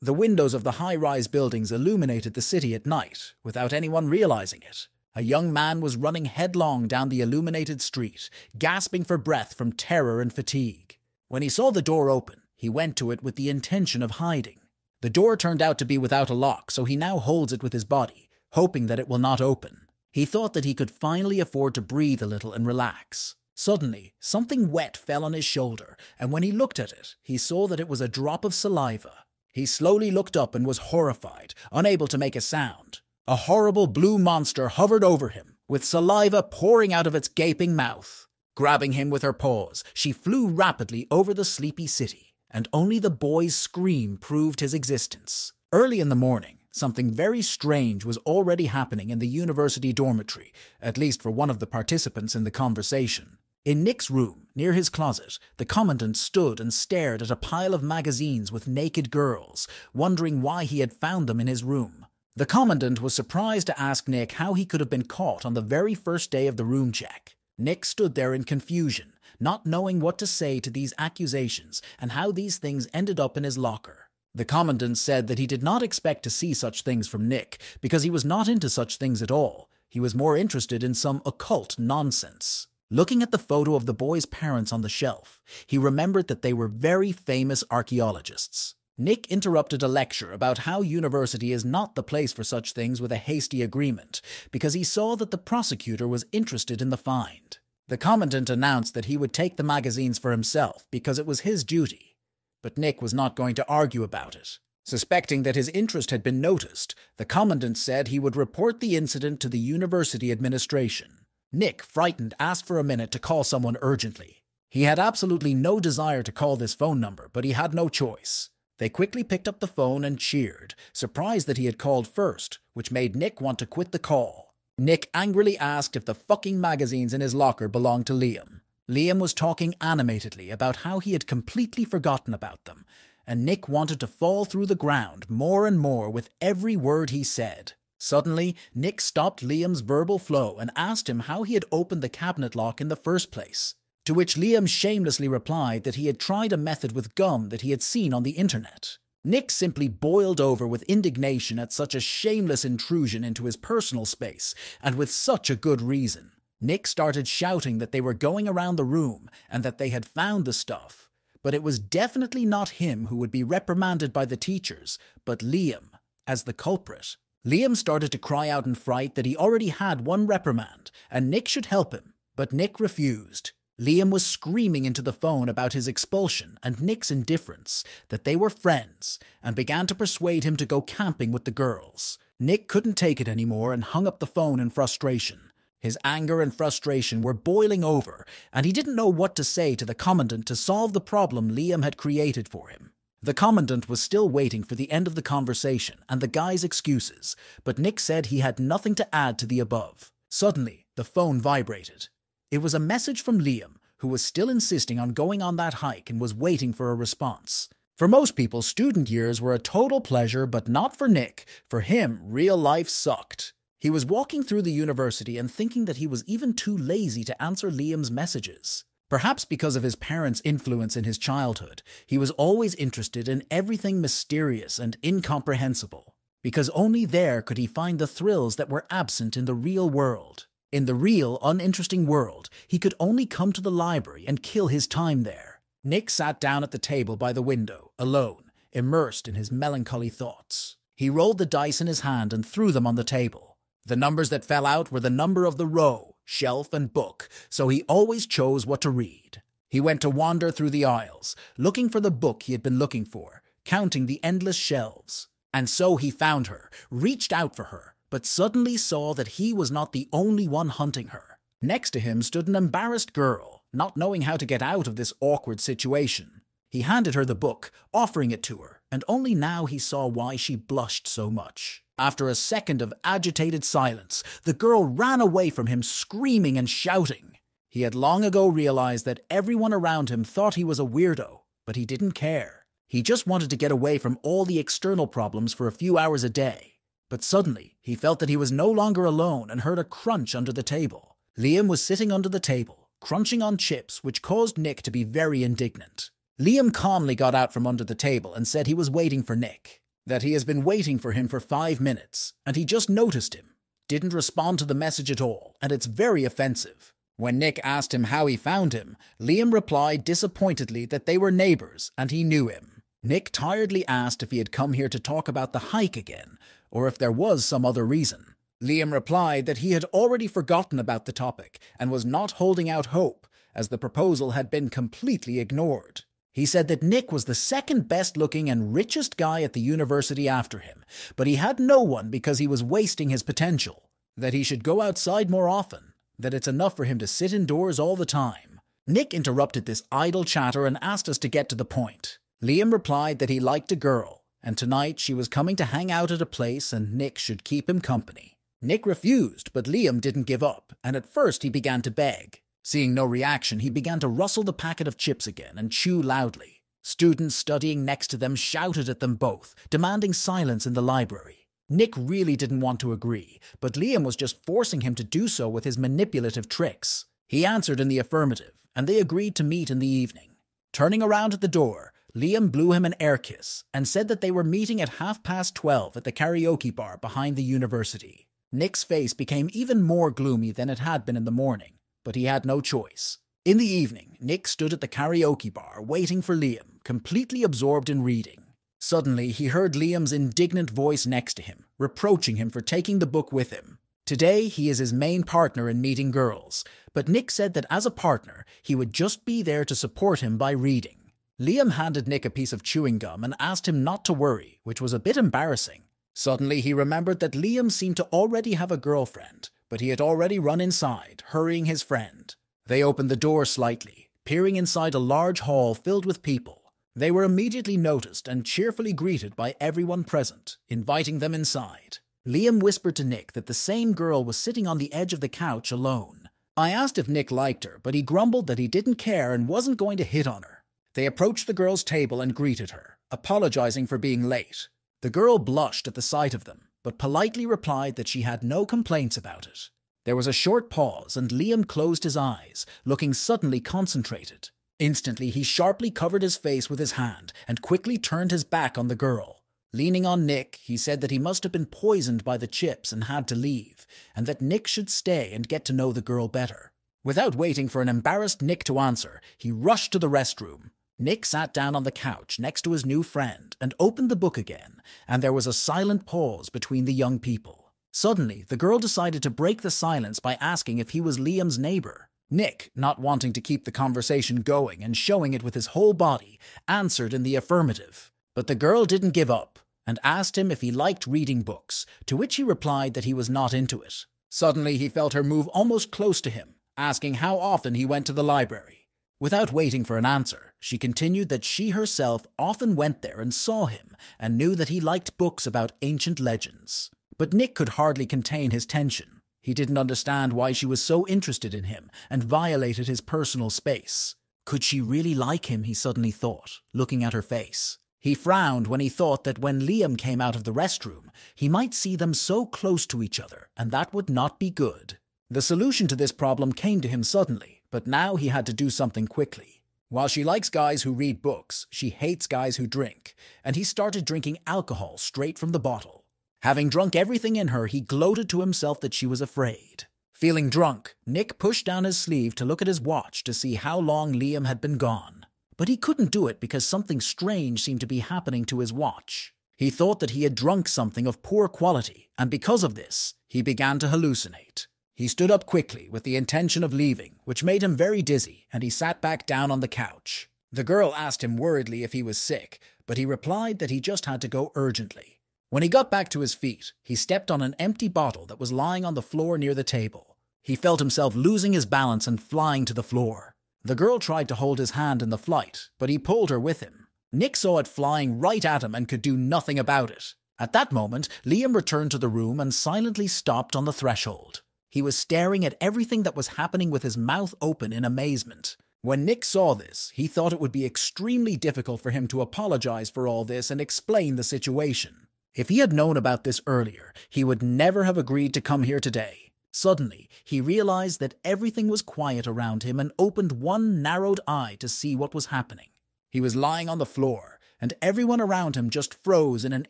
The windows of the high-rise buildings illuminated the city at night, without anyone realizing it. A young man was running headlong down the illuminated street, gasping for breath from terror and fatigue. When he saw the door open, he went to it with the intention of hiding. The door turned out to be without a lock, so he now holds it with his body, hoping that it will not open. He thought that he could finally afford to breathe a little and relax. Suddenly, something wet fell on his shoulder, and when he looked at it, he saw that it was a drop of saliva. He slowly looked up and was horrified, unable to make a sound. A horrible blue monster hovered over him, with saliva pouring out of its gaping mouth. Grabbing him with her paws, she flew rapidly over the sleepy city, and only the boy's scream proved his existence. Early in the morning, something very strange was already happening in the university dormitory, at least for one of the participants in the conversation. In Nick's room, near his closet, the commandant stood and stared at a pile of magazines with naked girls, wondering why he had found them in his room. The commandant was surprised to ask Nick how he could have been caught on the very first day of the room check. Nick stood there in confusion, not knowing what to say to these accusations and how these things ended up in his locker. The commandant said that he did not expect to see such things from Nick because he was not into such things at all. He was more interested in some occult nonsense. Looking at the photo of the boy's parents on the shelf, he remembered that they were very famous archaeologists. Nick interrupted a lecture about how university is not the place for such things with a hasty agreement, because he saw that the prosecutor was interested in the find. The commandant announced that he would take the magazines for himself because it was his duty. But Nick was not going to argue about it. Suspecting that his interest had been noticed, the commandant said he would report the incident to the university administration. Nick, frightened, asked for a minute to call someone urgently. He had absolutely no desire to call this phone number, but he had no choice. They quickly picked up the phone and cheered, surprised that he had called first, which made Nick want to quit the call. Nick angrily asked if the fucking magazines in his locker belonged to Liam. Liam was talking animatedly about how he had completely forgotten about them, and Nick wanted to fall through the ground more and more with every word he said. Suddenly, Nick stopped Liam's verbal flow and asked him how he had opened the cabinet lock in the first place, to which Liam shamelessly replied that he had tried a method with gum that he had seen on the internet. Nick simply boiled over with indignation at such a shameless intrusion into his personal space, and with such a good reason. Nick started shouting that they were going around the room and that they had found the stuff, but it was definitely not him who would be reprimanded by the teachers, but Liam, as the culprit. Liam started to cry out in fright that he already had one reprimand, and Nick should help him, but Nick refused. Liam was screaming into the phone about his expulsion and Nick's indifference, that they were friends, and began to persuade him to go camping with the girls. Nick couldn't take it anymore and hung up the phone in frustration. His anger and frustration were boiling over, and he didn't know what to say to the commandant to solve the problem Liam had created for him. The commandant was still waiting for the end of the conversation and the guy's excuses, but Nick said he had nothing to add to the above. Suddenly, the phone vibrated. It was a message from Liam, who was still insisting on going on that hike and was waiting for a response. For most people, student years were a total pleasure, but not for Nick. For him, real life sucked. He was walking through the university and thinking that he was even too lazy to answer Liam's messages. Perhaps because of his parents' influence in his childhood, he was always interested in everything mysterious and incomprehensible, because only there could he find the thrills that were absent in the real world. In the real, uninteresting world, he could only come to the library and kill his time there. Nick sat down at the table by the window, alone, immersed in his melancholy thoughts. He rolled the dice in his hand and threw them on the table. The numbers that fell out were the number of the row, shelf, and book, so he always chose what to read. He went to wander through the aisles, looking for the book he had been looking for, counting the endless shelves. And so he found her, reached out for her, but suddenly saw that he was not the only one hunting her. Next to him stood an embarrassed girl, not knowing how to get out of this awkward situation. He handed her the book, offering it to her, and only now he saw why she blushed so much. After a second of agitated silence, the girl ran away from him, screaming and shouting. He had long ago realized that everyone around him thought he was a weirdo, but he didn't care. He just wanted to get away from all the external problems for a few hours a day. But suddenly, he felt that he was no longer alone and heard a crunch under the table. Liam was sitting under the table, crunching on chips, which caused Nick to be very indignant. Liam calmly got out from under the table and said he was waiting for Nick. that he has been waiting for him for 5 minutes, and he just noticed him, didn't respond to the message at all, and it's very offensive. When Nick asked him how he found him, Liam replied disappointedly that they were neighbors and he knew him. Nick tiredly asked if he had come here to talk about the hike again, or if there was some other reason. Liam replied that he had already forgotten about the topic and was not holding out hope, as the proposal had been completely ignored. He said that Nick was the second best looking and richest guy at the university after him, but he had no one because he was wasting his potential, that he should go outside more often, that it's enough for him to sit indoors all the time. Nick interrupted this idle chatter and asked us to get to the point. Liam replied that he liked a girl, and tonight she was coming to hang out at a place and Nick should keep him company. Nick refused, but Liam didn't give up, and at first he began to beg. Seeing no reaction, he began to rustle the packet of chips again and chew loudly. Students studying next to them shouted at them both, demanding silence in the library. Nick really didn't want to agree, but Liam was just forcing him to do so with his manipulative tricks. He answered in the affirmative, and they agreed to meet in the evening. Turning around at the door, Liam blew him an air kiss and said that they were meeting at 12:30 at the karaoke bar behind the university. Nick's face became even more gloomy than it had been in the morning, but he had no choice. In the evening, Nick stood at the karaoke bar waiting for Liam, completely absorbed in reading. Suddenly, he heard Liam's indignant voice next to him, reproaching him for taking the book with him. Today, he is his main partner in meeting girls, but Nick said that as a partner, he would just be there to support him by reading. Liam handed Nick a piece of chewing gum and asked him not to worry, which was a bit embarrassing. Suddenly, he remembered that Liam seemed to already have a girlfriend, but he had already run inside, hurrying his friend. They opened the door slightly, peering inside a large hall filled with people. They were immediately noticed and cheerfully greeted by everyone present, inviting them inside. Liam whispered to Nick that the same girl was sitting on the edge of the couch alone. I asked if Nick liked her, but he grumbled that he didn't care and wasn't going to hit on her. They approached the girl's table and greeted her, apologizing for being late. The girl blushed at the sight of them, but politely replied that she had no complaints about it. There was a short pause, and Liam closed his eyes, looking suddenly concentrated. Instantly, he sharply covered his face with his hand and quickly turned his back on the girl. Leaning on Nick, he said that he must have been poisoned by the chips and had to leave, and that Nick should stay and get to know the girl better. Without waiting for an embarrassed Nick to answer, he rushed to the restroom. Nick sat down on the couch next to his new friend and opened the book again, and there was a silent pause between the young people. Suddenly, the girl decided to break the silence by asking if he was Liam's neighbor. Nick, not wanting to keep the conversation going and showing it with his whole body, answered in the affirmative. But the girl didn't give up and asked him if he liked reading books, to which he replied that he was not into it. Suddenly, he felt her move almost close to him, asking how often he went to the library. Without waiting for an answer, she continued that she herself often went there and saw him and knew that he liked books about ancient legends. But Nick could hardly contain his tension. He didn't understand why she was so interested in him and violated his personal space. Could she really like him, he suddenly thought, looking at her face. He frowned when he thought that when Liam came out of the restroom, he might see them so close to each other, and that would not be good. The solution to this problem came to him suddenly, but now he had to do something quickly. While she likes guys who read books, she hates guys who drink, and he started drinking alcohol straight from the bottle. Having drunk everything in her, he gloated to himself that she was afraid. Feeling drunk, Nick pushed down his sleeve to look at his watch to see how long Liam had been gone. But he couldn't do it because something strange seemed to be happening to his watch. He thought that he had drunk something of poor quality, and because of this, he began to hallucinate. He stood up quickly with the intention of leaving, which made him very dizzy, and he sat back down on the couch. The girl asked him worriedly if he was sick, but he replied that he just had to go urgently. When he got back to his feet, he stepped on an empty bottle that was lying on the floor near the table. He felt himself losing his balance and flying to the floor. The girl tried to hold his hand in the flight, but he pulled her with him. Nick saw it flying right at him and could do nothing about it. At that moment, Liam returned to the room and silently stopped on the threshold. He was staring at everything that was happening with his mouth open in amazement. When Nick saw this, he thought it would be extremely difficult for him to apologize for all this and explain the situation. If he had known about this earlier, he would never have agreed to come here today. Suddenly, he realized that everything was quiet around him and opened one narrowed eye to see what was happening. He was lying on the floor, and everyone around him just froze in an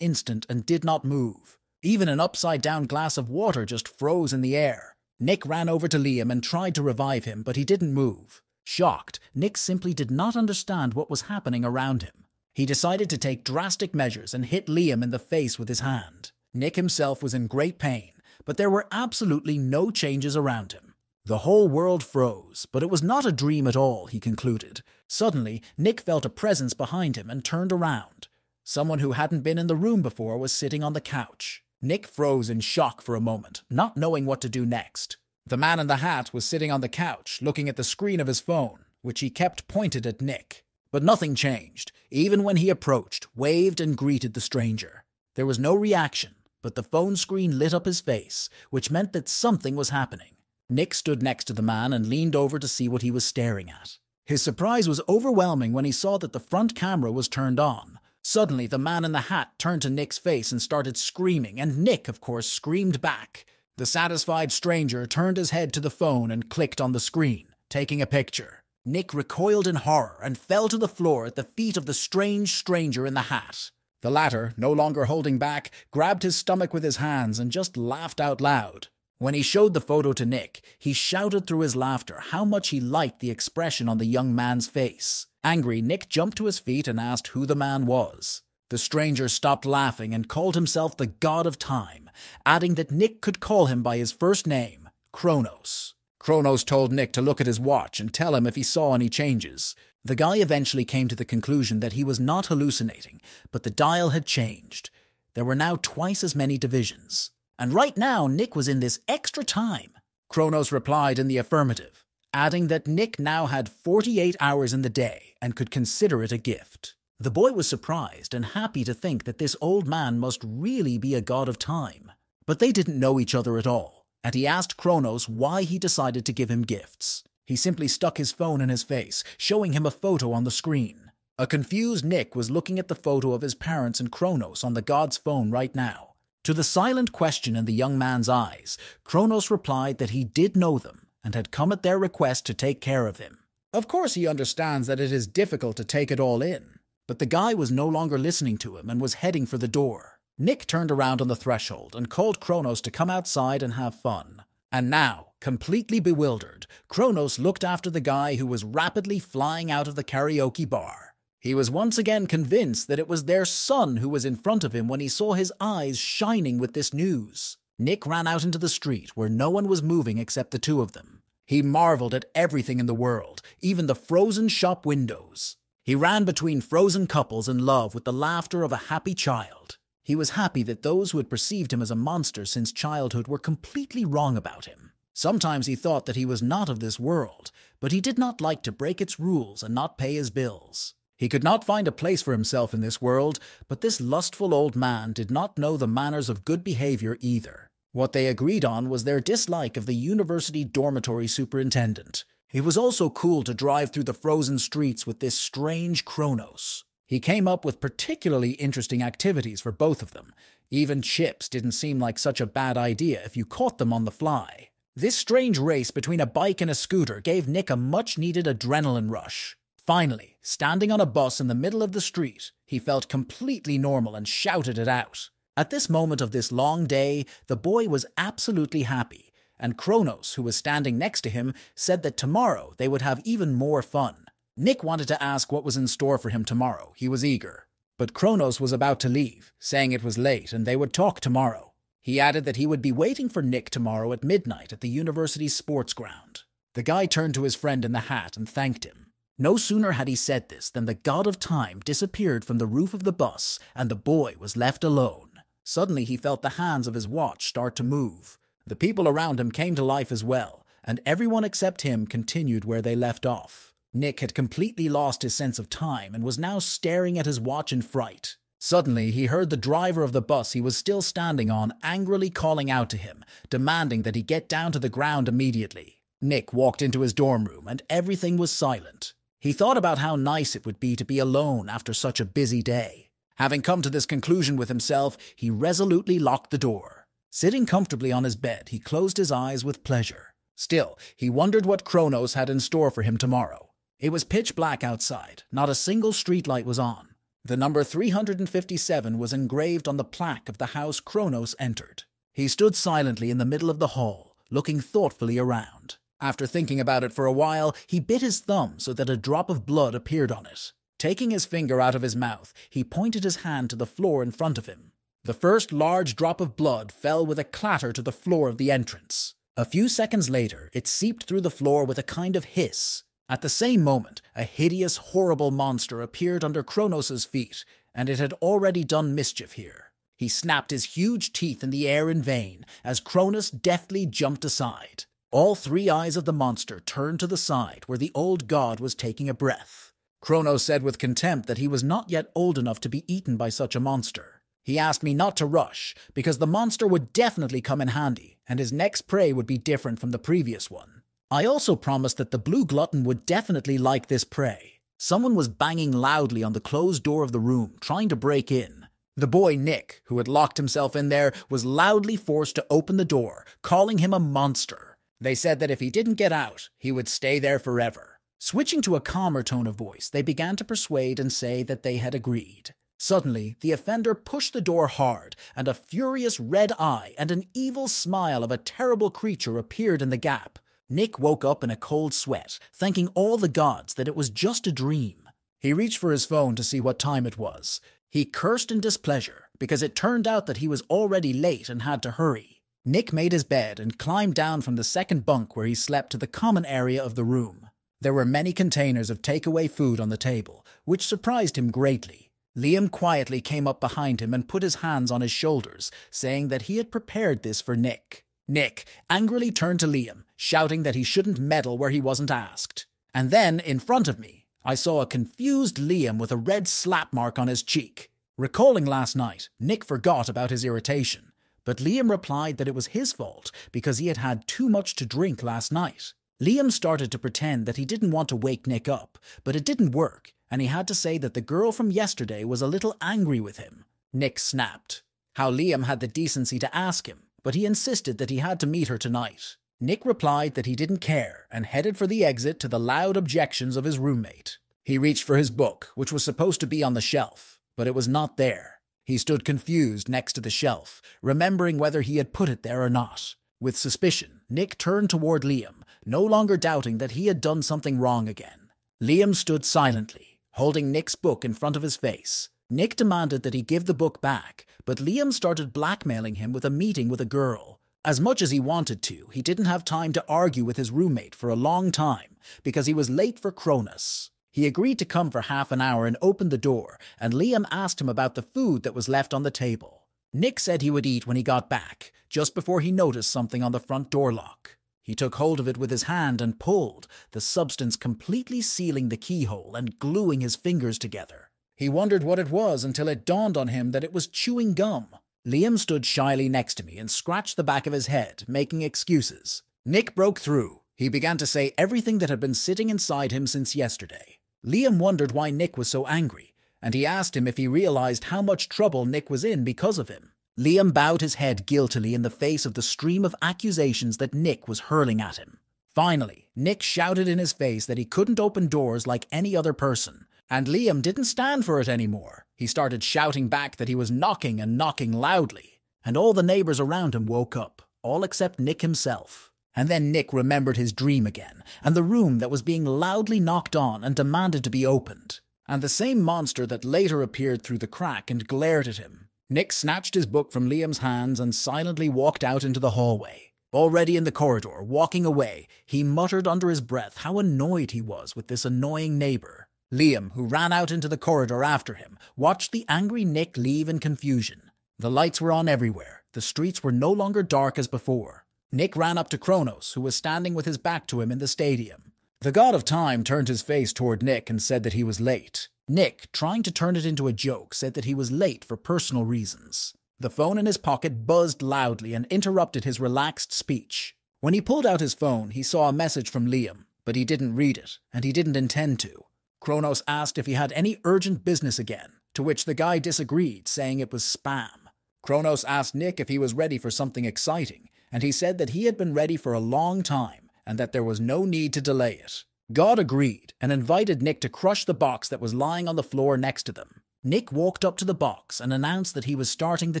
instant and did not move. Even an upside-down glass of water just froze in the air. Nick ran over to Liam and tried to revive him, but he didn't move. Shocked, Nick simply did not understand what was happening around him. He decided to take drastic measures and hit Liam in the face with his hand. Nick himself was in great pain, but there were absolutely no changes around him. The whole world froze, but it was not a dream at all, he concluded. Suddenly, Nick felt a presence behind him and turned around. Someone who hadn't been in the room before was sitting on the couch. Nick froze in shock for a moment, not knowing what to do next. The man in the hat was sitting on the couch, looking at the screen of his phone, which he kept pointed at Nick. But nothing changed, even when he approached, waved and greeted the stranger. There was no reaction, but the phone screen lit up his face, which meant that something was happening. Nick stood next to the man and leaned over to see what he was staring at. His surprise was overwhelming when he saw that the front camera was turned on. Suddenly, the man in the hat turned to Nick's face and started screaming, and Nick, of course, screamed back. The satisfied stranger turned his head to the phone and clicked on the screen, taking a picture. Nick recoiled in horror and fell to the floor at the feet of the strange stranger in the hat. The latter, no longer holding back, grabbed his stomach with his hands and just laughed out loud. When he showed the photo to Nick, he shouted through his laughter how much he liked the expression on the young man's face. Angry, Nick jumped to his feet and asked who the man was. The stranger stopped laughing and called himself the God of Time, adding that Nick could call him by his first name, Kronos. Kronos told Nick to look at his watch and tell him if he saw any changes. The guy eventually came to the conclusion that he was not hallucinating, but the dial had changed. There were now twice as many divisions. And right now, Nick was in this extra time. Kronos replied in the affirmative, adding that Nick now had 48 hours in the day and could consider it a gift. The boy was surprised and happy to think that this old man must really be a god of time. But they didn't know each other at all, and he asked Kronos why he decided to give him gifts. He simply stuck his phone in his face, showing him a photo on the screen. A confused Nick was looking at the photo of his parents and Kronos on the god's phone right now. To the silent question in the young man's eyes, Kronos replied that he did know them and had come at their request to take care of him. Of course he understands that it is difficult to take it all in, but the guy was no longer listening to him and was heading for the door. Nick turned around on the threshold and called Kronos to come outside and have fun. And now, completely bewildered, Kronos looked after the guy who was rapidly flying out of the karaoke bar. He was once again convinced that it was their son who was in front of him when he saw his eyes shining with this news. Nick ran out into the street where no one was moving except the two of them. He marveled at everything in the world, even the frozen shop windows. He ran between frozen couples in love with the laughter of a happy child. He was happy that those who had perceived him as a monster since childhood were completely wrong about him. Sometimes he thought that he was not of this world, but he did not like to break its rules and not pay his bills. He could not find a place for himself in this world, but this lustful old man did not know the manners of good behavior either. What they agreed on was their dislike of the university dormitory superintendent. It was also cool to drive through the frozen streets with this strange Kronos. He came up with particularly interesting activities for both of them. Even chips didn't seem like such a bad idea if you caught them on the fly. This strange race between a bike and a scooter gave Nick a much-needed adrenaline rush. Finally, standing on a bus in the middle of the street, he felt completely normal and shouted it out. At this moment of this long day, the boy was absolutely happy, and Kronos, who was standing next to him, said that tomorrow they would have even more fun. Nick wanted to ask what was in store for him tomorrow. He was eager. But Kronos was about to leave, saying it was late and they would talk tomorrow. He added that he would be waiting for Nick tomorrow at midnight at the university's sports ground. The guy turned to his friend in the hat and thanked him. No sooner had he said this than the god of time disappeared from the roof of the bus and the boy was left alone. Suddenly he felt the hands of his watch start to move. The people around him came to life as well, and everyone except him continued where they left off. Nick had completely lost his sense of time and was now staring at his watch in fright. Suddenly he heard the driver of the bus he was still standing on angrily calling out to him, demanding that he get down to the ground immediately. Nick walked into his dorm room and everything was silent. He thought about how nice it would be to be alone after such a busy day. Having come to this conclusion with himself, he resolutely locked the door. Sitting comfortably on his bed, he closed his eyes with pleasure. Still, he wondered what Kronos had in store for him tomorrow. It was pitch black outside. Not a single streetlight was on. The number 357 was engraved on the plaque of the house Kronos entered. He stood silently in the middle of the hall, looking thoughtfully around. After thinking about it for a while, he bit his thumb so that a drop of blood appeared on it. Taking his finger out of his mouth, he pointed his hand to the floor in front of him. The first large drop of blood fell with a clatter to the floor of the entrance. A few seconds later, it seeped through the floor with a kind of hiss. At the same moment, a hideous, horrible monster appeared under Kronos' feet, and it had already done mischief here. He snapped his huge teeth in the air in vain as Kronos deftly jumped aside. All three eyes of the monster turned to the side where the old god was taking a breath. Kronos said with contempt that he was not yet old enough to be eaten by such a monster. He asked me not to rush, because the monster would definitely come in handy, and his next prey would be different from the previous one. I also promised that the blue glutton would definitely like this prey. Someone was banging loudly on the closed door of the room, trying to break in. The boy Nick, who had locked himself in there, was loudly forced to open the door, calling him a monster. They said that if he didn't get out, he would stay there forever. Switching to a calmer tone of voice, they began to persuade and say that they had agreed. Suddenly, the offender pushed the door hard, and a furious red eye and an evil smile of a terrible creature appeared in the gap. Nick woke up in a cold sweat, thanking all the gods that it was just a dream. He reached for his phone to see what time it was. He cursed in displeasure, because it turned out that he was already late and had to hurry. Nick made his bed and climbed down from the second bunk where he slept to the common area of the room. There were many containers of takeaway food on the table, which surprised him greatly. Liam quietly came up behind him and put his hands on his shoulders, saying that he had prepared this for Nick. Nick angrily turned to Liam, shouting that he shouldn't meddle where he wasn't asked. And then, in front of me, I saw a confused Liam with a red slap mark on his cheek. Recalling last night, Nick forgot about his irritation, but Liam replied that it was his fault because he had had too much to drink last night. Liam started to pretend that he didn't want to wake Nick up, but it didn't work, and he had to say that the girl from yesterday was a little angry with him. Nick snapped. How Liam had the decency to ask him, but he insisted that he had to meet her tonight. Nick replied that he didn't care and headed for the exit to the loud objections of his roommate. He reached for his book, which was supposed to be on the shelf, but it was not there. He stood confused next to the shelf, remembering whether he had put it there or not. With suspicion, Nick turned toward Liam, no longer doubting that he had done something wrong again. Liam stood silently, holding Nick's book in front of his face. Nick demanded that he give the book back, but Liam started blackmailing him with a meeting with a girl. As much as he wanted to, he didn't have time to argue with his roommate for a long time, because he was late for Kronos. He agreed to come for half an hour and opened the door, and Liam asked him about the food that was left on the table. Nick said he would eat when he got back, just before he noticed something on the front door lock. He took hold of it with his hand and pulled, the substance completely sealing the keyhole and gluing his fingers together. He wondered what it was until it dawned on him that it was chewing gum. Liam stood shyly next to me and scratched the back of his head, making excuses. Nick broke through. He began to say everything that had been sitting inside him since yesterday. Liam wondered why Nick was so angry, and he asked him if he realized how much trouble Nick was in because of him. Liam bowed his head guiltily in the face of the stream of accusations that Nick was hurling at him. Finally, Nick shouted in his face that he couldn't open doors like any other person, and Liam didn't stand for it anymore. He started shouting back that he was knocking and knocking loudly, and all the neighbors around him woke up, all except Nick himself. And then Nick remembered his dream again, and the room that was being loudly knocked on and demanded to be opened, and the same monster that later appeared through the crack and glared at him. Nick snatched his book from Liam's hands and silently walked out into the hallway. Already in the corridor, walking away, he muttered under his breath how annoyed he was with this annoying neighbor. Liam, who ran out into the corridor after him, watched the angry Nick leave in confusion. The lights were on everywhere. The streets were no longer dark as before. Nick ran up to Kronos, who was standing with his back to him in the stadium. The god of time turned his face toward Nick and said that he was late. Nick, trying to turn it into a joke, said that he was late for personal reasons. The phone in his pocket buzzed loudly and interrupted his relaxed speech. When he pulled out his phone, he saw a message from Liam, but he didn't read it, and he didn't intend to. Kronos asked if he had any urgent business again, to which the guy disagreed, saying it was spam. Kronos asked Nick if he was ready for something exciting, and he said that he had been ready for a long time, and that there was no need to delay it. God agreed, and invited Nick to crush the box that was lying on the floor next to them. Nick walked up to the box and announced that he was starting the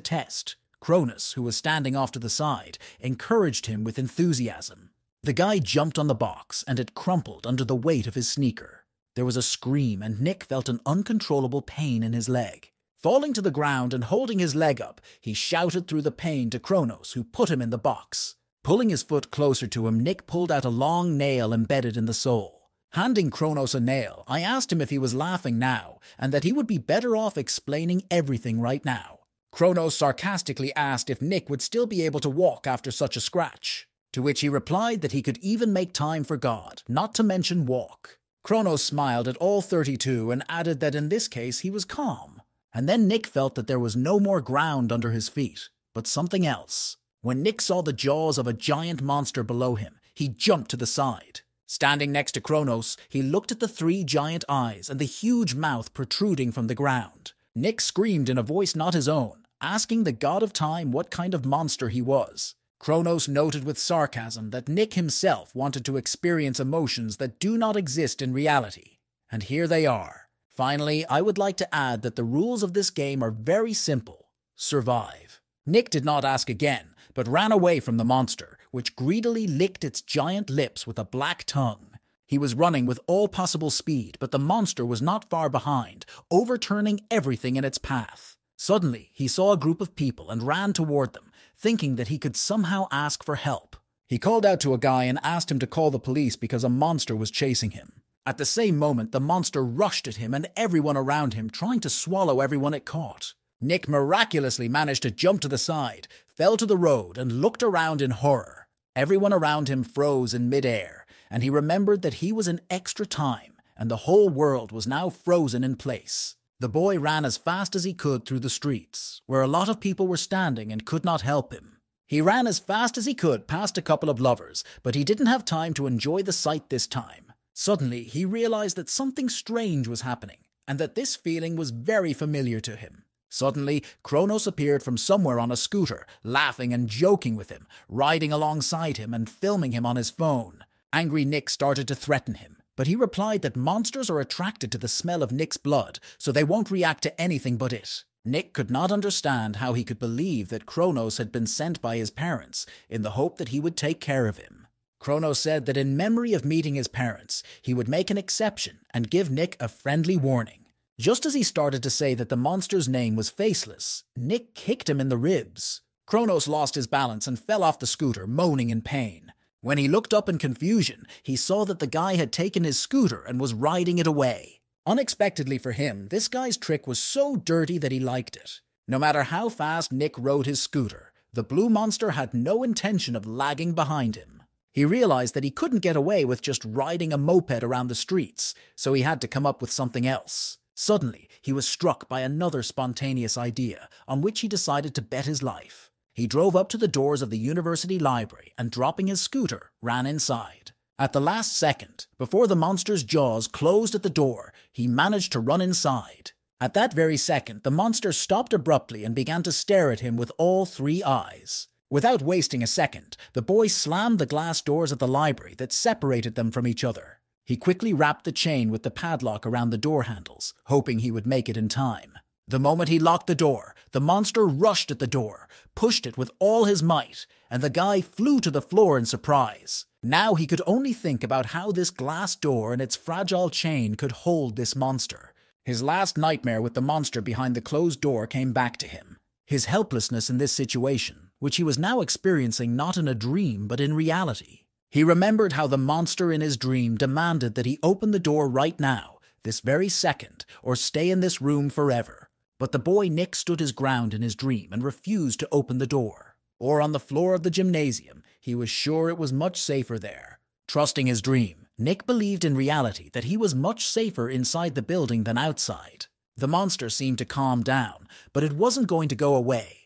test. Cronus, who was standing off to the side, encouraged him with enthusiasm. The guy jumped on the box and it crumpled under the weight of his sneaker. There was a scream and Nick felt an uncontrollable pain in his leg. Falling to the ground and holding his leg up, he shouted through the pain to Cronus, who put him in the box. Pulling his foot closer to him, Nick pulled out a long nail embedded in the sole. Handing Cronus a nail, I asked him if he was laughing now, and that he would be better off explaining everything right now. Cronus sarcastically asked if Nick would still be able to walk after such a scratch, to which he replied that he could even make time for God, not to mention walk. Cronus smiled at all 32 and added that in this case he was calm. And then Nick felt that there was no more ground under his feet, but something else. When Nick saw the jaws of a giant monster below him, he jumped to the side. Standing next to Cronus, he looked at the 3 giant eyes and the huge mouth protruding from the ground. Nick screamed in a voice not his own, asking the god of time what kind of monster he was. Cronus noted with sarcasm that Nick himself wanted to experience emotions that do not exist in reality. And here they are. Finally, I would like to add that the rules of this game are very simple. Survive. Nick did not ask again, but ran away from the monster, which greedily licked its giant lips with a black tongue. He was running with all possible speed, but the monster was not far behind, overturning everything in its path. Suddenly, he saw a group of people and ran toward them, thinking that he could somehow ask for help. He called out to a guy and asked him to call the police because a monster was chasing him. At the same moment, the monster rushed at him and everyone around him, trying to swallow everyone it caught. Nick miraculously managed to jump to the side, fell to the road, and looked around in horror. Everyone around him froze in midair, and he remembered that he was in extra time, and the whole world was now frozen in place. The boy ran as fast as he could through the streets, where a lot of people were standing and could not help him. He ran as fast as he could past a couple of lovers, but he didn't have time to enjoy the sight this time. Suddenly, he realized that something strange was happening, and that this feeling was very familiar to him. Suddenly, Cronus appeared from somewhere on a scooter, laughing and joking with him, riding alongside him and filming him on his phone. Angry Nick started to threaten him, but he replied that monsters are attracted to the smell of Nick's blood, so they won't react to anything but it. Nick could not understand how he could believe that Cronus had been sent by his parents in the hope that he would take care of him. Cronus said that in memory of meeting his parents, he would make an exception and give Nick a friendly warning. Just as he started to say that the monster's name was Faceless, Nick kicked him in the ribs. Cronus lost his balance and fell off the scooter, moaning in pain. When he looked up in confusion, he saw that the guy had taken his scooter and was riding it away. Unexpectedly for him, this guy's trick was so dirty that he liked it. No matter how fast Nick rode his scooter, the blue monster had no intention of lagging behind him. He realized that he couldn't get away with just riding a moped around the streets, so he had to come up with something else. Suddenly, he was struck by another spontaneous idea, on which he decided to bet his life. He drove up to the doors of the university library and, dropping his scooter, ran inside. At the last second, before the monster's jaws closed at the door, he managed to run inside. At that very second, the monster stopped abruptly and began to stare at him with all 3 eyes. Without wasting a second, the boy slammed the glass doors of the library that separated them from each other. He quickly wrapped the chain with the padlock around the door handles, hoping he would make it in time. The moment he locked the door, the monster rushed at the door, pushed it with all his might, and the guy flew to the floor in surprise. Now he could only think about how this glass door and its fragile chain could hold this monster. His last nightmare with the monster behind the closed door came back to him. His helplessness in this situation, which he was now experiencing not in a dream but in reality. He remembered how the monster in his dream demanded that he open the door right now, this very second, or stay in this room forever. But the boy Nick stood his ground in his dream and refused to open the door. Or on the floor of the gymnasium, he was sure it was much safer there. Trusting his dream, Nick believed in reality that he was much safer inside the building than outside. The monster seemed to calm down, but it wasn't going to go away.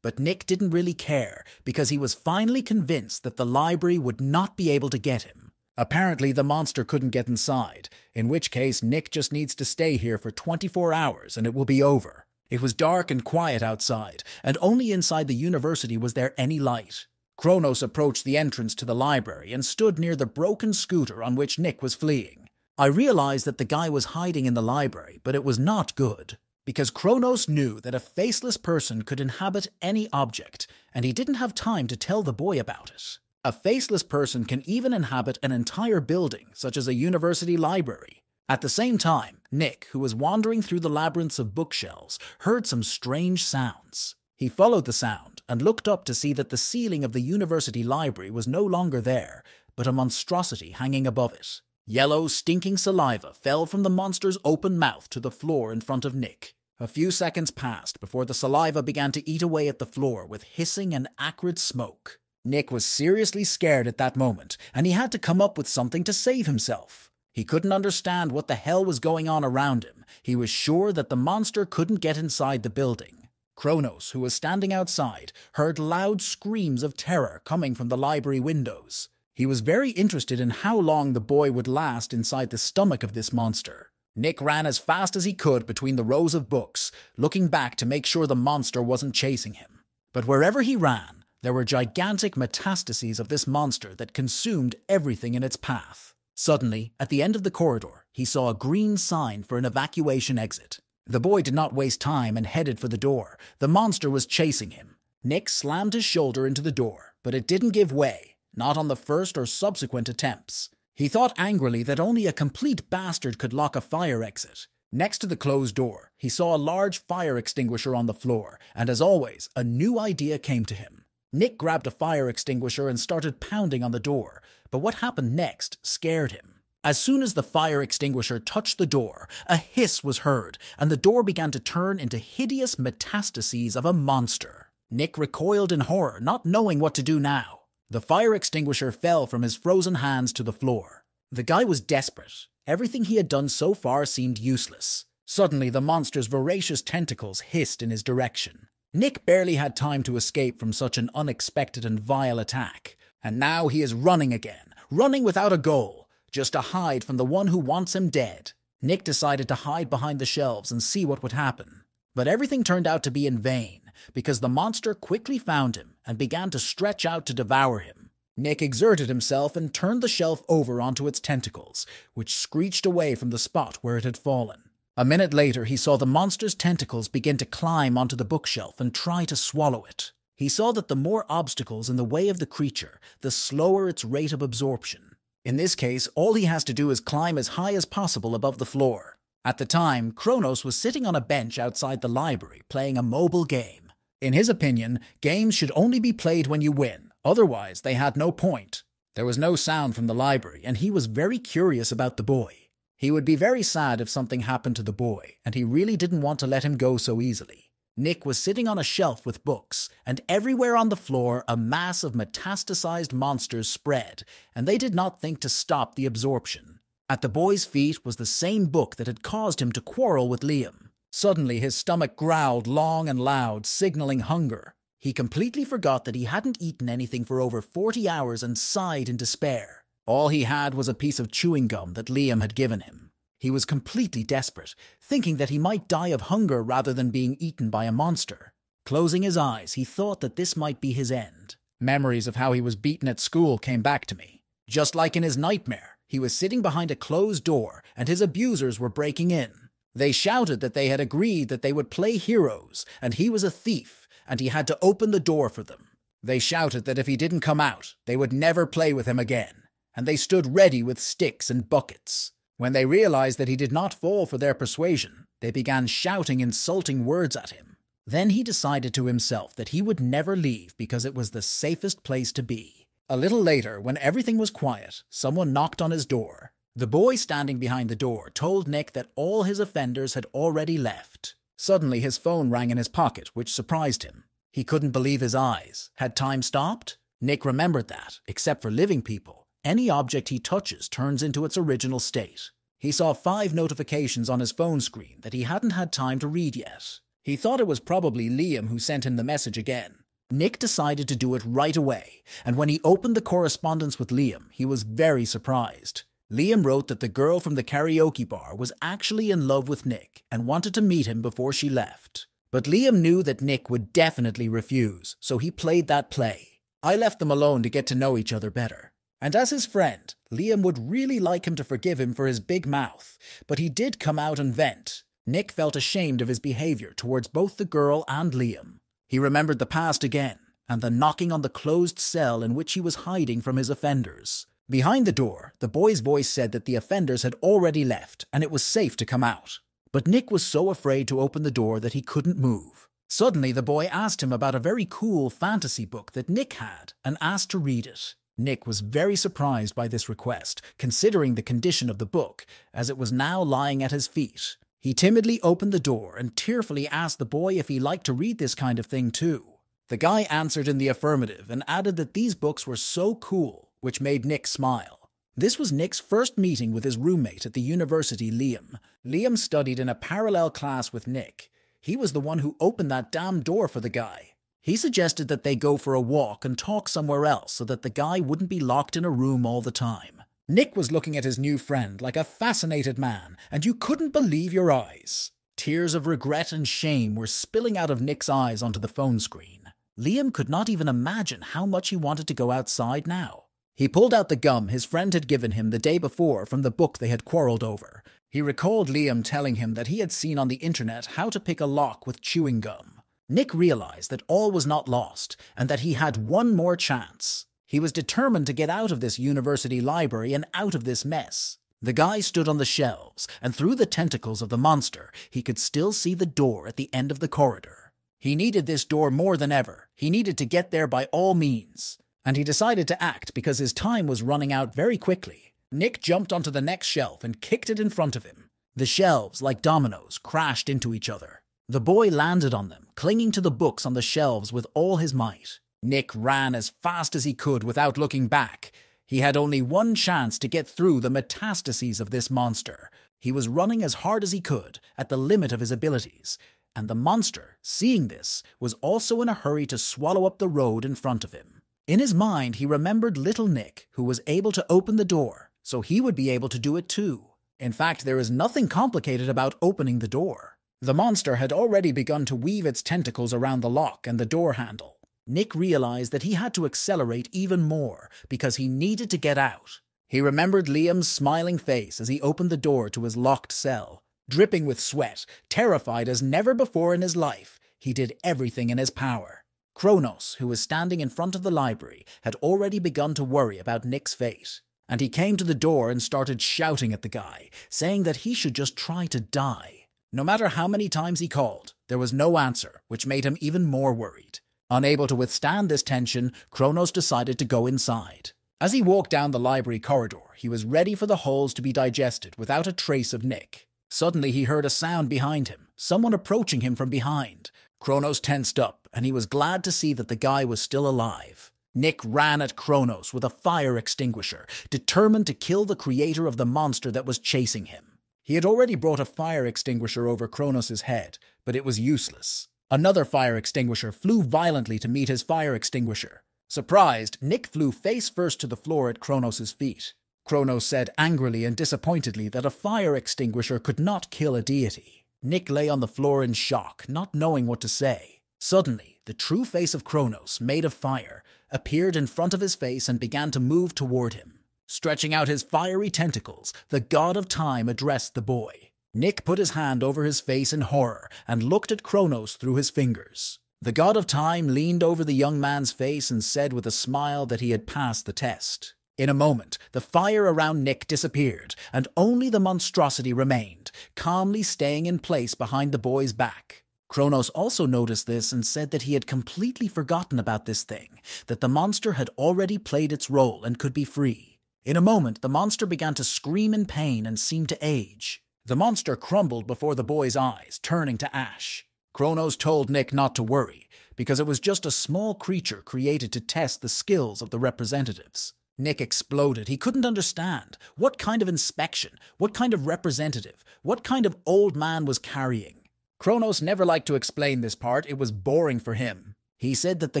But Nick didn't really care, because he was finally convinced that the library would not be able to get him. Apparently the monster couldn't get inside, in which case Nick just needs to stay here for 24 hours and it will be over. It was dark and quiet outside, and only inside the university was there any light. Cronus approached the entrance to the library and stood near the broken scooter on which Nick was fleeing. I realized that the guy was hiding in the library, but it was not good. because Kronos knew that a faceless person could inhabit any object, and he didn't have time to tell the boy about it. A faceless person can even inhabit an entire building, such as a university library. At the same time, Nick, who was wandering through the labyrinths of bookshelves, heard some strange sounds. He followed the sound and looked up to see that the ceiling of the university library was no longer there, but a monstrosity hanging above it. Yellow, stinking saliva fell from the monster's open mouth to the floor in front of Nick. A few seconds passed before the saliva began to eat away at the floor with hissing and acrid smoke. Nick was seriously scared at that moment, and he had to come up with something to save himself. He couldn't understand what the hell was going on around him. He was sure that the monster couldn't get inside the building. Kronos, who was standing outside, heard loud screams of terror coming from the library windows. He was very interested in how long the boy would last inside the stomach of this monster. Nick ran as fast as he could between the rows of books, looking back to make sure the monster wasn't chasing him. But wherever he ran, there were gigantic metastases of this monster that consumed everything in its path. Suddenly, at the end of the corridor, he saw a green sign for an evacuation exit. The boy did not waste time and headed for the door. The monster was chasing him. Nick slammed his shoulder into the door, but it didn't give way, not on the first or subsequent attempts. He thought angrily that only a complete bastard could lock a fire exit. Next to the closed door, he saw a large fire extinguisher on the floor, and as always, a new idea came to him. Nick grabbed a fire extinguisher and started pounding on the door, but what happened next scared him. As soon as the fire extinguisher touched the door, a hiss was heard, and the door began to turn into hideous metastases of a monster. Nick recoiled in horror, not knowing what to do now. The fire extinguisher fell from his frozen hands to the floor. The guy was desperate. Everything he had done so far seemed useless. Suddenly, the monster's voracious tentacles hissed in his direction. Nick barely had time to escape from such an unexpected and vile attack. And now he is running again, running without a goal, just to hide from the one who wants him dead. Nick decided to hide behind the shelves and see what would happen. But everything turned out to be in vain, because the monster quickly found him and began to stretch out to devour him. Nick exerted himself and turned the shelf over onto its tentacles, which screeched away from the spot where it had fallen. A minute later, he saw the monster's tentacles begin to climb onto the bookshelf and try to swallow it. He saw that the more obstacles in the way of the creature, the slower its rate of absorption. In this case, all he has to do is climb as high as possible above the floor. At the time, Kronos was sitting on a bench outside the library playing a mobile game. In his opinion, games should only be played when you win, otherwise they had no point. There was no sound from the library, and he was very curious about the boy. He would be very sad if something happened to the boy, and he really didn't want to let him go so easily. Nick was sitting on a shelf with books, and everywhere on the floor a mass of metastasized monsters spread, and they did not think to stop the absorption. At the boy's feet was the same book that had caused him to quarrel with Liam. Suddenly his stomach growled long and loud, signaling hunger. He completely forgot that he hadn't eaten anything for over 40 hours and sighed in despair. All he had was a piece of chewing gum that Liam had given him. He was completely desperate, thinking that he might die of hunger rather than being eaten by a monster. Closing his eyes, he thought that this might be his end. Memories of how he was beaten at school came back to me. Just like in his nightmare, he was sitting behind a closed door and his abusers were breaking in. They shouted that they had agreed that they would play heroes, and he was a thief, and he had to open the door for them. They shouted that if he didn't come out, they would never play with him again, and they stood ready with sticks and buckets. When they realized that he did not fall for their persuasion, they began shouting insulting words at him. Then he decided to himself that he would never leave because it was the safest place to be. A little later, when everything was quiet, someone knocked on his door. The boy standing behind the door told Nick that all his offenders had already left. Suddenly his phone rang in his pocket, which surprised him. He couldn't believe his eyes. Had time stopped? Nick remembered that, except for living people, any object he touches turns into its original state. He saw 5 notifications on his phone screen that he hadn't had time to read yet. He thought it was probably Liam who sent him the message again. Nick decided to do it right away, and when he opened the correspondence with Liam, he was very surprised. Liam wrote that the girl from the karaoke bar was actually in love with Nick and wanted to meet him before she left. But Liam knew that Nick would definitely refuse, so he played that play. I left them alone to get to know each other better. And as his friend, Liam would really like him to forgive him for his big mouth, but he did come out and vent. Nick felt ashamed of his behavior towards both the girl and Liam. He remembered the past again, and the knocking on the closed cell in which he was hiding from his offenders. Behind the door, the boy's voice said that the offenders had already left and it was safe to come out. But Nick was so afraid to open the door that he couldn't move. Suddenly, the boy asked him about a very cool fantasy book that Nick had and asked to read it. Nick was very surprised by this request, considering the condition of the book, as it was now lying at his feet. He timidly opened the door and tearfully asked the boy if he liked to read this kind of thing too. The guy answered in the affirmative and added that these books were so cool, which made Nick smile. This was Nick's first meeting with his roommate at the university, Liam. Liam studied in a parallel class with Nick. He was the one who opened that damn door for the guy. He suggested that they go for a walk and talk somewhere else so that the guy wouldn't be locked in a room all the time. Nick was looking at his new friend like a fascinated man, and you couldn't believe your eyes. Tears of regret and shame were spilling out of Nick's eyes onto the phone screen. Liam could not even imagine how much he wanted to go outside now. He pulled out the gum his friend had given him the day before from the book they had quarreled over. He recalled Liam telling him that he had seen on the internet how to pick a lock with chewing gum. Nick realized that all was not lost and that he had one more chance. He was determined to get out of this university library and out of this mess. The guy stood on the shelves, and through the tentacles of the monster, he could still see the door at the end of the corridor. He needed this door more than ever. He needed to get there by all means. And he decided to act because his time was running out very quickly. Nick jumped onto the next shelf and kicked it in front of him. The shelves, like dominoes, crashed into each other. The boy landed on them, clinging to the books on the shelves with all his might. Nick ran as fast as he could without looking back. He had only one chance to get through the metastases of this monster. He was running as hard as he could, at the limit of his abilities. And the monster, seeing this, was also in a hurry to swallow up the road in front of him. In his mind, he remembered little Nick, who was able to open the door, so he would be able to do it too. In fact, there is nothing complicated about opening the door. The monster had already begun to weave its tentacles around the lock and the door handle. Nick realized that he had to accelerate even more because he needed to get out. He remembered Liam's smiling face as he opened the door to his locked cell. Dripping with sweat, terrified as never before in his life, he did everything in his power. Kronos, who was standing in front of the library, had already begun to worry about Nick's fate. And he came to the door and started shouting at the guy, saying that he should just try to die. No matter how many times he called, there was no answer, which made him even more worried. Unable to withstand this tension, Kronos decided to go inside. As he walked down the library corridor, he was ready for the holes to be digested without a trace of Nick. Suddenly he heard a sound behind him, someone approaching him from behind. Kronos tensed up, and he was glad to see that the guy was still alive. Nick ran at Kronos with a fire extinguisher, determined to kill the creator of the monster that was chasing him. He had already brought a fire extinguisher over Kronos' head, but it was useless. Another fire extinguisher flew violently to meet his fire extinguisher. Surprised, Nick flew face first to the floor at Kronos' feet. Kronos said angrily and disappointedly that a fire extinguisher could not kill a deity. Nick lay on the floor in shock, not knowing what to say. Suddenly, the true face of Kronos, made of fire, appeared in front of his face and began to move toward him. Stretching out his fiery tentacles, the god of time addressed the boy. Nick put his hand over his face in horror and looked at Kronos through his fingers. The god of time leaned over the young man's face and said with a smile that he had passed the test. In a moment, the fire around Nick disappeared, and only the monstrosity remained, calmly staying in place behind the boy's back. Kronos also noticed this and said that he had completely forgotten about this thing, that the monster had already played its role and could be free. In a moment, the monster began to scream in pain and seemed to age. The monster crumbled before the boy's eyes, turning to ash. Kronos told Nick not to worry, because it was just a small creature created to test the skills of the representatives. Nick exploded. He couldn't understand. What kind of inspection? What kind of representative? What kind of old man was carrying? Kronos never liked to explain this part. It was boring for him. He said that the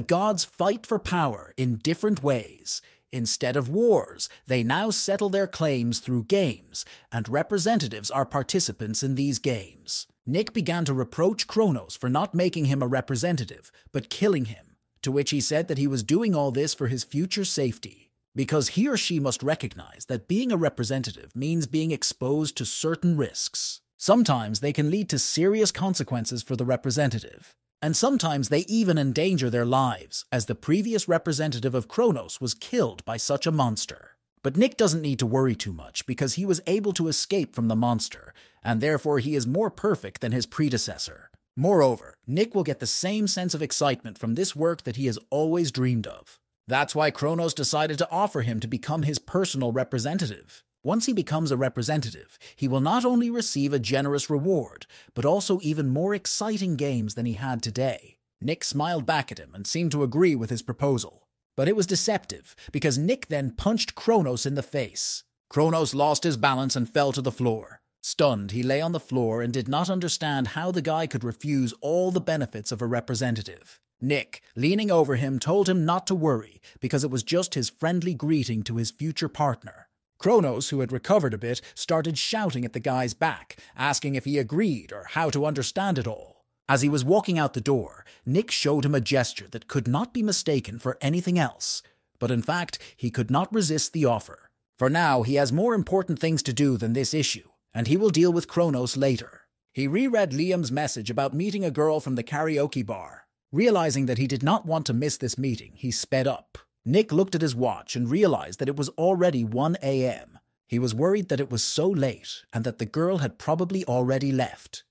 gods fight for power in different ways. Instead of wars, they now settle their claims through games, and representatives are participants in these games. Nick began to reproach Kronos for not making him a representative, but killing him, to which he said that he was doing all this for his future safety. Because he or she must recognize that being a representative means being exposed to certain risks. Sometimes they can lead to serious consequences for the representative, and sometimes they even endanger their lives, as the previous representative of Kronos was killed by such a monster. But Nick doesn't need to worry too much because he was able to escape from the monster, and therefore he is more perfect than his predecessor. Moreover, Nick will get the same sense of excitement from this work that he has always dreamed of. That's why Kronos decided to offer him to become his personal representative. Once he becomes a representative, he will not only receive a generous reward, but also even more exciting games than he had today. Nick smiled back at him and seemed to agree with his proposal. But it was deceptive, because Nick then punched Kronos in the face. Kronos lost his balance and fell to the floor. Stunned, he lay on the floor and did not understand how the guy could refuse all the benefits of a representative. Nick, leaning over him, told him not to worry, because it was just his friendly greeting to his future partner. Kronos, who had recovered a bit, started shouting at the guy's back, asking if he agreed or how to understand it all. As he was walking out the door, Nick showed him a gesture that could not be mistaken for anything else. But in fact, he could not resist the offer. For now, he has more important things to do than this issue, and he will deal with Kronos later. He reread Liam's message about meeting a girl from the karaoke bar. Realizing that he did not want to miss this meeting, he sped up. Nick looked at his watch and realized that it was already 1 a.m. He was worried that it was so late and that the girl had probably already left.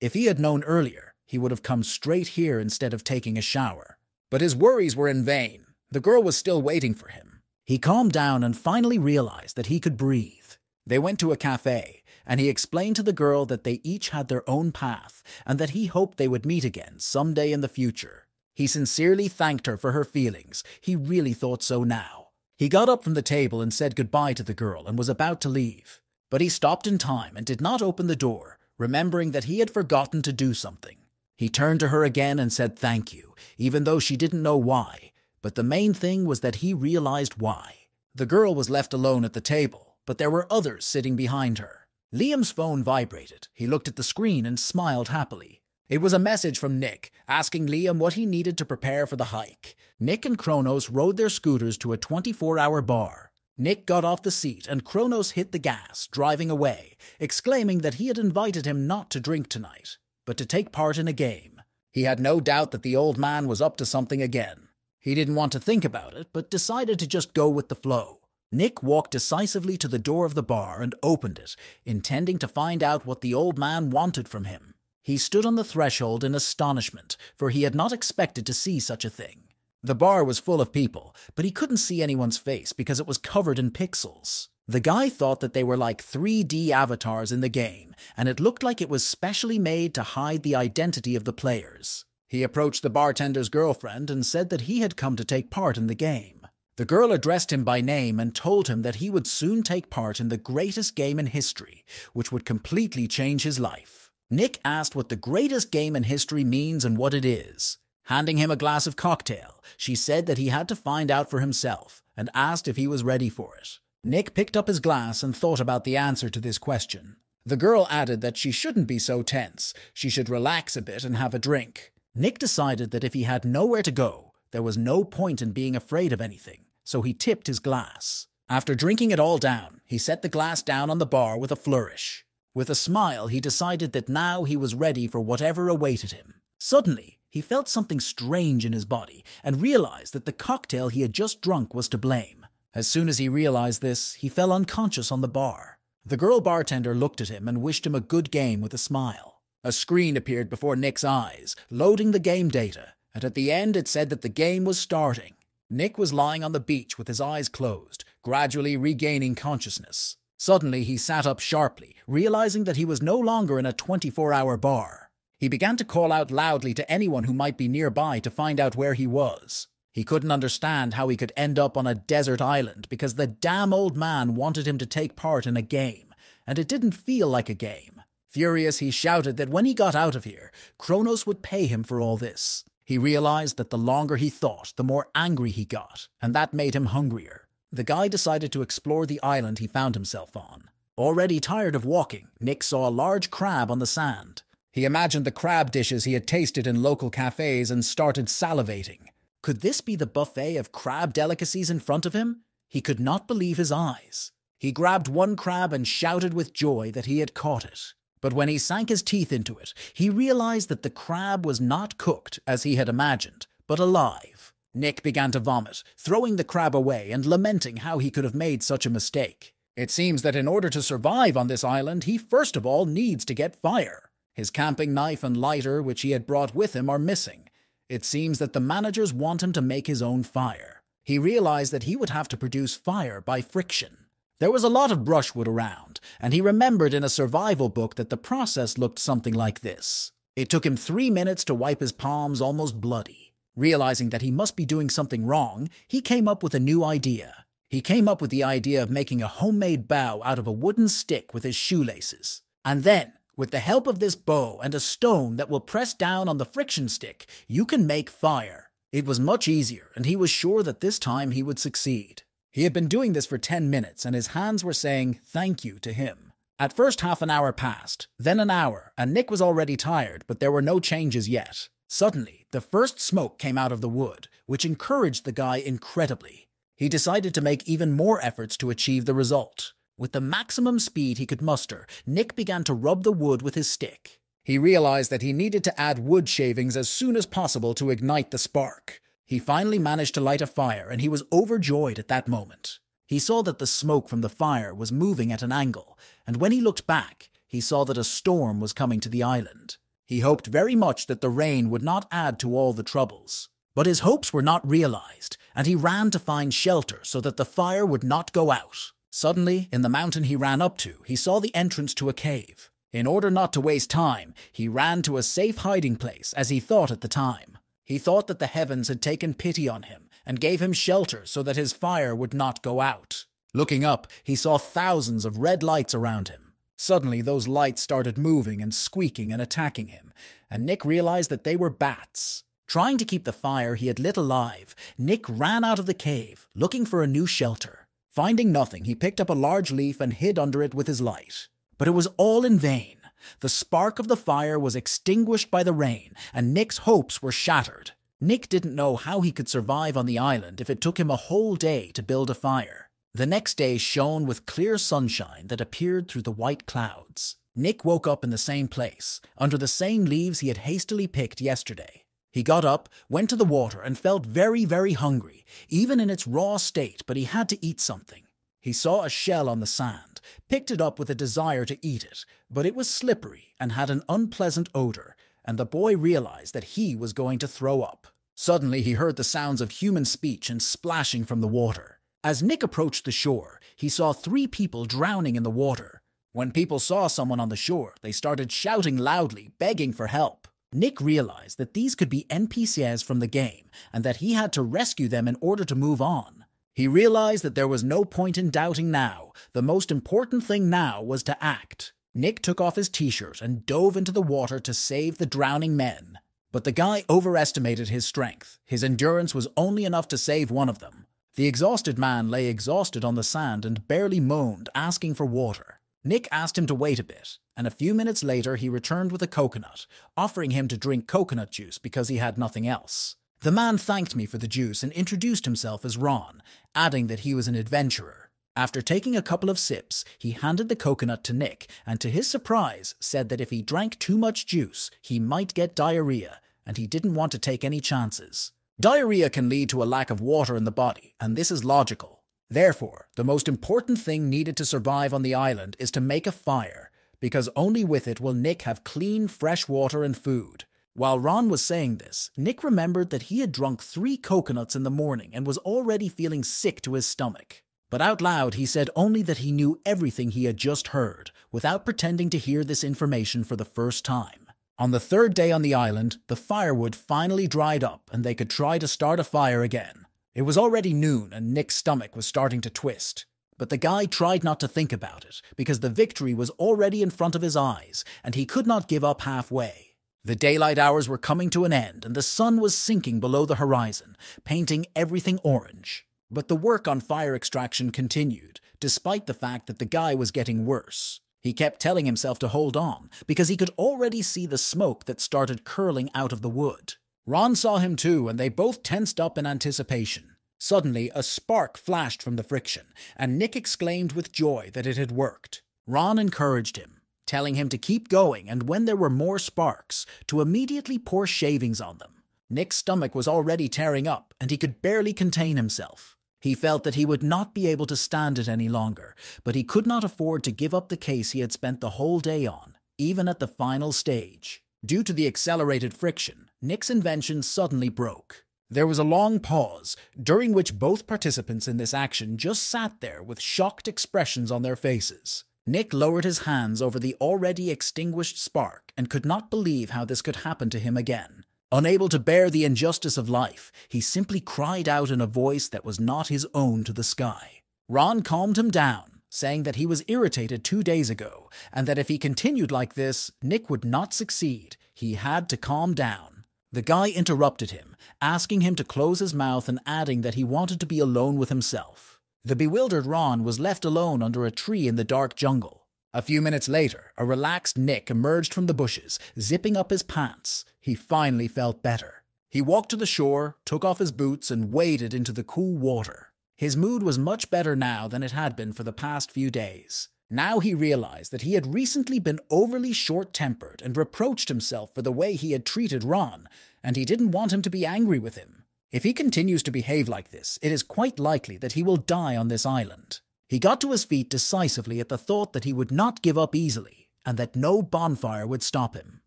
If he had known earlier, he would have come straight here instead of taking a shower. But his worries were in vain. The girl was still waiting for him. He calmed down and finally realized that he could breathe. They went to a cafe, and he explained to the girl that they each had their own path and that he hoped they would meet again someday in the future. He sincerely thanked her for her feelings. He really thought so now. He got up from the table and said goodbye to the girl and was about to leave. But he stopped in time and did not open the door, remembering that he had forgotten to do something. He turned to her again and said thank you, even though she didn't know why. But the main thing was that he realized why. The girl was left alone at the table, but there were others sitting behind her. Liam's phone vibrated. He looked at the screen and smiled happily. It was a message from Nick, asking Liam what he needed to prepare for the hike. Nick and Kronos rode their scooters to a 24-hour bar. Nick got off the seat and Kronos hit the gas, driving away, exclaiming that he had invited him not to drink tonight, but to take part in a game. He had no doubt that the old man was up to something again. He didn't want to think about it, but decided to just go with the flow. Nick walked decisively to the door of the bar and opened it, intending to find out what the old man wanted from him. He stood on the threshold in astonishment, for he had not expected to see such a thing. The bar was full of people, but he couldn't see anyone's face because it was covered in pixels. The guy thought that they were like 3D avatars in the game, and it looked like it was specially made to hide the identity of the players. He approached the bartender's girlfriend and said that he had come to take part in the game. The girl addressed him by name and told him that he would soon take part in the greatest game in history, which would completely change his life. Nick asked what the greatest game in history means and what it is. Handing him a glass of cocktail, she said that he had to find out for himself and asked if he was ready for it. Nick picked up his glass and thought about the answer to this question. The girl added that she shouldn't be so tense. She should relax a bit and have a drink. Nick decided that if he had nowhere to go, there was no point in being afraid of anything, so he tipped his glass. After drinking it all down, he set the glass down on the bar with a flourish. With a smile, he decided that now he was ready for whatever awaited him. Suddenly, he felt something strange in his body and realized that the cocktail he had just drunk was to blame. As soon as he realized this, he fell unconscious on the bar. The girl bartender looked at him and wished him a good game with a smile. A screen appeared before Nick's eyes, loading the game data, and at the end it said that the game was starting. Nick was lying on the beach with his eyes closed, gradually regaining consciousness. Suddenly he sat up sharply, realizing that he was no longer in a 24-hour bar. He began to call out loudly to anyone who might be nearby to find out where he was. He couldn't understand how he could end up on a desert island because the damn old man wanted him to take part in a game, and it didn't feel like a game. Furious, he shouted that when he got out of here, Kronos would pay him for all this. He realized that the longer he thought, the more angry he got, and that made him hungrier. The guy decided to explore the island he found himself on. Already tired of walking, Nick saw a large crab on the sand. He imagined the crab dishes he had tasted in local cafes and started salivating. Could this be the buffet of crab delicacies in front of him? He could not believe his eyes. He grabbed one crab and shouted with joy that he had caught it. But when he sank his teeth into it, he realized that the crab was not cooked as he had imagined, but alive. Nick began to vomit, throwing the crab away and lamenting how he could have made such a mistake. It seems that in order to survive on this island, he first of all needs to get fire. His camping knife and lighter, which he had brought with him, are missing. It seems that the managers want him to make his own fire. He realized that he would have to produce fire by friction. There was a lot of brushwood around, and he remembered in a survival book that the process looked something like this. It took him 3 minutes to wipe his palms almost bloody. Realizing that he must be doing something wrong, he came up with a new idea. He came up with the idea of making a homemade bow out of a wooden stick with his shoelaces. And then, with the help of this bow and a stone that will press down on the friction stick, you can make fire. It was much easier, and he was sure that this time he would succeed. He had been doing this for 10 minutes, and his hands were saying thank you to him. At first half an hour passed, then an hour, and Nick was already tired, but there were no changes yet. Suddenly, the first smoke came out of the wood, which encouraged the guy incredibly. He decided to make even more efforts to achieve the result. With the maximum speed he could muster, Nick began to rub the wood with his stick. He realized that he needed to add wood shavings as soon as possible to ignite the spark. He finally managed to light a fire, and he was overjoyed at that moment. He saw that the smoke from the fire was moving at an angle, and when he looked back, he saw that a storm was coming to the island. He hoped very much that the rain would not add to all the troubles. But his hopes were not realized, and he ran to find shelter so that the fire would not go out. Suddenly, in the mountain he ran up to, he saw the entrance to a cave. In order not to waste time, he ran to a safe hiding place, as he thought at the time. He thought that the heavens had taken pity on him and gave him shelter so that his fire would not go out. Looking up, he saw thousands of red lights around him. Suddenly, those lights started moving and squeaking and attacking him, and Nick realized that they were bats. Trying to keep the fire he had lit alive, Nick ran out of the cave, looking for a new shelter. Finding nothing, he picked up a large leaf and hid under it with his light. But it was all in vain. The spark of the fire was extinguished by the rain, and Nick's hopes were shattered. Nick didn't know how he could survive on the island if it took him a whole day to build a fire. The next day shone with clear sunshine that appeared through the white clouds. Nick woke up in the same place, under the same leaves he had hastily picked yesterday. He got up, went to the water, and felt very, very hungry, even in its raw state, but he had to eat something. He saw a shell on the sand, picked it up with a desire to eat it, but it was slippery and had an unpleasant odor, and the boy realized that he was going to throw up. Suddenly he heard the sounds of human speech and splashing from the water. As Nick approached the shore, he saw 3 people drowning in the water. When people saw someone on the shore, they started shouting loudly, begging for help. Nick realized that these could be NPCs from the game, and that he had to rescue them in order to move on. He realized that there was no point in doubting now. The most important thing now was to act. Nick took off his t-shirt and dove into the water to save the drowning men. But the guy overestimated his strength. His endurance was only enough to save one of them. The exhausted man lay exhausted on the sand and barely moaned, asking for water. Nick asked him to wait a bit, and a few minutes later he returned with a coconut, offering him to drink coconut juice because he had nothing else. The man thanked me for the juice and introduced himself as Ron, adding that he was an adventurer. After taking a couple of sips, he handed the coconut to Nick, and to his surprise, said that if he drank too much juice, he might get diarrhea, and he didn't want to take any chances. Diarrhea can lead to a lack of water in the body, and this is logical. Therefore, the most important thing needed to survive on the island is to make a fire, because only with it will Nick have clean, fresh water and food. While Ron was saying this, Nick remembered that he had drunk 3 coconuts in the morning and was already feeling sick to his stomach. But out loud he said only that he knew everything he had just heard, without pretending to hear this information for the first time. On the 3rd day on the island, the firewood finally dried up and they could try to start a fire again. It was already noon and Nick's stomach was starting to twist. But the guy tried not to think about it, because the victory was already in front of his eyes, and he could not give up halfway. The daylight hours were coming to an end, and the sun was sinking below the horizon, painting everything orange. But the work on fire extraction continued, despite the fact that the guy was getting worse. He kept telling himself to hold on, because he could already see the smoke that started curling out of the wood. Ron saw him too, and they both tensed up in anticipation. Suddenly, a spark flashed from the friction, and Nick exclaimed with joy that it had worked. Ron encouraged him. telling him to keep going and when there were more sparks, to immediately pour shavings on them. Nick's stomach was already tearing up, and he could barely contain himself. He felt that he would not be able to stand it any longer, but he could not afford to give up the case he had spent the whole day on, even at the final stage. Due to the accelerated friction, Nick's invention suddenly broke. There was a long pause, during which both participants in this action just sat there with shocked expressions on their faces. Nick lowered his hands over the already extinguished spark and could not believe how this could happen to him again. Unable to bear the injustice of life, he simply cried out in a voice that was not his own to the sky. Ron calmed him down, saying that he was irritated 2 days ago, and that if he continued like this, Nick would not succeed. He had to calm down. The guy interrupted him, asking him to close his mouth and adding that he wanted to be alone with himself. The bewildered Ron was left alone under a tree in the dark jungle. A few minutes later, a relaxed Nick emerged from the bushes, zipping up his pants. He finally felt better. He walked to the shore, took off his boots, and waded into the cool water. His mood was much better now than it had been for the past few days. Now he realized that he had recently been overly short-tempered and reproached himself for the way he had treated Ron, and he didn't want him to be angry with him. If he continues to behave like this, it is quite likely that he will die on this island. He got to his feet decisively at the thought that he would not give up easily, and that no bonfire would stop him.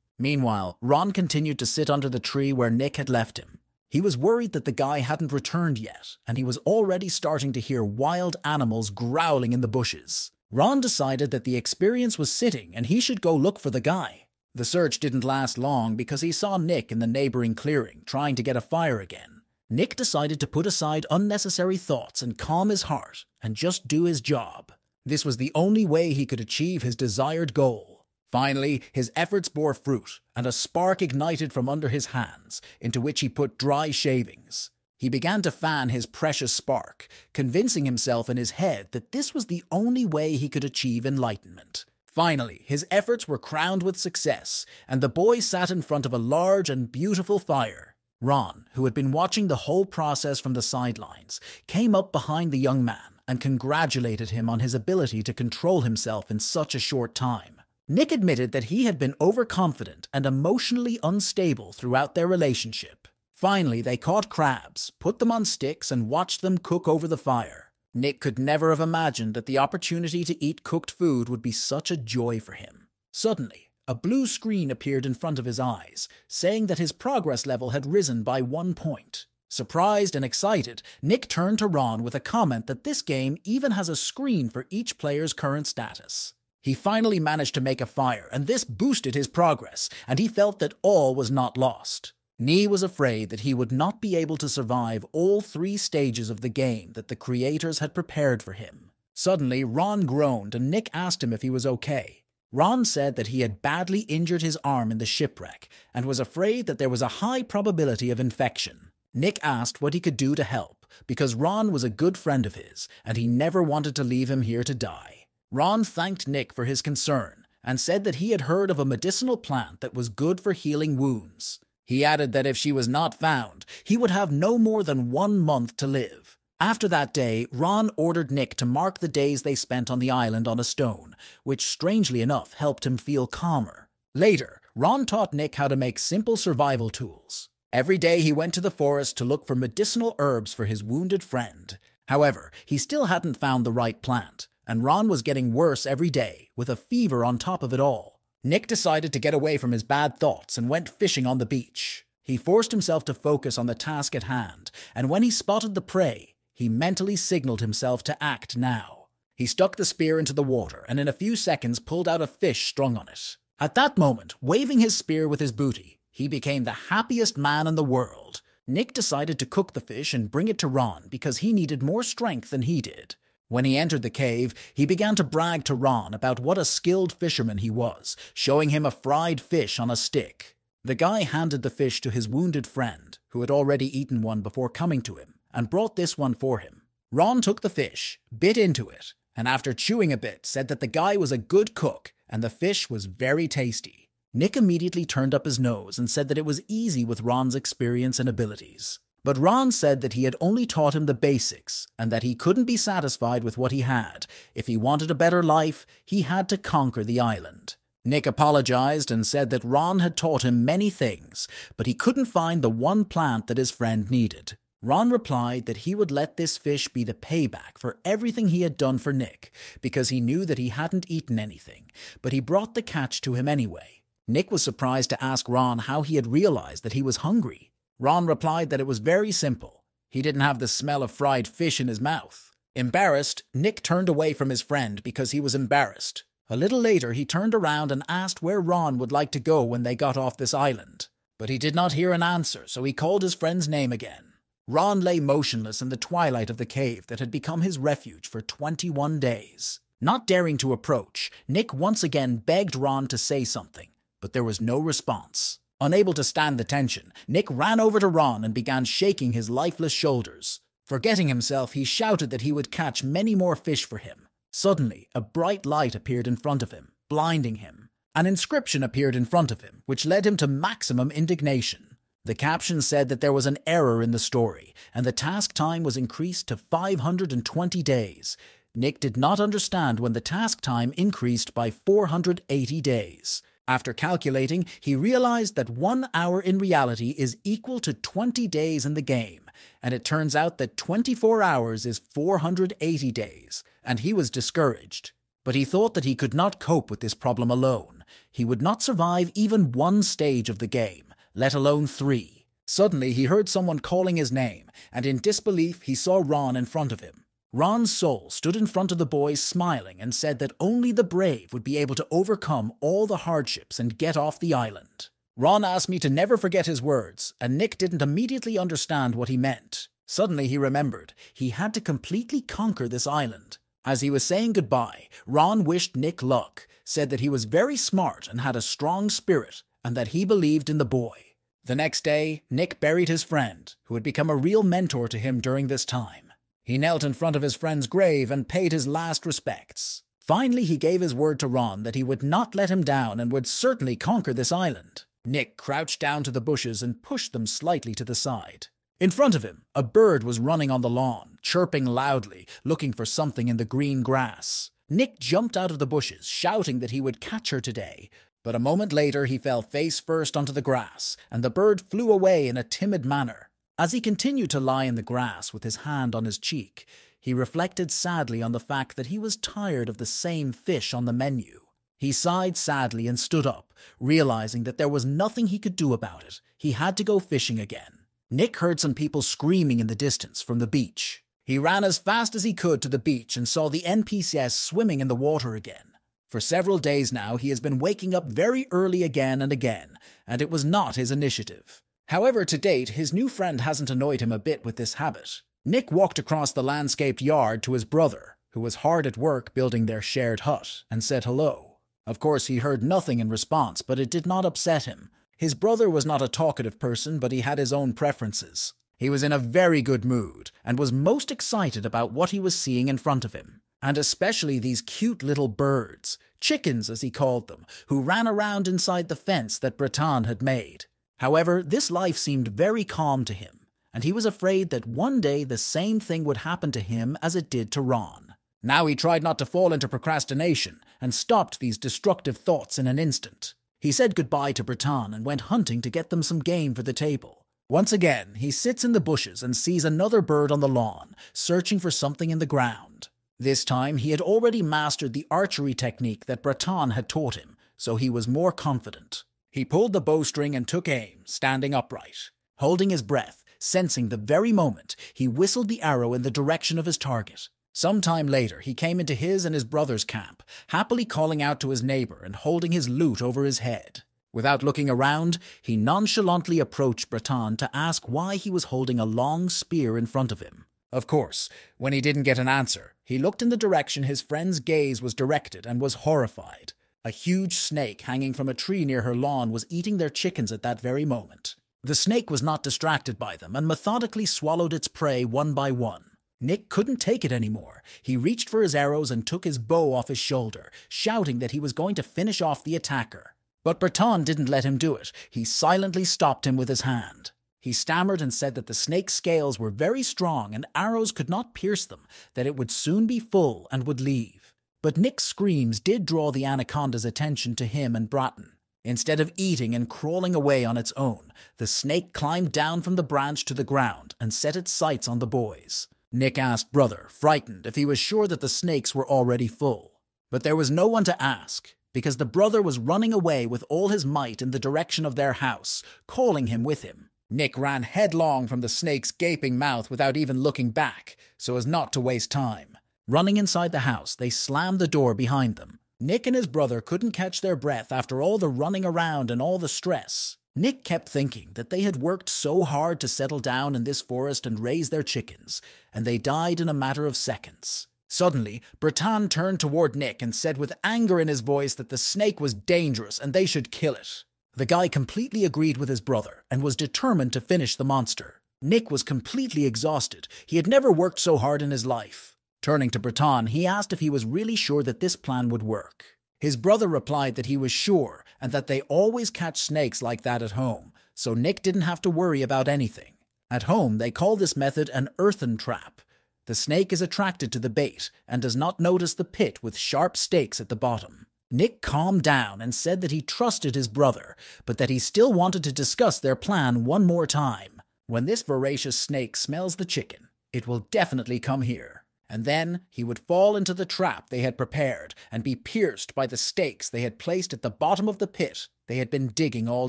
Meanwhile, Ron continued to sit under the tree where Nick had left him. He was worried that the guy hadn't returned yet, and he was already starting to hear wild animals growling in the bushes. Ron decided that the experience was sitting and he should go look for the guy. The search didn't last long because he saw Nick in the neighboring clearing, trying to get a fire again. Nick decided to put aside unnecessary thoughts and calm his heart and just do his job. This was the only way he could achieve his desired goal. Finally, his efforts bore fruit, and a spark ignited from under his hands, into which he put dry shavings. He began to fan his precious spark, convincing himself in his head that this was the only way he could achieve enlightenment. Finally, his efforts were crowned with success, and the boy sat in front of a large and beautiful fire. Ron, who had been watching the whole process from the sidelines, came up behind the young man and congratulated him on his ability to control himself in such a short time. Nick admitted that he had been overconfident and emotionally unstable throughout their relationship. Finally, they caught crabs, put them on sticks, and watched them cook over the fire. Nick could never have imagined that the opportunity to eat cooked food would be such a joy for him. Suddenly, a blue screen appeared in front of his eyes, saying that his progress level had risen by 1 point. Surprised and excited, Nick turned to Ron with a comment that this game even has a screen for each player's current status. He finally managed to make a fire, and this boosted his progress, and he felt that all was not lost. Nee was afraid that he would not be able to survive all 3 stages of the game that the creators had prepared for him. Suddenly, Ron groaned, and Nick asked him if he was okay. Ron said that he had badly injured his arm in the shipwreck, and was afraid that there was a high probability of infection. Nick asked what he could do to help, because Ron was a good friend of his, and he never wanted to leave him here to die. Ron thanked Nick for his concern, and said that he had heard of a medicinal plant that was good for healing wounds. He added that if she was not found, he would have no more than 1 month to live. After that day, Ron ordered Nick to mark the days they spent on the island on a stone, which strangely enough helped him feel calmer. Later, Ron taught Nick how to make simple survival tools. Every day he went to the forest to look for medicinal herbs for his wounded friend. However, he still hadn't found the right plant, and Ron was getting worse every day, with a fever on top of it all. Nick decided to get away from his bad thoughts and went fishing on the beach. He forced himself to focus on the task at hand, and when he spotted the prey, he mentally signaled himself to act now. He stuck the spear into the water and in a few seconds pulled out a fish strung on it. At that moment, waving his spear with his booty, he became the happiest man in the world. Nick decided to cook the fish and bring it to Ron because he needed more strength than he did. When he entered the cave, he began to brag to Ron about what a skilled fisherman he was, showing him a fried fish on a stick. The guy handed the fish to his wounded friend, who had already eaten one before coming to him, and brought this one for him. Ron took the fish, bit into it, and after chewing a bit said that the guy was a good cook and the fish was very tasty. Nick immediately turned up his nose and said that it was easy with Ron's experience and abilities. But Ron said that he had only taught him the basics and that he couldn't be satisfied with what he had. If he wanted a better life, he had to conquer the island. Nick apologized and said that Ron had taught him many things, but he couldn't find the one plant that his friend needed. Ron replied that he would let this fish be the payback for everything he had done for Nick, because he knew that he hadn't eaten anything, but he brought the catch to him anyway. Nick was surprised to ask Ron how he had realized that he was hungry. Ron replied that it was very simple. He didn't have the smell of fried fish in his mouth. Embarrassed, Nick turned away from his friend because he was embarrassed. A little later, he turned around and asked where Ron would like to go when they got off this island. But he did not hear an answer, so he called his friend's name again. Ron lay motionless in the twilight of the cave that had become his refuge for 21 days. Not daring to approach, Nick once again begged Ron to say something, but there was no response. Unable to stand the tension, Nick ran over to Ron and began shaking his lifeless shoulders. Forgetting himself, he shouted that he would catch many more fish for him. Suddenly, a bright light appeared in front of him, blinding him. An inscription appeared in front of him, which led him to maximum indignation. The caption said that there was an error in the story, and the task time was increased to 520 days. Nick did not understand when the task time increased by 480 days. After calculating, he realized that 1 hour in reality is equal to 20 days in the game, and it turns out that 24 hours is 480 days, and he was discouraged. But he thought that he could not cope with this problem alone. He would not survive even one stage of the game, let alone 3. Suddenly, he heard someone calling his name, and in disbelief, he saw Ron in front of him. Ron's soul stood in front of the boys smiling and said that only the brave would be able to overcome all the hardships and get off the island. Ron asked me to never forget his words, and Nick didn't immediately understand what he meant. Suddenly, he remembered he had to completely conquer this island. As he was saying goodbye, Ron wished Nick luck, said that he was very smart and had a strong spirit, and that he believed in the boy. The next day, Nick buried his friend, who had become a real mentor to him during this time. He knelt in front of his friend's grave and paid his last respects. Finally, he gave his word to Ron that he would not let him down and would certainly conquer this island. Nick crouched down to the bushes and pushed them slightly to the side. In front of him, a bird was running on the lawn, chirping loudly, looking for something in the green grass. Nick jumped out of the bushes, shouting that he would catch her today. But a moment later, he fell face first onto the grass, and the bird flew away in a timid manner. As he continued to lie in the grass with his hand on his cheek, he reflected sadly on the fact that he was tired of the same fish on the menu. He sighed sadly and stood up, realizing that there was nothing he could do about it. He had to go fishing again. Nick heard some people screaming in the distance from the beach. He ran as fast as he could to the beach and saw the NPCs swimming in the water again. For several days now, he has been waking up very early again, and it was not his initiative. However, to date, his new friend hasn't annoyed him a bit with this habit. Nick walked across the landscaped yard to his brother, who was hard at work building their shared hut, and said hello. Of course, he heard nothing in response, but it did not upset him. His brother was not a talkative person, but he had his own preferences. He was in a very good mood, and was most excited about what he was seeing in front of him. And especially these cute little birds, chickens as he called them, who ran around inside the fence that Breton had made. However, this life seemed very calm to him, and he was afraid that one day the same thing would happen to him as it did to Ron. Now he tried not to fall into procrastination, and stopped these destructive thoughts in an instant. He said goodbye to Breton and went hunting to get them some game for the table. Once again, he sits in the bushes and sees another bird on the lawn, searching for something in the ground. This time, he had already mastered the archery technique that Breton had taught him, so he was more confident. He pulled the bowstring and took aim, standing upright. Holding his breath, sensing the very moment, he whistled the arrow in the direction of his target. Some time later, he came into his and his brother's camp, happily calling out to his neighbor and holding his lute over his head. Without looking around, he nonchalantly approached Breton to ask why he was holding a long spear in front of him. Of course, when he didn't get an answer, he looked in the direction his friend's gaze was directed and was horrified. A huge snake hanging from a tree near her lawn was eating their chickens at that very moment. The snake was not distracted by them and methodically swallowed its prey one by one. Nick couldn't take it anymore. He reached for his arrows and took his bow off his shoulder, shouting that he was going to finish off the attacker. But Breton didn't let him do it. He silently stopped him with his hand. He stammered and said that the snake's scales were very strong and arrows could not pierce them, that it would soon be full and would leave. But Nick's screams did draw the anaconda's attention to him and Bratton. Instead of eating and crawling away on its own, the snake climbed down from the branch to the ground and set its sights on the boys. Nick asked Brother, frightened, if he was sure that the snakes were already full. But there was no one to ask, because the brother was running away with all his might in the direction of their house, calling him with him. Nick ran headlong from the snake's gaping mouth without even looking back, so as not to waste time. Running inside the house, they slammed the door behind them. Nick and his brother couldn't catch their breath after all the running around and all the stress. Nick kept thinking that they had worked so hard to settle down in this forest and raise their chickens, and they died in a matter of seconds. Suddenly, Bratton turned toward Nick and said with anger in his voice that the snake was dangerous and they should kill it. The guy completely agreed with his brother and was determined to finish the monster. Nick was completely exhausted. He had never worked so hard in his life. Turning to Bratton, he asked if he was really sure that this plan would work. His brother replied that he was sure and that they always catch snakes like that at home, so Nick didn't have to worry about anything. At home, they call this method an earthen trap. The snake is attracted to the bait and does not notice the pit with sharp stakes at the bottom. Nick calmed down and said that he trusted his brother, but that he still wanted to discuss their plan one more time. When this voracious snake smells the chicken, it will definitely come here. And then he would fall into the trap they had prepared and be pierced by the stakes they had placed at the bottom of the pit they had been digging all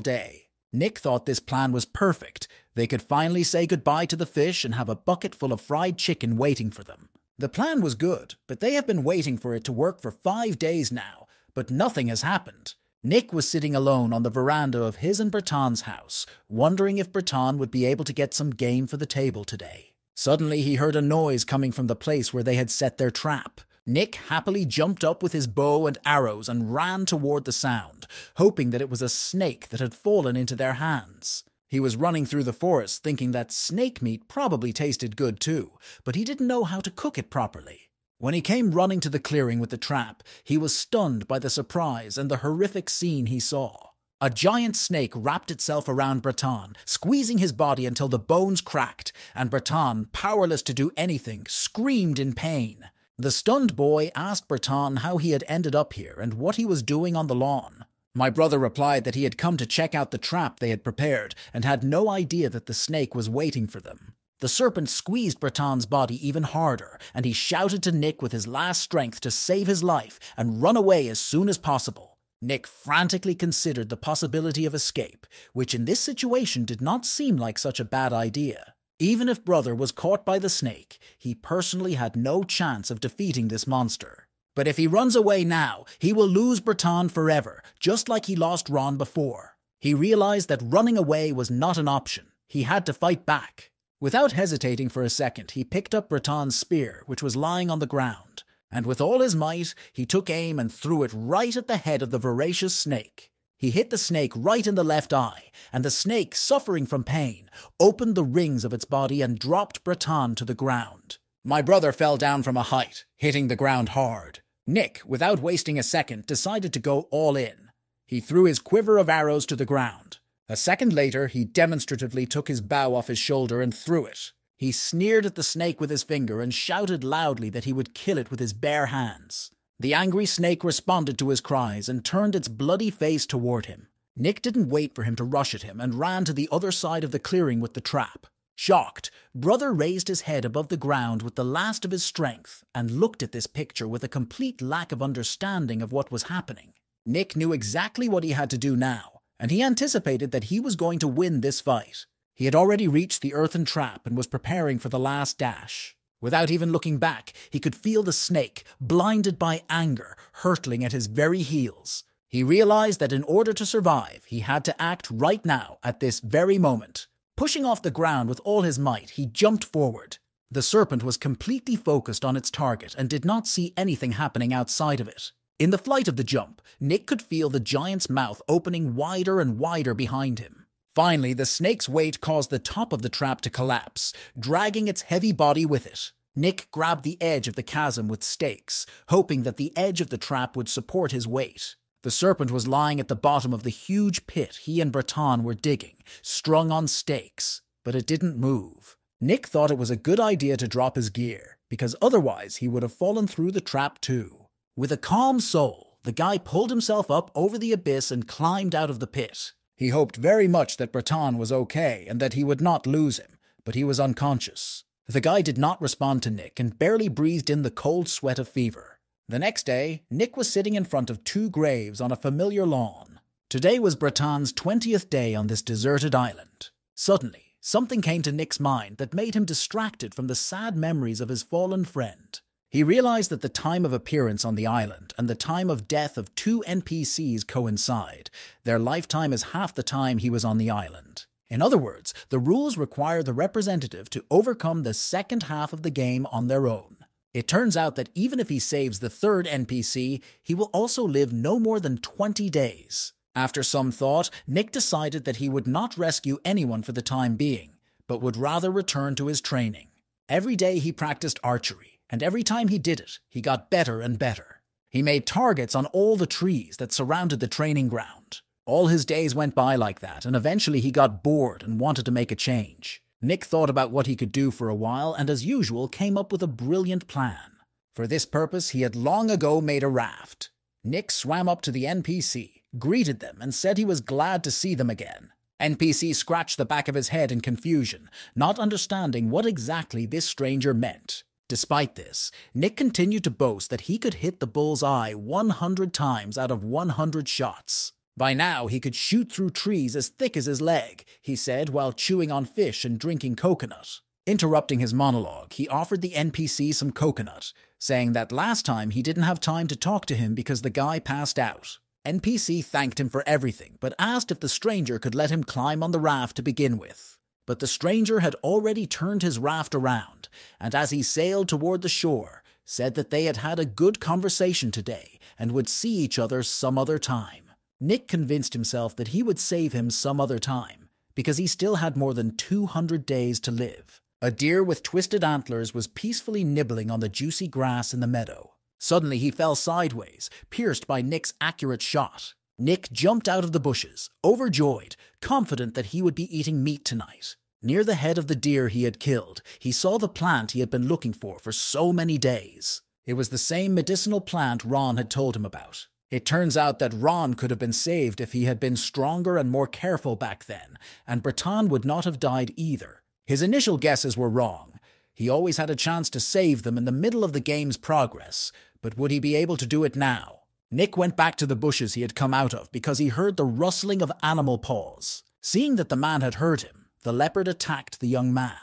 day. Nick thought this plan was perfect. They could finally say goodbye to the fish and have a bucket full of fried chicken waiting for them. The plan was good, but they have been waiting for it to work for 5 days now, but nothing has happened. Nick was sitting alone on the veranda of his and Bratton's house, wondering if Bratton would be able to get some game for the table today. Suddenly he heard a noise coming from the place where they had set their trap. Nick happily jumped up with his bow and arrows and ran toward the sound, hoping that it was a snake that had fallen into their hands. He was running through the forest thinking that snake meat probably tasted good too, but he didn't know how to cook it properly. When he came running to the clearing with the trap, he was stunned by the surprise and the horrific scene he saw. A giant snake wrapped itself around Bratton, squeezing his body until the bones cracked, and Bratton, powerless to do anything, screamed in pain. The stunned boy asked Bratton how he had ended up here and what he was doing on the lawn. My brother replied that he had come to check out the trap they had prepared and had no idea that the snake was waiting for them. The serpent squeezed Bratton's body even harder, and he shouted to Nick with his last strength to save his life and run away as soon as possible. Nick frantically considered the possibility of escape, which in this situation did not seem like such a bad idea. Even if Brother was caught by the snake, he personally had no chance of defeating this monster. But if he runs away now, he will lose Bratton forever, just like he lost Ron before. He realized that running away was not an option. He had to fight back. Without hesitating for a second, he picked up Bratton's spear, which was lying on the ground. And with all his might, he took aim and threw it right at the head of the voracious snake. He hit the snake right in the left eye, and the snake, suffering from pain, opened the rings of its body and dropped Bratton to the ground. My brother fell down from a height, hitting the ground hard. Nick, without wasting a second, decided to go all in. He threw his quiver of arrows to the ground. A second later, he demonstratively took his bow off his shoulder and threw it. He sneered at the snake with his finger and shouted loudly that he would kill it with his bare hands. The angry snake responded to his cries and turned its bloody face toward him. Nick didn't wait for him to rush at him and ran to the other side of the clearing with the trap. Shocked, Brother raised his head above the ground with the last of his strength and looked at this picture with a complete lack of understanding of what was happening. Nick knew exactly what he had to do now, and he anticipated that he was going to win this fight. He had already reached the earthen trap and was preparing for the last dash. Without even looking back, he could feel the snake, blinded by anger, hurtling at his very heels. He realized that in order to survive, he had to act right now, at this very moment. Pushing off the ground with all his might, he jumped forward. The serpent was completely focused on its target and did not see anything happening outside of it. In the flight of the jump, Nick could feel the giant's mouth opening wider and wider behind him. Finally, the snake's weight caused the top of the trap to collapse, dragging its heavy body with it. Nick grabbed the edge of the chasm with stakes, hoping that the edge of the trap would support his weight. The serpent was lying at the bottom of the huge pit he and Bratton were digging, strung on stakes, but it didn't move. Nick thought it was a good idea to drop his gear, because otherwise he would have fallen through the trap too. With a calm soul, the guy pulled himself up over the abyss and climbed out of the pit. He hoped very much that Breton was okay and that he would not lose him, but he was unconscious. The guy did not respond to Nick and barely breathed in the cold sweat of fever. The next day, Nick was sitting in front of 2 graves on a familiar lawn. Today was Breton's 20th day on this deserted island. Suddenly, something came to Nick's mind that made him distracted from the sad memories of his fallen friend. He realized that the time of appearance on the island and the time of death of 2 NPCs coincide. Their lifetime is half the time he was on the island. In other words, the rules require the representative to overcome the second half of the game on their own. It turns out that even if he saves the 3rd NPC, he will also live no more than 20 days. After some thought, Nick decided that he would not rescue anyone for the time being, but would rather return to his training. Every day he practiced archery, and every time he did it, he got better and better. He made targets on all the trees that surrounded the training ground. All his days went by like that, and eventually he got bored and wanted to make a change. Nick thought about what he could do for a while and, as usual, came up with a brilliant plan. For this purpose, he had long ago made a raft. Nick swam up to the NPC, greeted them, and said he was glad to see them again. NPC scratched the back of his head in confusion, not understanding what exactly this stranger meant. Despite this, Nick continued to boast that he could hit the bull's eye 100 times out of 100 shots. By now, he could shoot through trees as thick as his leg, he said while chewing on fish and drinking coconut. Interrupting his monologue, he offered the NPC some coconut, saying that last time he didn't have time to talk to him because the guy passed out. NPC thanked him for everything, but asked if the stranger could let him climb on the raft to begin with. But the stranger had already turned his raft around, and as he sailed toward the shore, said that they had had a good conversation today and would see each other some other time. Nick convinced himself that he would save him some other time, because he still had more than 200 days to live. A deer with twisted antlers was peacefully nibbling on the juicy grass in the meadow. Suddenly he fell sideways, pierced by Nick's accurate shot. Nick jumped out of the bushes, overjoyed, confident that he would be eating meat tonight. Near the head of the deer he had killed, he saw the plant he had been looking for so many days. It was the same medicinal plant Ron had told him about. It turns out that Ron could have been saved if he had been stronger and more careful back then, and Breton would not have died either. His initial guesses were wrong. He always had a chance to save them in the middle of the game's progress, but would he be able to do it now? Nick went back to the bushes he had come out of because he heard the rustling of animal paws. Seeing that the man had heard him, the leopard attacked the young man.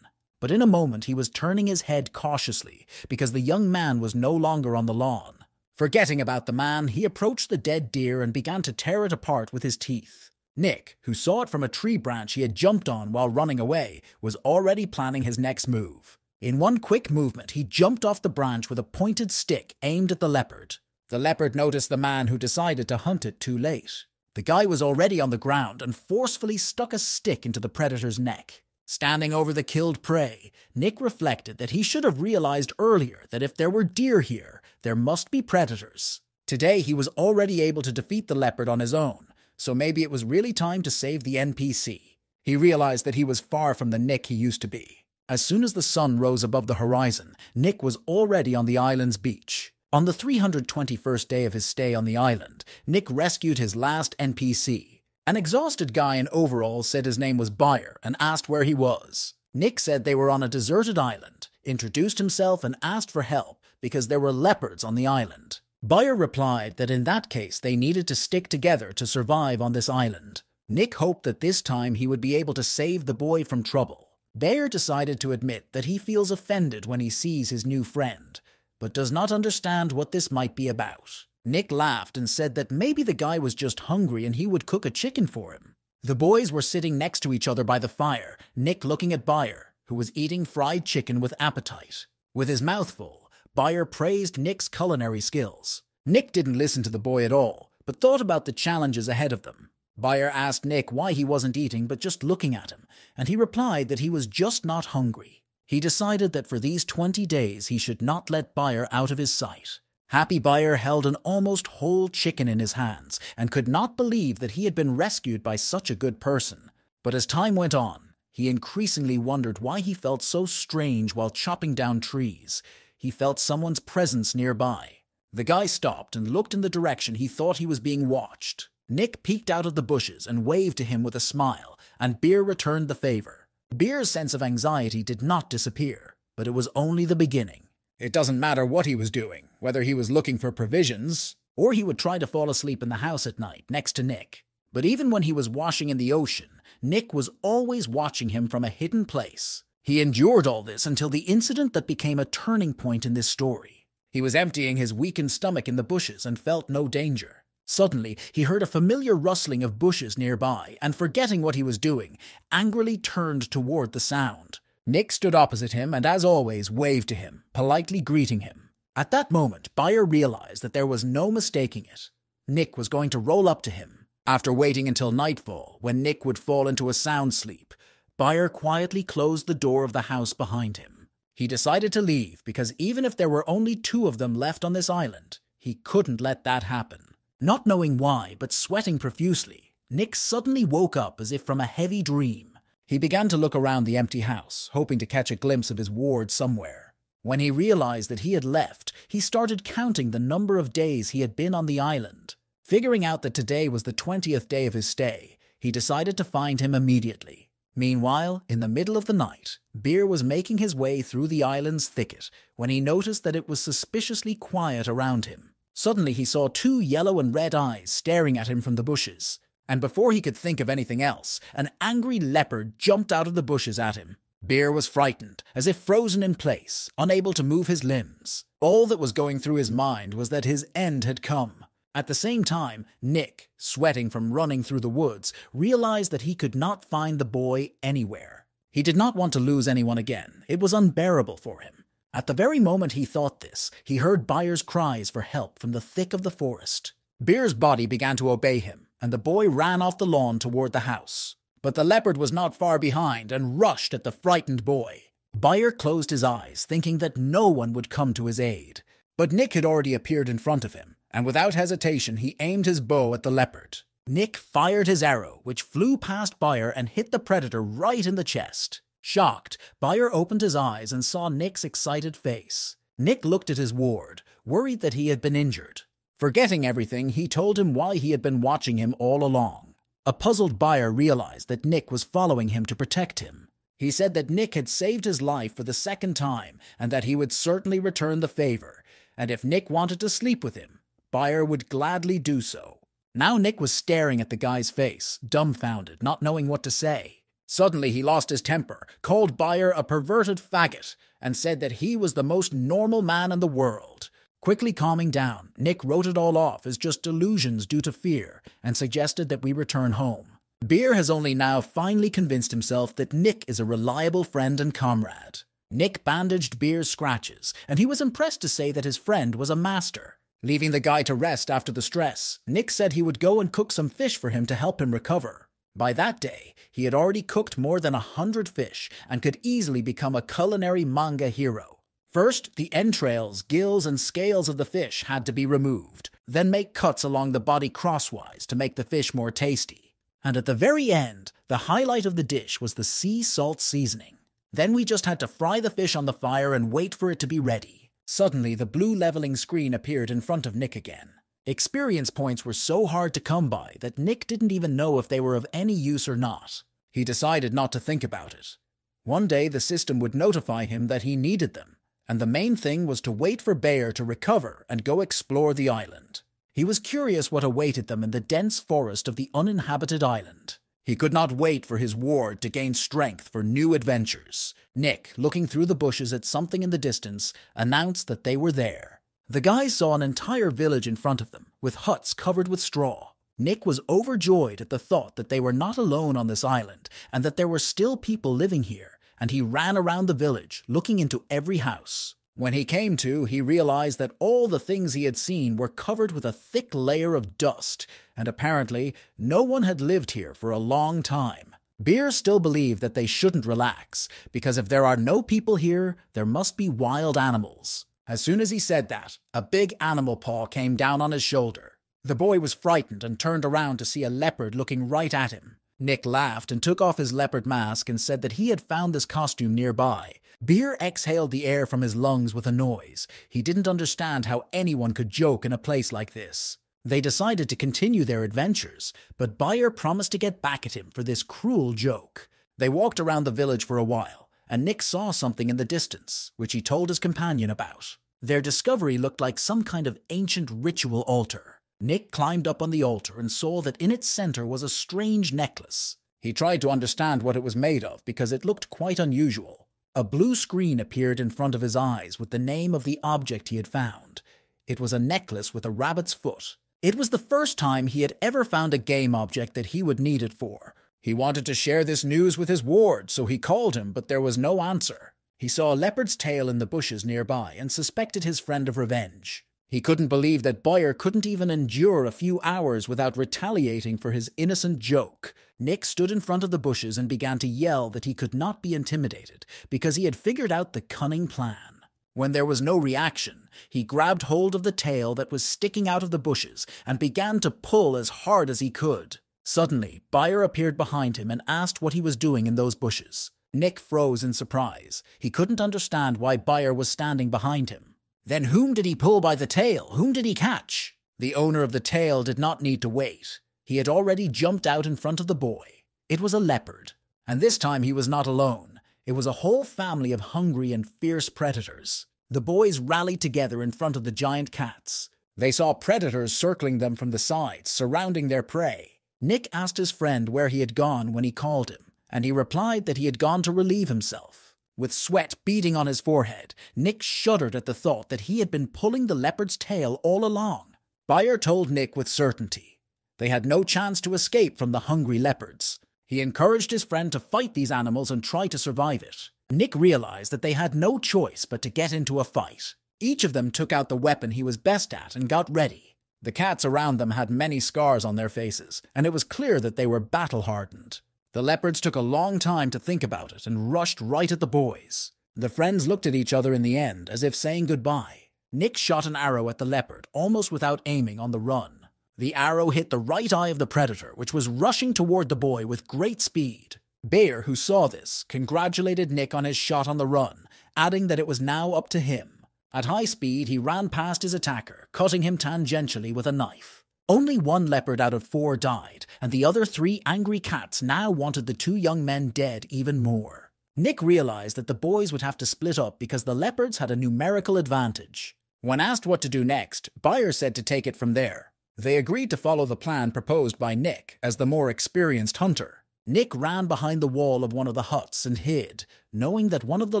But in a moment he was turning his head cautiously because the young man was no longer on the lawn. Forgetting about the man, he approached the dead deer and began to tear it apart with his teeth. Nick, who saw it from a tree branch he had jumped on while running away, was already planning his next move. In one quick movement, he jumped off the branch with a pointed stick aimed at the leopard. The leopard noticed the man who decided to hunt it too late. The guy was already on the ground and forcefully stuck a stick into the predator's neck. Standing over the killed prey, Nick reflected that he should have realized earlier that if there were deer here, there must be predators. Today he was already able to defeat the leopard on his own, so maybe it was really time to save the NPC. He realized that he was far from the Nick he used to be. As soon as the sun rose above the horizon, Nick was already on the island's beach. On the 321st day of his stay on the island, Nick rescued his last NPC. An exhausted guy in overalls said his name was Bayer and asked where he was. Nick said they were on a deserted island, introduced himself and asked for help because there were leopards on the island. Bayer replied that in that case they needed to stick together to survive on this island. Nick hoped that this time he would be able to save the boy from trouble. Bayer decided to admit that he feels offended when he sees his new friend, but does not understand what this might be about. Nick laughed and said that maybe the guy was just hungry and he would cook a chicken for him. The boys were sitting next to each other by the fire, Nick looking at Bayer, who was eating fried chicken with appetite. With his mouth full, Bayer praised Nick's culinary skills. Nick didn't listen to the boy at all, but thought about the challenges ahead of them. Bayer asked Nick why he wasn't eating but just looking at him, and he replied that he was just not hungry. He decided that for these 20 days he should not let Bayer out of his sight. Happy Bayer held an almost whole chicken in his hands and could not believe that he had been rescued by such a good person. But as time went on, he increasingly wondered why he felt so strange while chopping down trees. He felt someone's presence nearby. The guy stopped and looked in the direction he thought he was being watched. Nick peeked out of the bushes and waved to him with a smile, and Beer returned the favor. Beer's sense of anxiety did not disappear, but it was only the beginning. It doesn't matter what he was doing, whether he was looking for provisions, or he would try to fall asleep in the house at night next to Nick. But even when he was washing in the ocean, Nick was always watching him from a hidden place. He endured all this until the incident that became a turning point in this story. He was emptying his weakened stomach in the bushes and felt no danger. Suddenly, he heard a familiar rustling of bushes nearby, and forgetting what he was doing, angrily turned toward the sound. Nick stood opposite him and, as always, waved to him, politely greeting him. At that moment, Beyer realized that there was no mistaking it. Nick was going to roll up to him. After waiting until nightfall, when Nick would fall into a sound sleep, Beyer quietly closed the door of the house behind him. He decided to leave because even if there were only 2 of them left on this island, he couldn't let that happen. Not knowing why, but sweating profusely, Nick suddenly woke up as if from a heavy dream. He began to look around the empty house, hoping to catch a glimpse of his ward somewhere. When he realized that he had left, he started counting the number of days he had been on the island. Figuring out that today was the 20th day of his stay, he decided to find him immediately. Meanwhile, in the middle of the night, Beer was making his way through the island's thicket when he noticed that it was suspiciously quiet around him. Suddenly he saw 2 yellow and red eyes staring at him from the bushes, and before he could think of anything else, an angry leopard jumped out of the bushes at him. Beer was frightened, as if frozen in place, unable to move his limbs. All that was going through his mind was that his end had come. At the same time, Nick, sweating from running through the woods, realized that he could not find the boy anywhere. He did not want to lose anyone again. It was unbearable for him. At the very moment he thought this, he heard Beyer's cries for help from the thick of the forest. Beer's body began to obey him, and the boy ran off the lawn toward the house. But the leopard was not far behind and rushed at the frightened boy. Beyer closed his eyes, thinking that no one would come to his aid. But Nick had already appeared in front of him, and without hesitation he aimed his bow at the leopard. Nick fired his arrow, which flew past Beyer and hit the predator right in the chest. Shocked, Beyer opened his eyes and saw Nick's excited face. Nick looked at his ward, worried that he had been injured. Forgetting everything, he told him why he had been watching him all along. A puzzled Beyer realized that Nick was following him to protect him. He said that Nick had saved his life for the 2nd time and that he would certainly return the favor, and if Nick wanted to sleep with him, Beyer would gladly do so. Now Nick was staring at the guy's face, dumbfounded, not knowing what to say. Suddenly he lost his temper, called Beyer a perverted faggot, and said that he was the most normal man in the world. Quickly calming down, Nick wrote it all off as just delusions due to fear, and suggested that we return home. Beer has only now finally convinced himself that Nick is a reliable friend and comrade. Nick bandaged Beer's scratches, and he was impressed to say that his friend was a master. Leaving the guy to rest after the stress, Nick said he would go and cook some fish for him to help him recover. By that day, he had already cooked more than 100 fish and could easily become a culinary manga hero. First, the entrails, gills, and scales of the fish had to be removed, then make cuts along the body crosswise to make the fish more tasty. And at the very end, the highlight of the dish was the sea salt seasoning. Then we just had to fry the fish on the fire and wait for it to be ready. Suddenly, the blue leveling screen appeared in front of Nick again. Experience points were so hard to come by that Nick didn't even know if they were of any use or not. He decided not to think about it. One day the system would notify him that he needed them, and the main thing was to wait for Beyer to recover and go explore the island. He was curious what awaited them in the dense forest of the uninhabited island. He could not wait for his ward to gain strength for new adventures. Nick, looking through the bushes at something in the distance, announced that they were there. The guys saw an entire village in front of them, with huts covered with straw. Nick was overjoyed at the thought that they were not alone on this island, and that there were still people living here, and he ran around the village, looking into every house. When he came to, he realized that all the things he had seen were covered with a thick layer of dust, and apparently no one had lived here for a long time. Beer still believed that they shouldn't relax, because if there are no people here, there must be wild animals. As soon as he said that, a big animal paw came down on his shoulder. The boy was frightened and turned around to see a leopard looking right at him. Nick laughed and took off his leopard mask and said that he had found this costume nearby, Beer exhaled the air from his lungs with a noise. He didn't understand how anyone could joke in a place like this. They decided to continue their adventures, but Bayer promised to get back at him for this cruel joke. They walked around the village for a while, and Nick saw something in the distance, which he told his companion about. Their discovery looked like some kind of ancient ritual altar. Nick climbed up on the altar and saw that in its center was a strange necklace. He tried to understand what it was made of because it looked quite unusual. A blue screen appeared in front of his eyes with the name of the object he had found. It was a necklace with a rabbit's foot. It was the first time he had ever found a game object that he would need it for. He wanted to share this news with his ward, so he called him, but there was no answer. He saw a leopard's tail in the bushes nearby and suspected his friend of revenge. He couldn't believe that Bayer couldn't even endure a few hours without retaliating for his innocent joke. Nick stood in front of the bushes and began to yell that he could not be intimidated because he had figured out the cunning plan. When there was no reaction, he grabbed hold of the tail that was sticking out of the bushes and began to pull as hard as he could. Suddenly, Bayer appeared behind him and asked what he was doing in those bushes. Nick froze in surprise. He couldn't understand why Bayer was standing behind him. Then whom did he pull by the tail? Whom did he catch? The owner of the tail did not need to wait. He had already jumped out in front of the boy. It was a leopard. And this time he was not alone. It was a whole family of hungry and fierce predators. The boys rallied together in front of the giant cats. They saw predators circling them from the sides, surrounding their prey. Nick asked his friend where he had gone when he called him, and he replied that he had gone to relieve himself. With sweat beading on his forehead, Nick shuddered at the thought that he had been pulling the leopard's tail all along. Bayer told Nick with certainty. They had no chance to escape from the hungry leopards. He encouraged his friend to fight these animals and try to survive it. Nick realized that they had no choice but to get into a fight. Each of them took out the weapon he was best at and got ready. The cats around them had many scars on their faces, and it was clear that they were battle-hardened. The leopards took a long time to think about it and rushed right at the boys. The friends looked at each other in the end, as if saying goodbye. Nick shot an arrow at the leopard, almost without aiming, on the run. The arrow hit the right eye of the predator, which was rushing toward the boy with great speed. Bayer, who saw this, congratulated Nick on his shot on the run, adding that it was now up to him. At high speed, he ran past his attacker, cutting him tangentially with a knife. Only one leopard out of 4 died, and the other 3 angry cats now wanted the 2 young men dead even more. Nick realized that the boys would have to split up because the leopards had a numerical advantage. When asked what to do next, Bayer said to take it from there. They agreed to follow the plan proposed by Nick as the more experienced hunter. Nick ran behind the wall of one of the huts and hid, knowing that one of the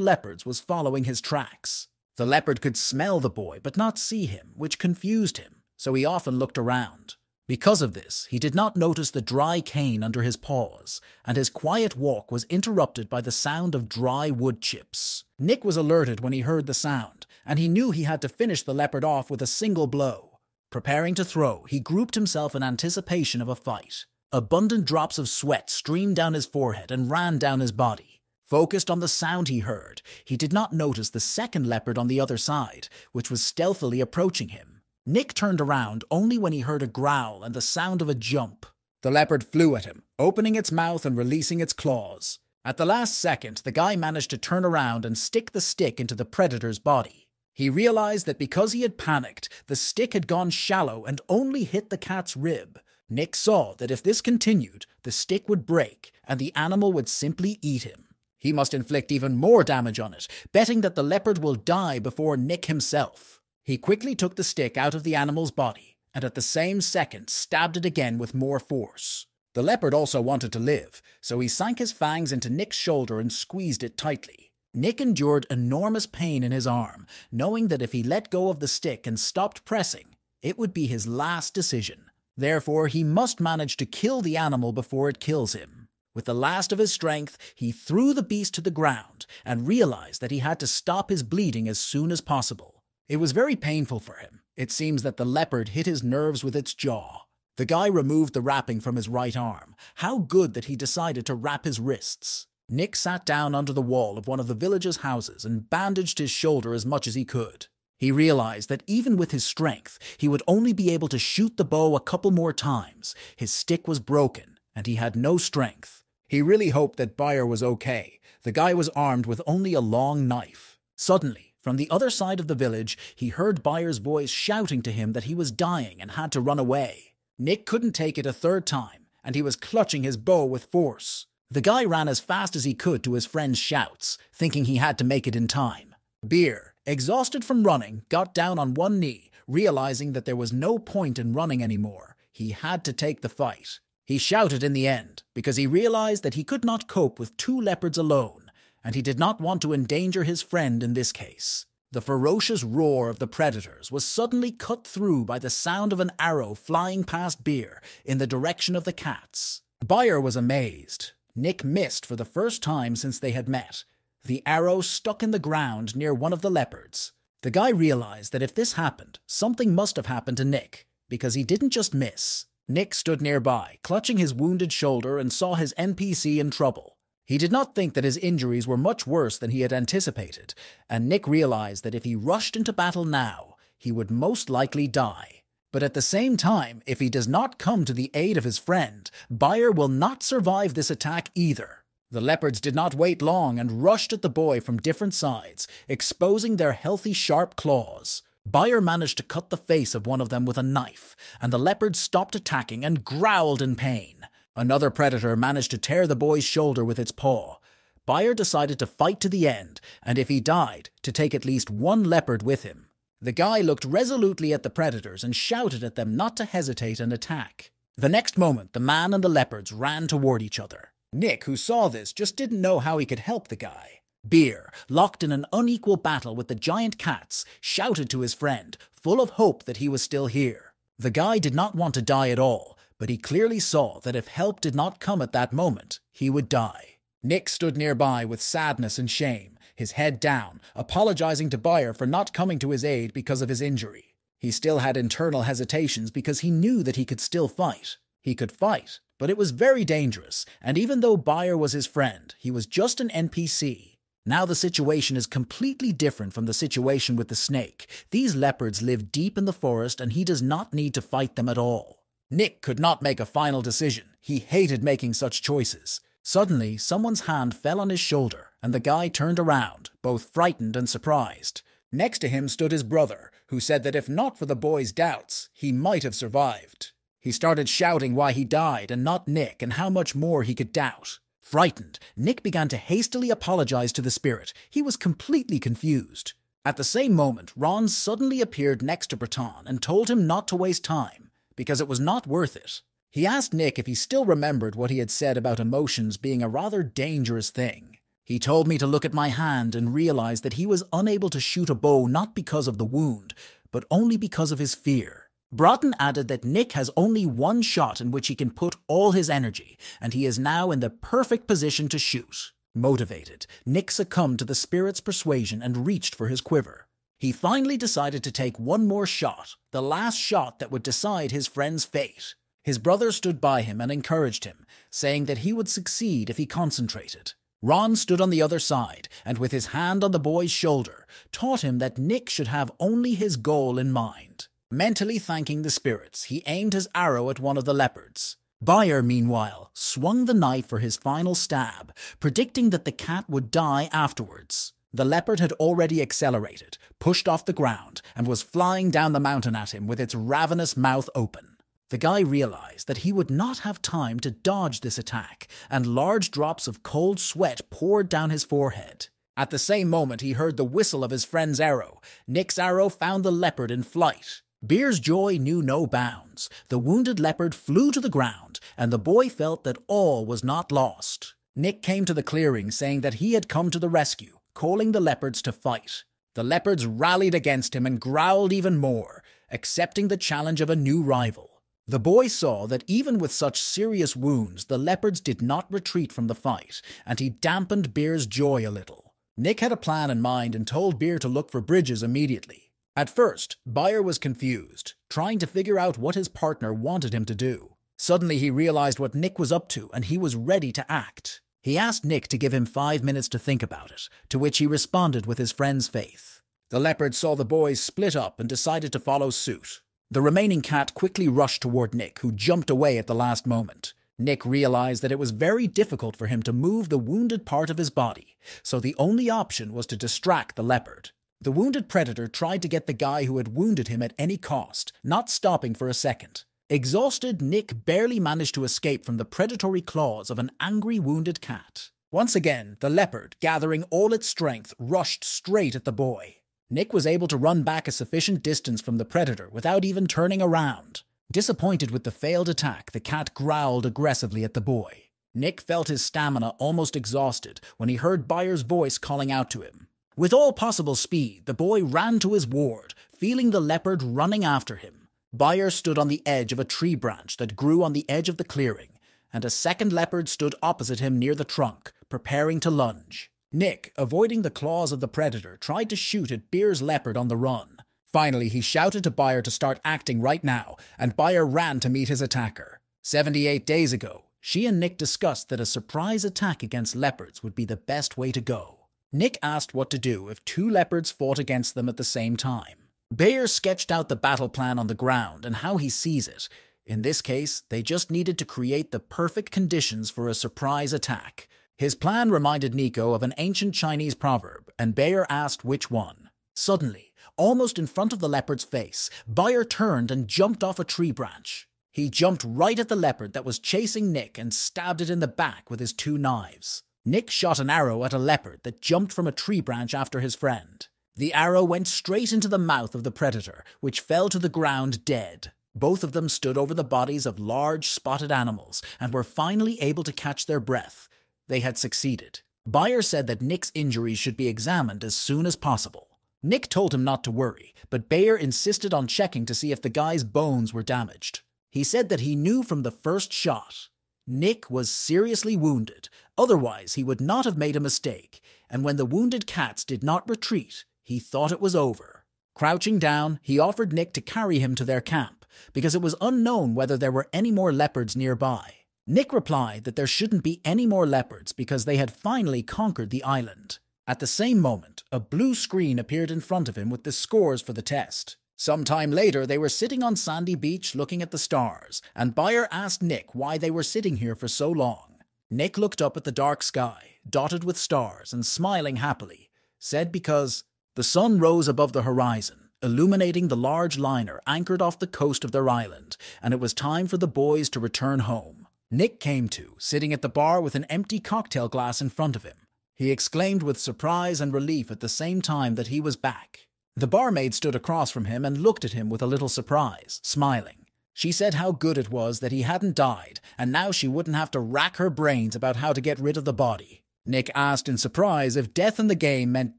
leopards was following his tracks. The leopard could smell the boy but not see him, which confused him, so he often looked around. Because of this, he did not notice the dry cane under his paws, and his quiet walk was interrupted by the sound of dry wood chips. Nick was alerted when he heard the sound, and he knew he had to finish the leopard off with a single blow. Preparing to throw, he grouped himself in anticipation of a fight. Abundant drops of sweat streamed down his forehead and ran down his body. Focused on the sound he heard, he did not notice the second leopard on the other side, which was stealthily approaching him. Nick turned around only when he heard a growl and the sound of a jump. The leopard flew at him, opening its mouth and releasing its claws. At the last second, the guy managed to turn around and stick the stick into the predator's body. He realized that because he had panicked, the stick had gone shallow and only hit the cat's rib. Nick saw that if this continued, the stick would break and the animal would simply eat him. He must inflict even more damage on it, betting that the leopard will die before Nick himself. He quickly took the stick out of the animal's body, and at the same second stabbed it again with more force. The leopard also wanted to live, so he sank his fangs into Nick's shoulder and squeezed it tightly. Nick endured enormous pain in his arm, knowing that if he let go of the stick and stopped pressing, it would be his last decision. Therefore, he must manage to kill the animal before it kills him. With the last of his strength, he threw the beast to the ground and realized that he had to stop his bleeding as soon as possible. It was very painful for him. It seems that the leopard hit his nerves with its jaw. The guy removed the wrapping from his right arm. How good that he decided to wrap his wrists. Nick sat down under the wall of one of the village's houses and bandaged his shoulder as much as he could. He realized that even with his strength, he would only be able to shoot the bow a couple more times. His stick was broken, and he had no strength. He really hoped that Bayer was okay. The guy was armed with only a long knife. Suddenly, from the other side of the village, he heard Bayer's voice shouting to him that he was dying and had to run away. Nick couldn't take it a third time, and he was clutching his bow with force. The guy ran as fast as he could to his friend's shouts, thinking he had to make it in time. Beer, exhausted from running, got down on one knee, realizing that there was no point in running anymore. He had to take the fight. He shouted in the end, because he realized that he could not cope with 2 leopards alone, and he did not want to endanger his friend in this case. The ferocious roar of the predators was suddenly cut through by the sound of an arrow flying past Beer in the direction of the cats. Bayer was amazed. Nick missed for the first time since they had met. The arrow stuck in the ground near one of the leopards. The guy realized that if this happened, something must have happened to Nick, because he didn't just miss. Nick stood nearby, clutching his wounded shoulder, and saw his NPC in trouble. He did not think that his injuries were much worse than he had anticipated, and Nick realized that if he rushed into battle now, he would most likely die. But at the same time, if he does not come to the aid of his friend, Bayer will not survive this attack either. The leopards did not wait long and rushed at the boy from different sides, exposing their healthy, sharp claws. Bayer managed to cut the face of one of them with a knife, and the leopard stopped attacking and growled in pain. Another predator managed to tear the boy's shoulder with its paw. Bayer decided to fight to the end, and if he died, to take at least one leopard with him. The guy looked resolutely at the predators and shouted at them not to hesitate and attack. The next moment, the man and the leopards ran toward each other. Nick, who saw this, just didn't know how he could help the guy. Beer, locked in an unequal battle with the giant cats, shouted to his friend, full of hope that he was still here. The guy did not want to die at all, but he clearly saw that if help did not come at that moment, he would die. Nick stood nearby with sadness and shame, his head down, apologizing to Bayer for not coming to his aid because of his injury. He still had internal hesitations because he knew that he could still fight. He could fight, but it was very dangerous, and even though Bayer was his friend, he was just an NPC. Now the situation is completely different from the situation with the snake. These leopards live deep in the forest, and he does not need to fight them at all. Nick could not make a final decision. He hated making such choices. Suddenly, someone's hand fell on his shoulder, and the guy turned around, both frightened and surprised. Next to him stood his brother, who said that if not for the boy's doubts, he might have survived. He started shouting why he died and not Nick, and how much more he could doubt. Frightened, Nick began to hastily apologize to the spirit. He was completely confused. At the same moment, Ron suddenly appeared next to Breton and told him not to waste time, because it was not worth it. He asked Nick if he still remembered what he had said about emotions being a rather dangerous thing. He told me to look at my hand and realize that he was unable to shoot a bow not because of the wound, but only because of his fear. Broughton added that Nick has only one shot in which he can put all his energy, and he is now in the perfect position to shoot. Motivated, Nick succumbed to the spirit's persuasion and reached for his quiver. He finally decided to take one more shot, the last shot that would decide his friend's fate. His brother stood by him and encouraged him, saying that he would succeed if he concentrated. Ron stood on the other side, and with his hand on the boy's shoulder, taught him that Nick should have only his goal in mind. Mentally thanking the spirits, he aimed his arrow at one of the leopards. Bayer, meanwhile, swung the knife for his final stab, predicting that the cat would die afterwards. The leopard had already accelerated, pushed off the ground, and was flying down the mountain at him with its ravenous mouth open. The guy realized that he would not have time to dodge this attack, and large drops of cold sweat poured down his forehead. At the same moment, he heard the whistle of his friend's arrow. Nick's arrow found the leopard in flight. Beer's joy knew no bounds. The wounded leopard flew to the ground, and the boy felt that all was not lost. Nick came to the clearing, saying that he had come to the rescue, calling the leopards to fight. The leopards rallied against him and growled even more, accepting the challenge of a new rival. The boy saw that even with such serious wounds, the leopards did not retreat from the fight, and he dampened Beer's joy a little. Nick had a plan in mind and told Beer to look for bridges immediately. At first, Bayer was confused, trying to figure out what his partner wanted him to do. Suddenly he realized what Nick was up to, and he was ready to act. He asked Nick to give him 5 minutes to think about it, to which he responded with his friend's faith. The leopard saw the boys split up and decided to follow suit. The remaining cat quickly rushed toward Nick, who jumped away at the last moment. Nick realized that it was very difficult for him to move the wounded part of his body, so the only option was to distract the leopard. The wounded predator tried to get the guy who had wounded him at any cost, not stopping for a second. Exhausted, Nick barely managed to escape from the predatory claws of an angry wounded cat. Once again, the leopard, gathering all its strength, rushed straight at the boy. Nick was able to run back a sufficient distance from the predator without even turning around. Disappointed with the failed attack, the cat growled aggressively at the boy. Nick felt his stamina almost exhausted when he heard Bayer's voice calling out to him. With all possible speed, the boy ran to his ward, feeling the leopard running after him. Bayer stood on the edge of a tree branch that grew on the edge of the clearing, and a second leopard stood opposite him near the trunk, preparing to lunge. Nick, avoiding the claws of the predator, tried to shoot at Bayer's leopard on the run. Finally, he shouted to Bayer to start acting right now, and Bayer ran to meet his attacker. 78 days ago, she and Nick discussed that a surprise attack against leopards would be the best way to go. Nick asked what to do if two leopards fought against them at the same time. Bayer sketched out the battle plan on the ground and how he sees it. In this case, they just needed to create the perfect conditions for a surprise attack. His plan reminded Nico of an ancient Chinese proverb, and Bayer asked which one. Suddenly, almost in front of the leopard's face, Bayer turned and jumped off a tree branch. He jumped right at the leopard that was chasing Nick and stabbed it in the back with his two knives. Nick shot an arrow at a leopard that jumped from a tree branch after his friend. The arrow went straight into the mouth of the predator, which fell to the ground dead. Both of them stood over the bodies of large spotted animals and were finally able to catch their breath. They had succeeded. Bayer said that Nick's injuries should be examined as soon as possible. Nick told him not to worry, but Bayer insisted on checking to see if the guy's bones were damaged. He said that he knew from the first shot Nick was seriously wounded, otherwise he would not have made a mistake, and when the wounded cats did not retreat, he thought it was over. Crouching down, he offered Nick to carry him to their camp, because it was unknown whether there were any more leopards nearby. Nick replied that there shouldn't be any more leopards because they had finally conquered the island. At the same moment, a blue screen appeared in front of him with the scores for the test. Sometime later, they were sitting on Sandy Beach looking at the stars, and Bayer asked Nick why they were sitting here for so long. Nick looked up at the dark sky, dotted with stars, and smiling happily, said because the sun rose above the horizon, illuminating the large liner anchored off the coast of their island, and it was time for the boys to return home. Nick came to, sitting at the bar with an empty cocktail glass in front of him. He exclaimed with surprise and relief at the same time that he was back. The barmaid stood across from him and looked at him with a little surprise, smiling. She said how good it was that he hadn't died, and now she wouldn't have to rack her brains about how to get rid of the body. Nick asked in surprise if death in the game meant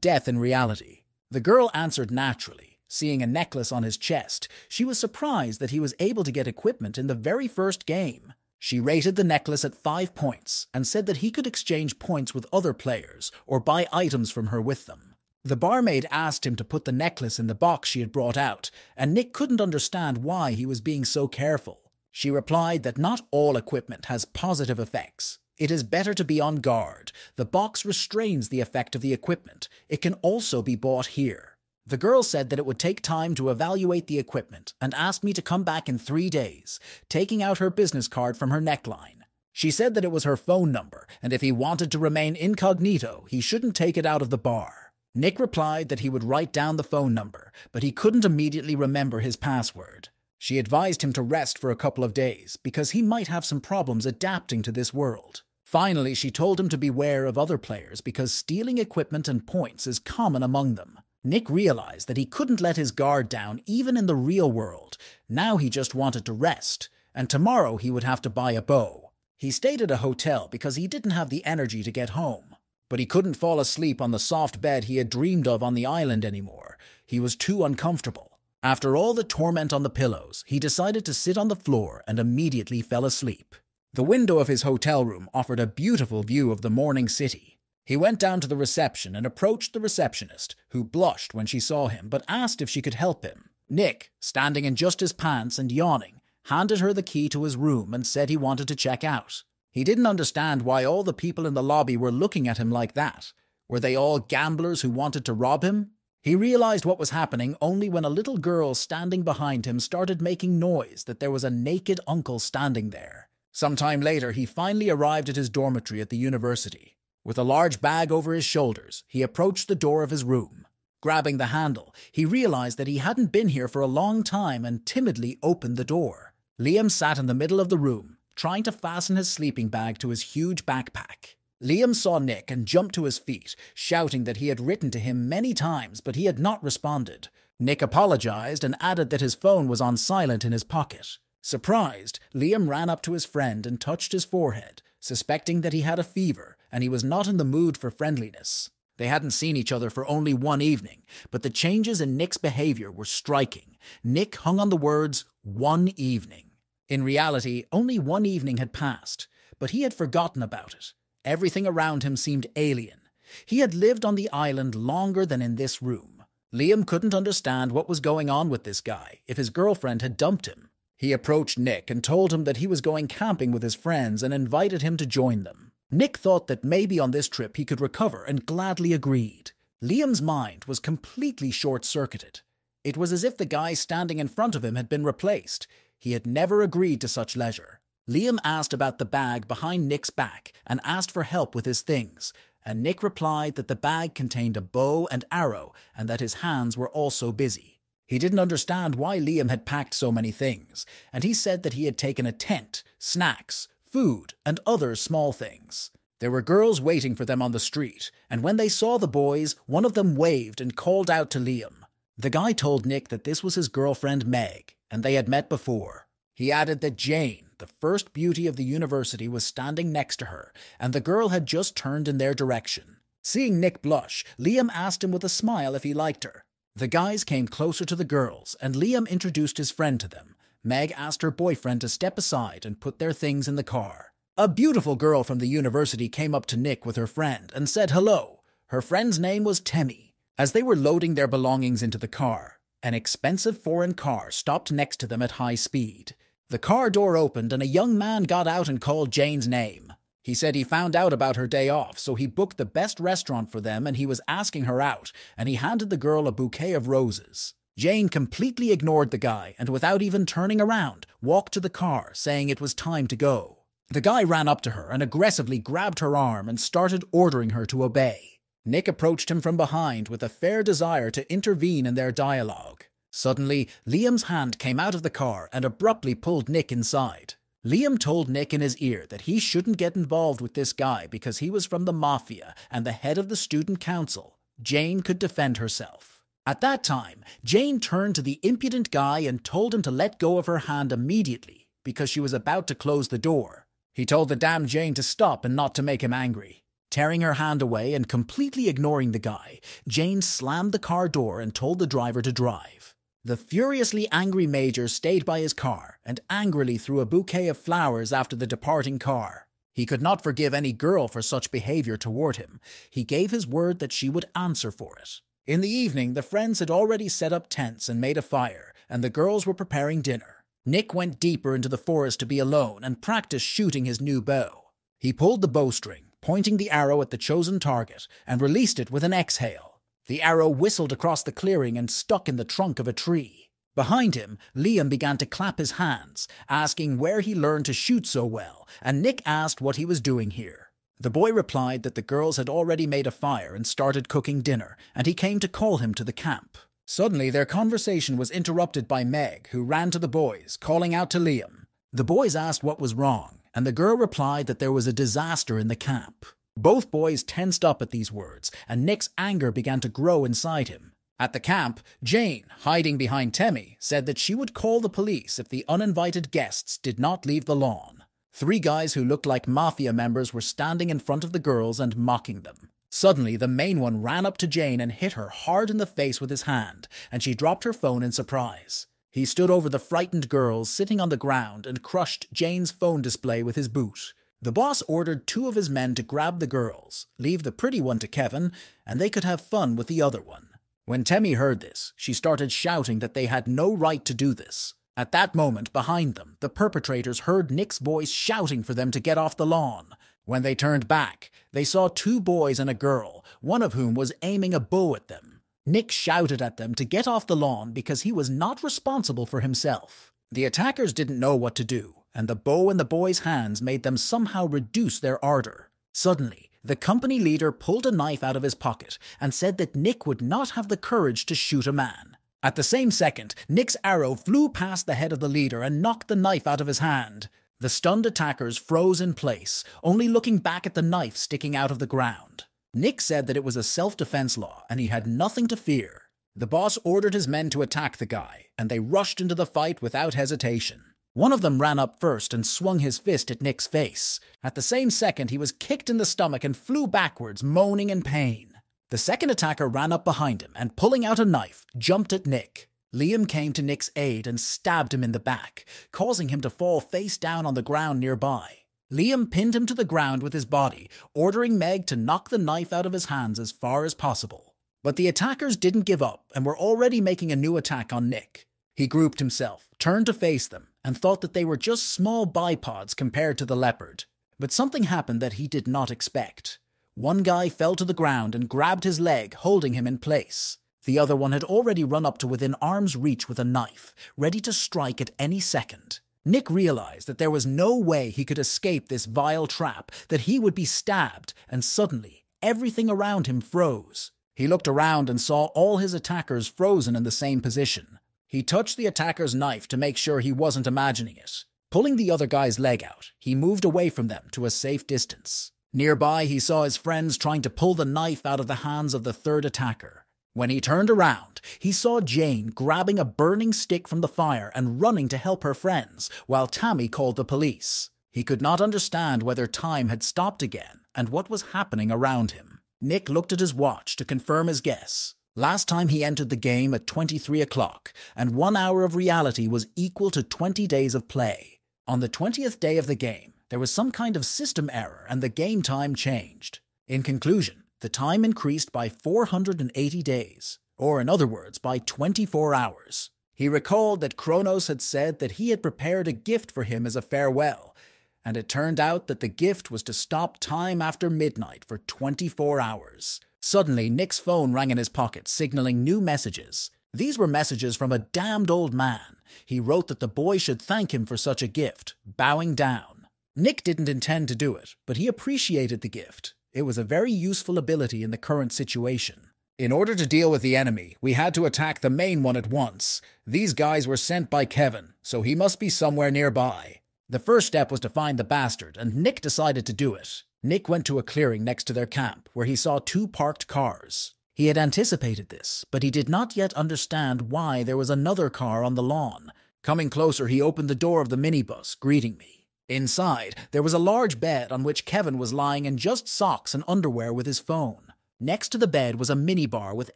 death in reality. The girl answered naturally. Seeing a necklace on his chest, she was surprised that he was able to get equipment in the very first game. She rated the necklace at 5 points and said that he could exchange points with other players or buy items from her with them. The barmaid asked him to put the necklace in the box she had brought out, and Nick couldn't understand why he was being so careful. She replied that not all equipment has positive effects. It is better to be on guard. The box restrains the effect of the equipment. It can also be bought here. The girl said that it would take time to evaluate the equipment and asked me to come back in 3 days, taking out her business card from her neckline. She said that it was her phone number, and if he wanted to remain incognito, he shouldn't take it out of the bar. Nick replied that he would write down the phone number, but he couldn't immediately remember his password. She advised him to rest for a couple of days, because he might have some problems adapting to this world. Finally, she told him to beware of other players because stealing equipment and points is common among them. Nick realized that he couldn't let his guard down even in the real world. Now he just wanted to rest, and tomorrow he would have to buy a bow. He stayed at a hotel because he didn't have the energy to get home. But he couldn't fall asleep on the soft bed he had dreamed of on the island anymore. He was too uncomfortable. After all the torment on the pillows, he decided to sit on the floor and immediately fell asleep. The window of his hotel room offered a beautiful view of the morning city. He went down to the reception and approached the receptionist, who blushed when she saw him but asked if she could help him. Nick, standing in just his pants and yawning, handed her the key to his room and said he wanted to check out. He didn't understand why all the people in the lobby were looking at him like that. Were they all gamblers who wanted to rob him? He realized what was happening only when a little girl standing behind him started making noise that there was a naked uncle standing there. Some time later, he finally arrived at his dormitory at the university. With a large bag over his shoulders, he approached the door of his room. Grabbing the handle, he realized that he hadn't been here for a long time and timidly opened the door. Liam sat in the middle of the room, trying to fasten his sleeping bag to his huge backpack. Liam saw Nick and jumped to his feet, shouting that he had written to him many times, but he had not responded. Nick apologized and added that his phone was on silent in his pocket. Surprised, Liam ran up to his friend and touched his forehead, suspecting that he had a fever and he was not in the mood for friendliness. They hadn't seen each other for only one evening, but the changes in Nick's behavior were striking. Nick hung on the words, "one evening." In reality, only one evening had passed, but he had forgotten about it. Everything around him seemed alien. He had lived on the island longer than in this room. Liam couldn't understand what was going on with this guy if his girlfriend had dumped him. He approached Nick and told him that he was going camping with his friends and invited him to join them. Nick thought that maybe on this trip he could recover and gladly agreed. Liam's mind was completely short-circuited. It was as if the guy standing in front of him had been replaced. He had never agreed to such leisure. Liam asked about the bag behind Nick's back and asked for help with his things, and Nick replied that the bag contained a bow and arrow and that his hands were also busy. He didn't understand why Liam had packed so many things, and he said that he had taken a tent, snacks, food, and other small things. There were girls waiting for them on the street, and when they saw the boys, one of them waved and called out to Liam. The guy told Nick that this was his girlfriend Meg, and they had met before. He added that Jane, the first beauty of the university, was standing next to her, and the girl had just turned in their direction. Seeing Nick blush, Liam asked him with a smile if he liked her. The guys came closer to the girls, and Liam introduced his friend to them. Meg asked her boyfriend to step aside and put their things in the car. A beautiful girl from the university came up to Nick with her friend and said hello. Her friend's name was Temmie. As they were loading their belongings into the car, an expensive foreign car stopped next to them at high speed. The car door opened and a young man got out and called Jane's name. He said he found out about her day off, so he booked the best restaurant for them and he was asking her out, and he handed the girl a bouquet of roses. Jane completely ignored the guy and without even turning around, walked to the car, saying it was time to go. The guy ran up to her and aggressively grabbed her arm and started ordering her to obey. Nick approached him from behind with a fair desire to intervene in their dialogue. Suddenly, Liam's hand came out of the car and abruptly pulled Nick inside. Liam told Nick in his ear that he shouldn't get involved with this guy because he was from the mafia and the head of the student council. Jane could defend herself. At that time, Jane turned to the impudent guy and told him to let go of her hand immediately because she was about to close the door. He told the damned Jane to stop and not to make him angry. Tearing her hand away and completely ignoring the guy, Jane slammed the car door and told the driver to drive. The furiously angry Major stayed by his car and angrily threw a bouquet of flowers after the departing car. He could not forgive any girl for such behavior toward him. He gave his word that she would answer for it. In the evening, the friends had already set up tents and made a fire, and the girls were preparing dinner. Nick went deeper into the forest to be alone and practiced shooting his new bow. He pulled the bowstring, pointing the arrow at the chosen target, and released it with an exhale. The arrow whistled across the clearing and stuck in the trunk of a tree. Behind him, Liam began to clap his hands, asking where he learned to shoot so well, and Nick asked what he was doing here. The boy replied that the girls had already made a fire and started cooking dinner, and he came to call him to the camp. Suddenly, their conversation was interrupted by Meg, who ran to the boys, calling out to Liam. The boys asked what was wrong, and the girl replied that there was a disaster in the camp. Both boys tensed up at these words, and Nick's anger began to grow inside him. At the camp, Jane, hiding behind Temmie, said that she would call the police if the uninvited guests did not leave the lawn. 3 guys who looked like mafia members were standing in front of the girls and mocking them. Suddenly, the main one ran up to Jane and hit her hard in the face with his hand, and she dropped her phone in surprise. He stood over the frightened girls sitting on the ground and crushed Jane's phone display with his boot. The boss ordered 2 of his men to grab the girls, leave the pretty one to Kevin, and they could have fun with the other one. When Temmie heard this, she started shouting that they had no right to do this. At that moment, behind them, the perpetrators heard Nick's voice shouting for them to get off the lawn. When they turned back, they saw 2 boys and a girl, one of whom was aiming a bow at them. Nick shouted at them to get off the lawn because he was not responsible for himself. The attackers didn't know what to do, and the bow in the boys' hands made them somehow reduce their ardor. Suddenly, the company leader pulled a knife out of his pocket and said that Nick would not have the courage to shoot a man. At the same second, Nick's arrow flew past the head of the leader and knocked the knife out of his hand. The stunned attackers froze in place, only looking back at the knife sticking out of the ground. Nick said that it was a self-defense law and he had nothing to fear. The boss ordered his men to attack the guy, and they rushed into the fight without hesitation. One of them ran up first and swung his fist at Nick's face. At the same second, he was kicked in the stomach and flew backwards, moaning in pain. The second attacker ran up behind him and, pulling out a knife, jumped at Nick. Liam came to Nick's aid and stabbed him in the back, causing him to fall face down on the ground nearby. Liam pinned him to the ground with his body, ordering Meg to knock the knife out of his hands as far as possible. But the attackers didn't give up and were already making a new attack on Nick. He grouped himself, turned to face them, and thought that they were just small bipods compared to the leopard. But something happened that he did not expect. One guy fell to the ground and grabbed his leg, holding him in place. The other one had already run up to within arm's reach with a knife, ready to strike at any second. Nick realized that there was no way he could escape this vile trap, that he would be stabbed, and suddenly, everything around him froze. He looked around and saw all his attackers frozen in the same position. He touched the attacker's knife to make sure he wasn't imagining it. Pulling the other guy's leg out, he moved away from them to a safe distance. Nearby, he saw his friends trying to pull the knife out of the hands of the third attacker. When he turned around, he saw Jane grabbing a burning stick from the fire and running to help her friends, while Tammy called the police. He could not understand whether time had stopped again and what was happening around him. Nick looked at his watch to confirm his guess. Last time he entered the game at 23 o'clock, and 1 hour of reality was equal to 20 days of play. On the 20th day of the game, there was some kind of system error and the game time changed. In conclusion, the time increased by 480 days, or in other words, by 24 hours. He recalled that Kronos had said that he had prepared a gift for him as a farewell, and it turned out that the gift was to stop time after midnight for 24 hours. Suddenly, Nick's phone rang in his pocket, signaling new messages. These were messages from a damned old man. He wrote that the boy should thank him for such a gift, bowing down. Nick didn't intend to do it, but he appreciated the gift. It was a very useful ability in the current situation. In order to deal with the enemy, we had to attack the main one at once. These guys were sent by Kevin, so he must be somewhere nearby. The first step was to find the bastard, and Nick decided to do it. Nick went to a clearing next to their camp, where he saw 2 parked cars. He had anticipated this, but he did not yet understand why there was another car on the lawn. Coming closer, he opened the door of the minibus, greeting me. Inside, there was a large bed on which Kevin was lying in just socks and underwear with his phone. Next to the bed was a minibar with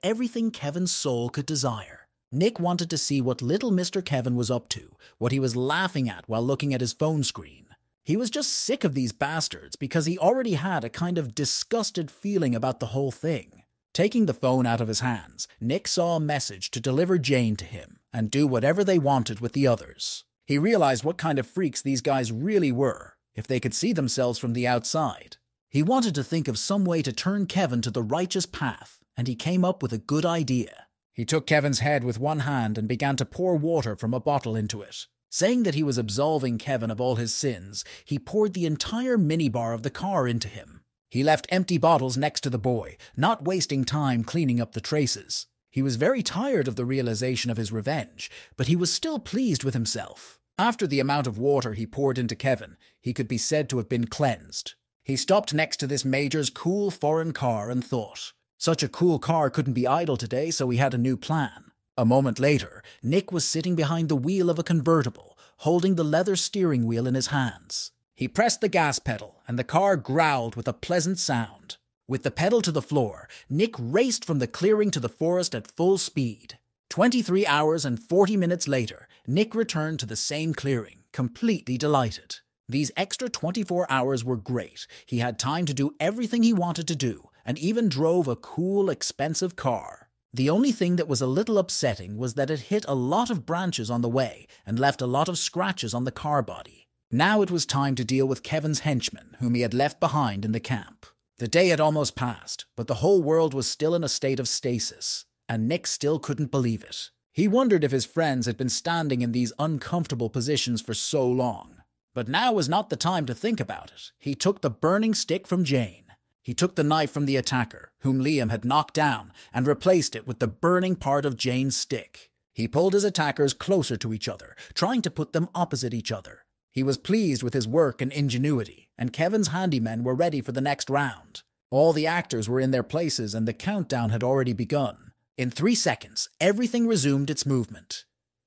everything Kevin's soul could desire. Nick wanted to see what little Mr. Kevin was up to, what he was laughing at while looking at his phone screen. He was just sick of these bastards because he already had a kind of disgusted feeling about the whole thing. Taking the phone out of his hands, Nick saw a message to deliver Jane to him and do whatever they wanted with the others. He realized what kind of freaks these guys really were, if they could see themselves from the outside. He wanted to think of some way to turn Kevin to the righteous path, and he came up with a good idea. He took Kevin's head with one hand and began to pour water from a bottle into it. Saying that he was absolving Kevin of all his sins, he poured the entire minibar of the car into him. He left empty bottles next to the boy, not wasting time cleaning up the traces. He was very tired of the realization of his revenge, but he was still pleased with himself. After the amount of water he poured into Kevin, he could be said to have been cleansed. He stopped next to this major's cool foreign car and thought, such a cool car couldn't be idle today, so he had a new plan. A moment later, Nick was sitting behind the wheel of a convertible, holding the leather steering wheel in his hands. He pressed the gas pedal, and the car growled with a pleasant sound. With the pedal to the floor, Nick raced from the clearing to the forest at full speed. 23 hours and 40 minutes later, Nick returned to the same clearing, completely delighted. These extra 24 hours were great. He had time to do everything he wanted to do, and even drove a cool, expensive car. The only thing that was a little upsetting was that it hit a lot of branches on the way and left a lot of scratches on the car body. Now it was time to deal with Kevin's henchmen, whom he had left behind in the camp. The day had almost passed, but the whole world was still in a state of stasis, and Nick still couldn't believe it. He wondered if his friends had been standing in these uncomfortable positions for so long. But now was not the time to think about it. He took the burning stick from Jane. He took the knife from the attacker, whom Liam had knocked down, and replaced it with the burning part of Jane's stick. He pulled his attackers closer to each other, trying to put them opposite each other. He was pleased with his work and ingenuity, and Kevin's handymen were ready for the next round. All the actors were in their places and the countdown had already begun. In 3 seconds, everything resumed its movement.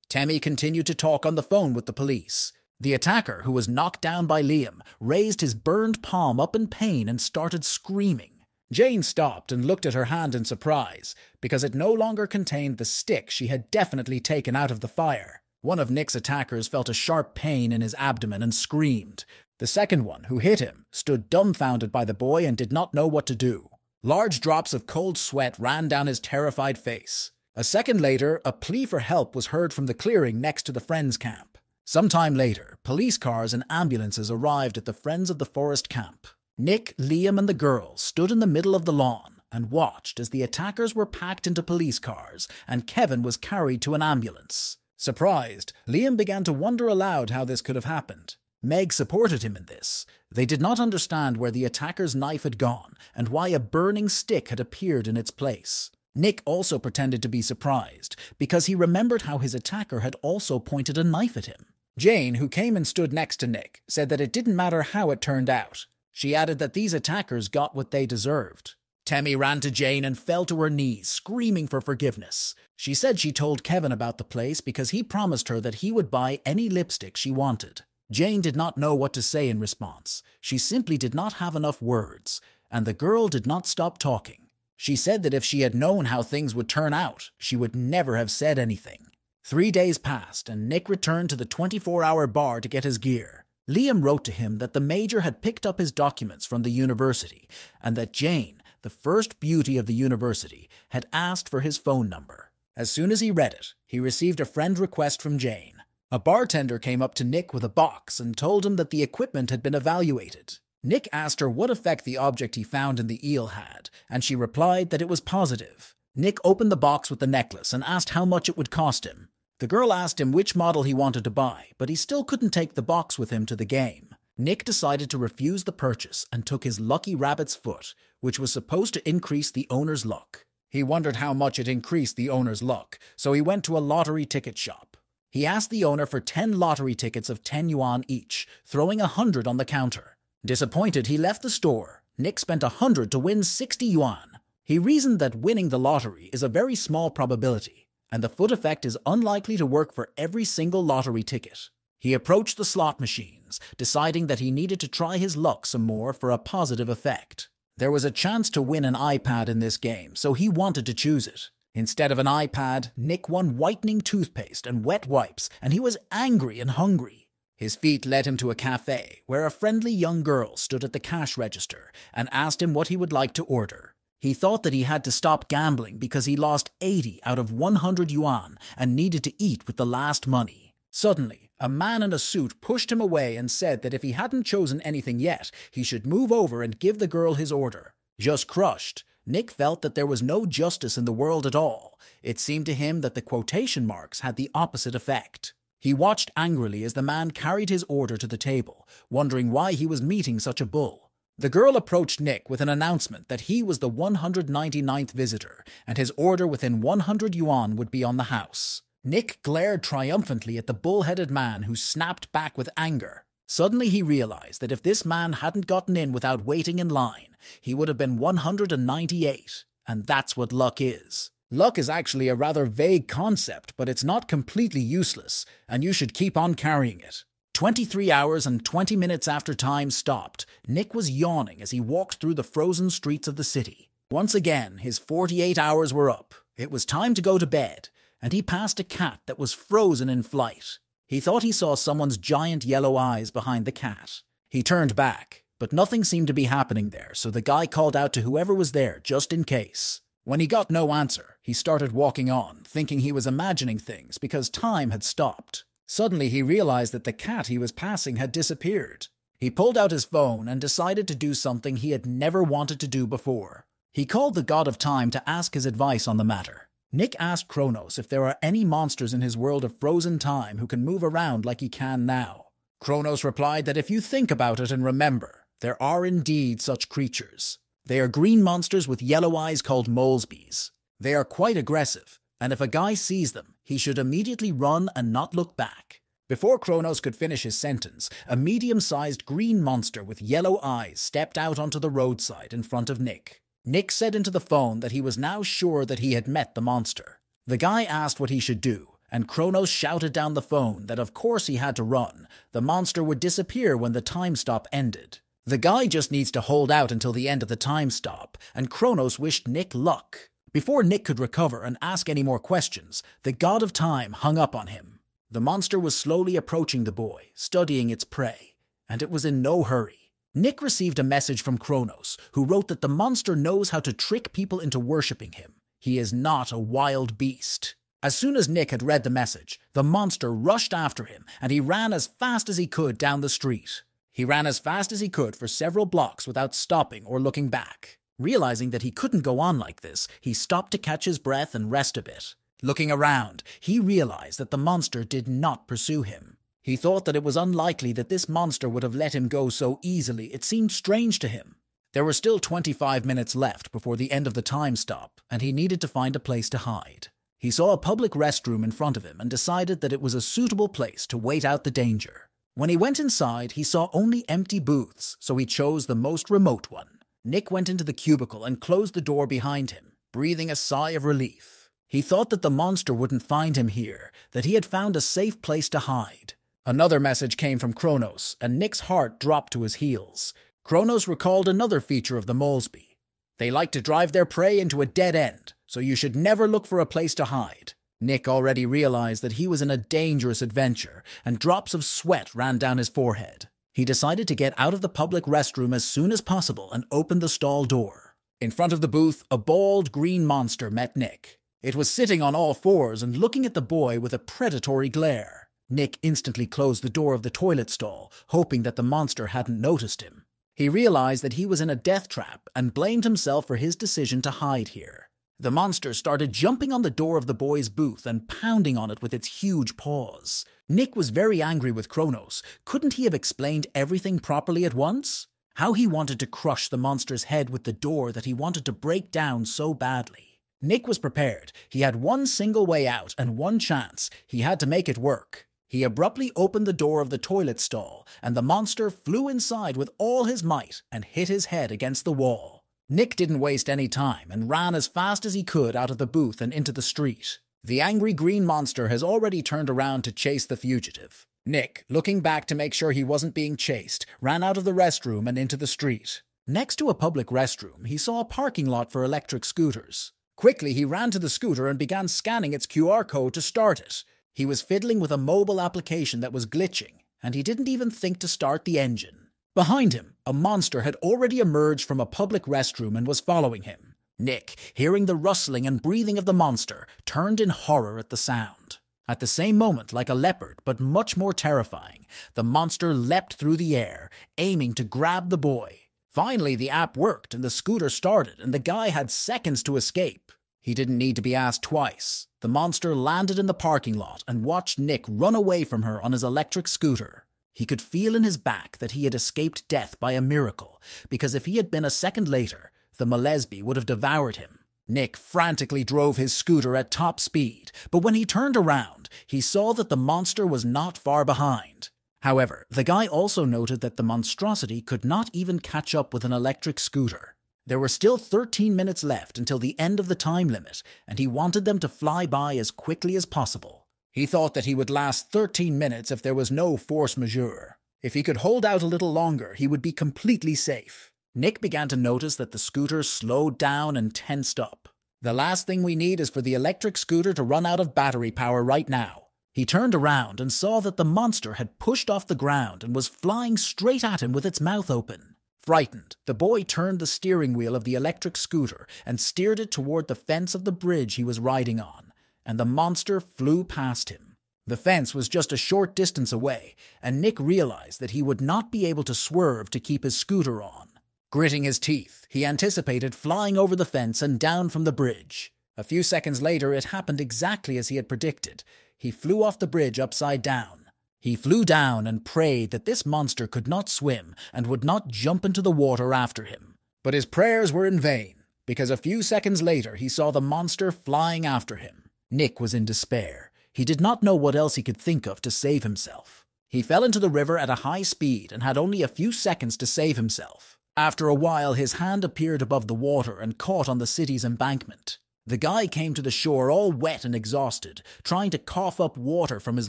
Temmie continued to talk on the phone with the police. The attacker, who was knocked down by Liam, raised his burned palm up in pain and started screaming. Jane stopped and looked at her hand in surprise, because it no longer contained the stick she had definitely taken out of the fire. One of Nick's attackers felt a sharp pain in his abdomen and screamed. The second one, who hit him, stood dumbfounded by the boy and did not know what to do. Large drops of cold sweat ran down his terrified face. A second later, a plea for help was heard from the clearing next to the Friends camp. Sometime later, police cars and ambulances arrived at the Friends of the Forest camp. Nick, Liam, and the girls stood in the middle of the lawn and watched as the attackers were packed into police cars and Kevin was carried to an ambulance. Surprised, Liam began to wonder aloud how this could have happened. Meg supported him in this. They did not understand where the attacker's knife had gone and why a burning stick had appeared in its place. Nick also pretended to be surprised because he remembered how his attacker had also pointed a knife at him. Jane, who came and stood next to Nick, said that it didn't matter how it turned out. She added that these attackers got what they deserved. Temmie ran to Jane and fell to her knees, screaming for forgiveness. She said she told Kevin about the place because he promised her that he would buy any lipstick she wanted. Jane did not know what to say in response. She simply did not have enough words, and the girl did not stop talking. She said that if she had known how things would turn out, she would never have said anything. 3 days passed, and Nick returned to the 24-hour bar to get his gear. Liam wrote to him that the major had picked up his documents from the university, and that Jane, the first beauty of the university, had asked for his phone number. As soon as he read it, he received a friend request from Jane. A bartender came up to Nick with a box and told him that the equipment had been evaluated. Nick asked her what effect the object he found in the eel had, and she replied that it was positive. Nick opened the box with the necklace and asked how much it would cost him. The girl asked him which model he wanted to buy, but he still couldn't take the box with him to the game. Nick decided to refuse the purchase and took his lucky rabbit's foot, which was supposed to increase the owner's luck. He wondered how much it increased the owner's luck, so he went to a lottery ticket shop. He asked the owner for 10 lottery tickets of 10 yuan each, throwing 100 on the counter. Disappointed, he left the store. Nick spent 100 to win 60 yuan. He reasoned that winning the lottery is a very small probability, and the foot effect is unlikely to work for every single lottery ticket. He approached the slot machines, deciding that he needed to try his luck some more for a positive effect. There was a chance to win an iPad in this game, so he wanted to choose it. Instead of an iPad, Nick won whitening toothpaste and wet wipes, and he was angry and hungry. His feet led him to a cafe, where a friendly young girl stood at the cash register and asked him what he would like to order. He thought that he had to stop gambling because he lost 80 out of 100 yuan and needed to eat with the last money. Suddenly, a man in a suit pushed him away and said that if he hadn't chosen anything yet, he should move over and give the girl his order. Just crushed, Nick felt that there was no justice in the world at all. It seemed to him that the quotation marks had the opposite effect. He watched angrily as the man carried his order to the table, wondering why he was meeting such a bull. The girl approached Nick with an announcement that he was the 199th visitor, and his order within 100 yuan would be on the house. Nick glared triumphantly at the bull-headed man, who snapped back with anger. Suddenly he realized that if this man hadn't gotten in without waiting in line, he would have been 198, and that's what luck is. Luck is actually a rather vague concept, but it's not completely useless, and you should keep on carrying it. 23 hours and 20 minutes after time stopped, Nick was yawning as he walked through the frozen streets of the city. Once again, his 48 hours were up. It was time to go to bed, and he passed a cat that was frozen in flight. He thought he saw someone's giant yellow eyes behind the cat. He turned back, but nothing seemed to be happening there, so the guy called out to whoever was there just in case. When he got no answer, he started walking on, thinking he was imagining things because time had stopped. Suddenly he realized that the cat he was passing had disappeared. He pulled out his phone and decided to do something he had never wanted to do before. He called the god of time to ask his advice on the matter. Nick asked Kronos if there are any monsters in his world of frozen time who can move around like he can now. Kronos replied that if you think about it and remember, there are indeed such creatures. They are green monsters with yellow eyes called Molesbees. They are quite aggressive, and if a guy sees them, he should immediately run and not look back. Before Kronos could finish his sentence, a medium-sized green monster with yellow eyes stepped out onto the roadside in front of Nick. Nick said into the phone that he was now sure that he had met the monster. The guy asked what he should do, and Kronos shouted down the phone that of course he had to run. The monster would disappear when the time stop ended. The guy just needs to hold out until the end of the time stop, and Kronos wished Nick luck. Before Nick could recover and ask any more questions, the god of time hung up on him. The monster was slowly approaching the boy, studying its prey, and it was in no hurry. Nick received a message from Kronos, who wrote that the monster knows how to trick people into worshipping him. He is not a wild beast. As soon as Nick had read the message, the monster rushed after him, and he ran as fast as he could down the street. He ran as fast as he could for several blocks without stopping or looking back. Realizing that he couldn't go on like this, he stopped to catch his breath and rest a bit. Looking around, he realized that the monster did not pursue him. He thought that it was unlikely that this monster would have let him go so easily. It seemed strange to him. There were still 25 minutes left before the end of the time stop, and he needed to find a place to hide. He saw a public restroom in front of him and decided that it was a suitable place to wait out the danger. When he went inside, he saw only empty booths, so he chose the most remote one. Nick went into the cubicle and closed the door behind him, breathing a sigh of relief. He thought that the monster wouldn't find him here, that he had found a safe place to hide. Another message came from Kronos, and Nick's heart dropped to his heels. Kronos recalled another feature of the Molesbee. They like to drive their prey into a dead end, so you should never look for a place to hide. Nick already realized that he was in a dangerous adventure, and drops of sweat ran down his forehead. He decided to get out of the public restroom as soon as possible and opened the stall door. In front of the booth, a bald green monster met Nick. It was sitting on all fours and looking at the boy with a predatory glare. Nick instantly closed the door of the toilet stall, hoping that the monster hadn't noticed him. He realized that he was in a death trap and blamed himself for his decision to hide here. The monster started jumping on the door of the boy's booth and pounding on it with its huge paws. Nick was very angry with Kronos. Couldn't he have explained everything properly at once? How he wanted to crush the monster's head with the door that he wanted to break down so badly. Nick was prepared. He had one single way out and one chance. He had to make it work. He abruptly opened the door of the toilet stall, and the monster flew inside with all his might and hit his head against the wall. Nick didn't waste any time and ran as fast as he could out of the booth and into the street. The angry green monster has already turned around to chase the fugitive. Nick, looking back to make sure he wasn't being chased, ran out of the restroom and into the street. Next to a public restroom, he saw a parking lot for electric scooters. Quickly, he ran to the scooter and began scanning its QR code to start it. He was fiddling with a mobile application that was glitching, and he didn't even think to start the engine. Behind him, a monster had already emerged from a public restroom and was following him. Nick, hearing the rustling and breathing of the monster, turned in horror at the sound. At the same moment, like a leopard, but much more terrifying, the monster leapt through the air, aiming to grab the boy. Finally, the app worked and the scooter started, and the guy had seconds to escape. He didn't need to be asked twice. The monster landed in the parking lot and watched Nick run away from her on his electric scooter. He could feel in his back that he had escaped death by a miracle, because if he had been a second later, the Molesbee would have devoured him. Nick frantically drove his scooter at top speed, but when he turned around, he saw that the monster was not far behind. However, the guy also noted that the monstrosity could not even catch up with an electric scooter. There were still 13 minutes left until the end of the time limit, and he wanted them to fly by as quickly as possible. He thought that he would last 13 minutes if there was no force majeure. If he could hold out a little longer, he would be completely safe. Nick began to notice that the scooter slowed down and tensed up. The last thing we need is for the electric scooter to run out of battery power right now. He turned around and saw that the monster had pushed off the ground and was flying straight at him with its mouth open. Frightened, the boy turned the steering wheel of the electric scooter and steered it toward the fence of the bridge he was riding on, and the monster flew past him. The fence was just a short distance away, and Nick realized that he would not be able to swerve to keep his scooter on. Gritting his teeth, he anticipated flying over the fence and down from the bridge. A few seconds later, it happened exactly as he had predicted. He flew off the bridge upside down. He flew down and prayed that this monster could not swim and would not jump into the water after him. But his prayers were in vain, because a few seconds later he saw the monster flying after him. Nick was in despair. He did not know what else he could think of to save himself. He fell into the river at a high speed and had only a few seconds to save himself. After a while, his hand appeared above the water and caught on the city's embankment. The guy came to the shore all wet and exhausted, trying to cough up water from his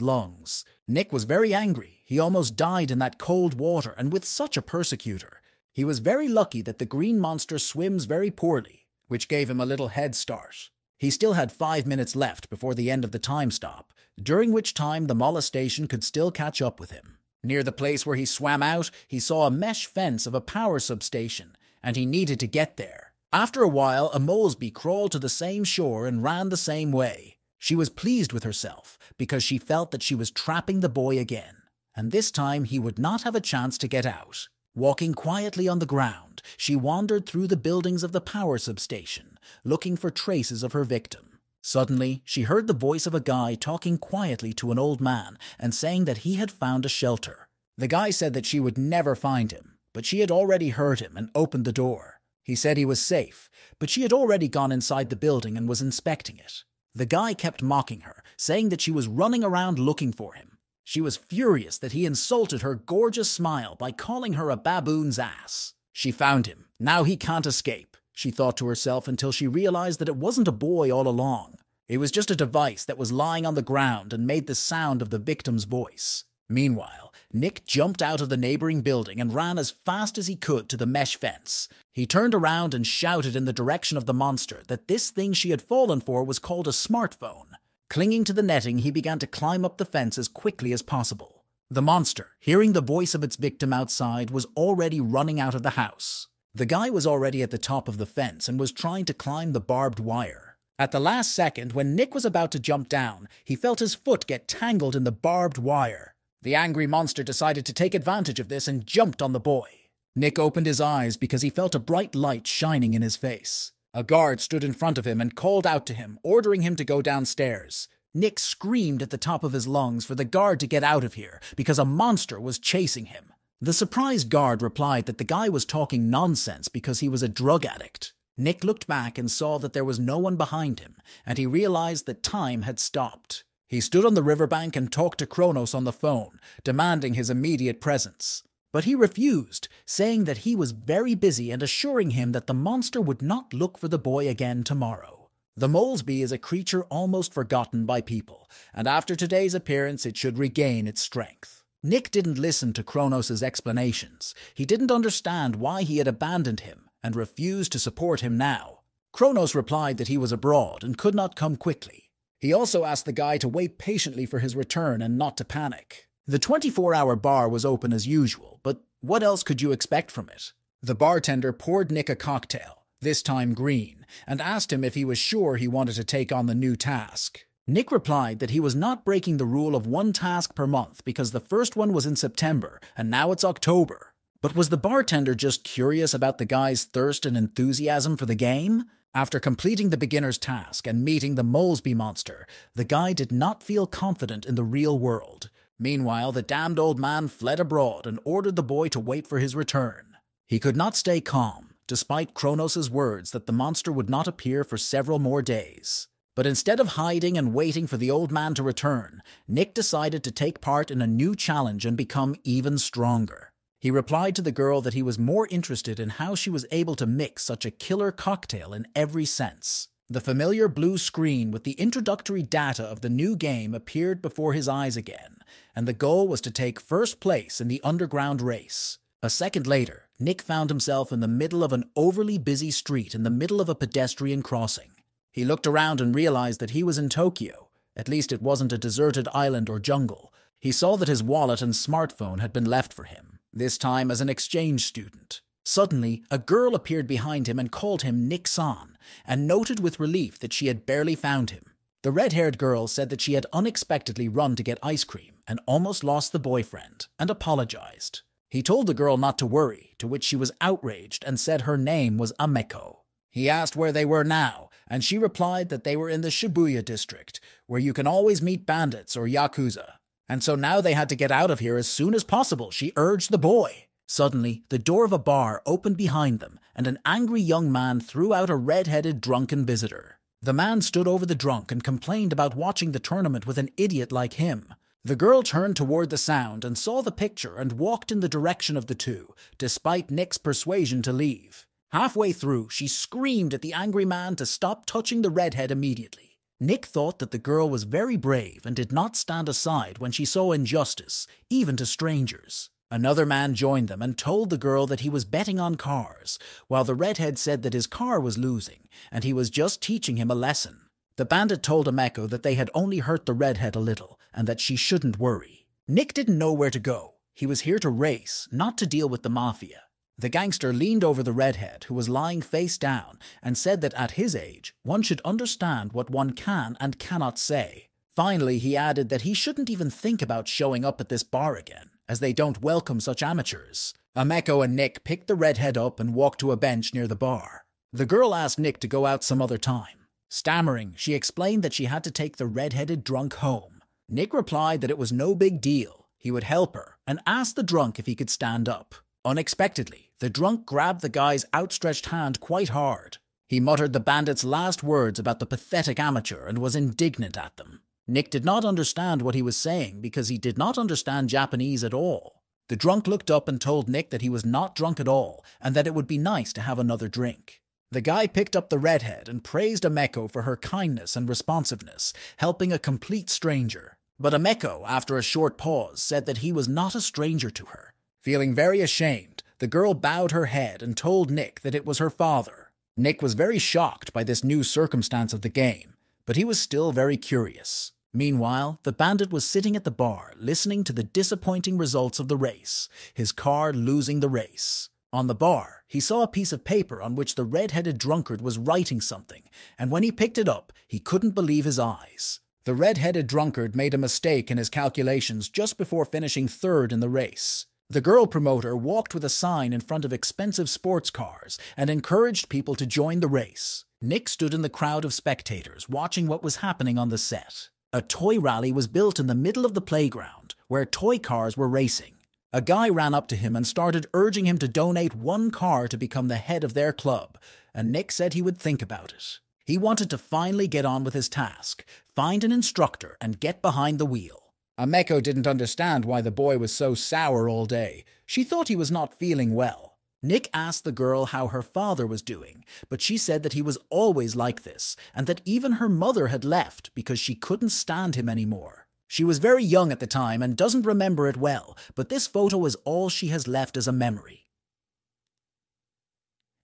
lungs. Nick was very angry. He almost died in that cold water, and with such a persecutor. He was very lucky that the green monster swims very poorly, which gave him a little head start. He still had 5 minutes left before the end of the time stop, during which time the molestation could still catch up with him. Near the place where he swam out, he saw a mesh fence of a power substation, and he needed to get there. After a while, a Molesby crawled to the same shore and ran the same way. She was pleased with herself, because she felt that she was trapping the boy again, and this time he would not have a chance to get out. Walking quietly on the ground, she wandered through the buildings of the power substation, looking for traces of her victim. Suddenly, she heard the voice of a guy talking quietly to an old man and saying that he had found a shelter. The guy said that she would never find him, but she had already heard him and opened the door. He said he was safe, but she had already gone inside the building and was inspecting it. The guy kept mocking her, saying that she was running around looking for him. She was furious that he insulted her gorgeous smile by calling her a baboon's ass. She found him. Now he can't escape, she thought to herself, until she realized that it wasn't a boy all along. It was just a device that was lying on the ground and made the sound of the victim's voice. Meanwhile, Nick jumped out of the neighboring building and ran as fast as he could to the mesh fence. He turned around and shouted in the direction of the monster that this thing she had fallen for was called a smartphone. Clinging to the netting, he began to climb up the fence as quickly as possible. The monster, hearing the voice of its victim outside, was already running out of the house. The guy was already at the top of the fence and was trying to climb the barbed wire. At the last second, when Nick was about to jump down, he felt his foot get tangled in the barbed wire. The angry monster decided to take advantage of this and jumped on the boy. Nick opened his eyes because he felt a bright light shining in his face. A guard stood in front of him and called out to him, ordering him to go downstairs. Nick screamed at the top of his lungs for the guard to get out of here because a monster was chasing him. The surprised guard replied that the guy was talking nonsense because he was a drug addict. Nick looked back and saw that there was no one behind him, and he realized that time had stopped. He stood on the riverbank and talked to Kronos on the phone, demanding his immediate presence. But he refused, saying that he was very busy and assuring him that the monster would not look for the boy again tomorrow. The Molesby is a creature almost forgotten by people, and after today's appearance it should regain its strength. Nick didn't listen to Kronos' explanations. He didn't understand why he had abandoned him and refused to support him now. Kronos replied that he was abroad and could not come quickly. He also asked the guy to wait patiently for his return and not to panic. The 24-hour bar was open as usual, but what else could you expect from it? The bartender poured Nick a cocktail, this time green, and asked him if he was sure he wanted to take on the new task. Nick replied that he was not breaking the rule of one task per month because the first one was in September and now it's October. But was the bartender just curious about the guy's thirst and enthusiasm for the game? After completing the beginner's task and meeting the Molesby monster, the guy did not feel confident in the real world. Meanwhile, the damned old man fled abroad and ordered the boy to wait for his return. He could not stay calm, despite Kronos' words that the monster would not appear for several more days. But instead of hiding and waiting for the old man to return, Nick decided to take part in a new challenge and become even stronger. He replied to the girl that he was more interested in how she was able to mix such a killer cocktail in every sense. The familiar blue screen with the introductory data of the new game appeared before his eyes again, and the goal was to take first place in the underground race. A second later, Nick found himself in the middle of an overly busy street in the middle of a pedestrian crossing. He looked around and realized that he was in Tokyo. At least it wasn't a deserted island or jungle. He saw that his wallet and smartphone had been left for him, this time as an exchange student. Suddenly, a girl appeared behind him and called him Nick-san, and noted with relief that she had barely found him. The red-haired girl said that she had unexpectedly run to get ice cream and almost lost the boyfriend, and apologized. He told the girl not to worry, to which she was outraged and said her name was Ameko. He asked where they were now, and she replied that they were in the Shibuya district, where you can always meet bandits or yakuza. And so now they had to get out of here as soon as possible, she urged the boy. Suddenly, the door of a bar opened behind them, and an angry young man threw out a red-headed drunken visitor. The man stood over the drunk and complained about watching the tournament with an idiot like him. The girl turned toward the sound and saw the picture and walked in the direction of the two, despite Nick's persuasion to leave. Halfway through, she screamed at the angry man to stop touching the redhead immediately. Nick thought that the girl was very brave and did not stand aside when she saw injustice, even to strangers. Another man joined them and told the girl that he was betting on cars, while the redhead said that his car was losing, and he was just teaching him a lesson. The bandit told Ameko that they had only hurt the redhead a little, and that she shouldn't worry. Nick didn't know where to go. He was here to race, not to deal with the mafia. The gangster leaned over the redhead, who was lying face down, and said that at his age, one should understand what one can and cannot say. Finally, he added that he shouldn't even think about showing up at this bar again, as they don't welcome such amateurs. Ameko and Nick picked the redhead up and walked to a bench near the bar. The girl asked Nick to go out some other time. Stammering, she explained that she had to take the red-headed drunk home. Nick replied that it was no big deal. He would help her, and asked the drunk if he could stand up. Unexpectedly, the drunk grabbed the guy's outstretched hand quite hard. He muttered the bandit's last words about the pathetic amateur and was indignant at them. Nick did not understand what he was saying because he did not understand Japanese at all. The drunk looked up and told Nick that he was not drunk at all and that it would be nice to have another drink. The guy picked up the redhead and praised Ameko for her kindness and responsiveness, helping a complete stranger. But Ameko, after a short pause, said that he was not a stranger to her. Feeling very ashamed, the girl bowed her head and told Nick that it was her father. Nick was very shocked by this new circumstance of the game, but he was still very curious. Meanwhile, the bandit was sitting at the bar, listening to the disappointing results of the race, his car losing the race. On the bar, he saw a piece of paper on which the red-headed drunkard was writing something, and when he picked it up, he couldn't believe his eyes. The red-headed drunkard made a mistake in his calculations just before finishing third in the race. The girl promoter walked with a sign in front of expensive sports cars and encouraged people to join the race. Nick stood in the crowd of spectators watching what was happening on the set. A toy rally was built in the middle of the playground, where toy cars were racing. A guy ran up to him and started urging him to donate one car to become the head of their club, and Nick said he would think about it. He wanted to finally get on with his task, find an instructor, and get behind the wheel. Ameko didn't understand why the boy was so sour all day. She thought he was not feeling well. Nick asked the girl how her father was doing, but she said that he was always like this, and that even her mother had left because she couldn't stand him anymore. She was very young at the time and doesn't remember it well, but this photo is all she has left as a memory.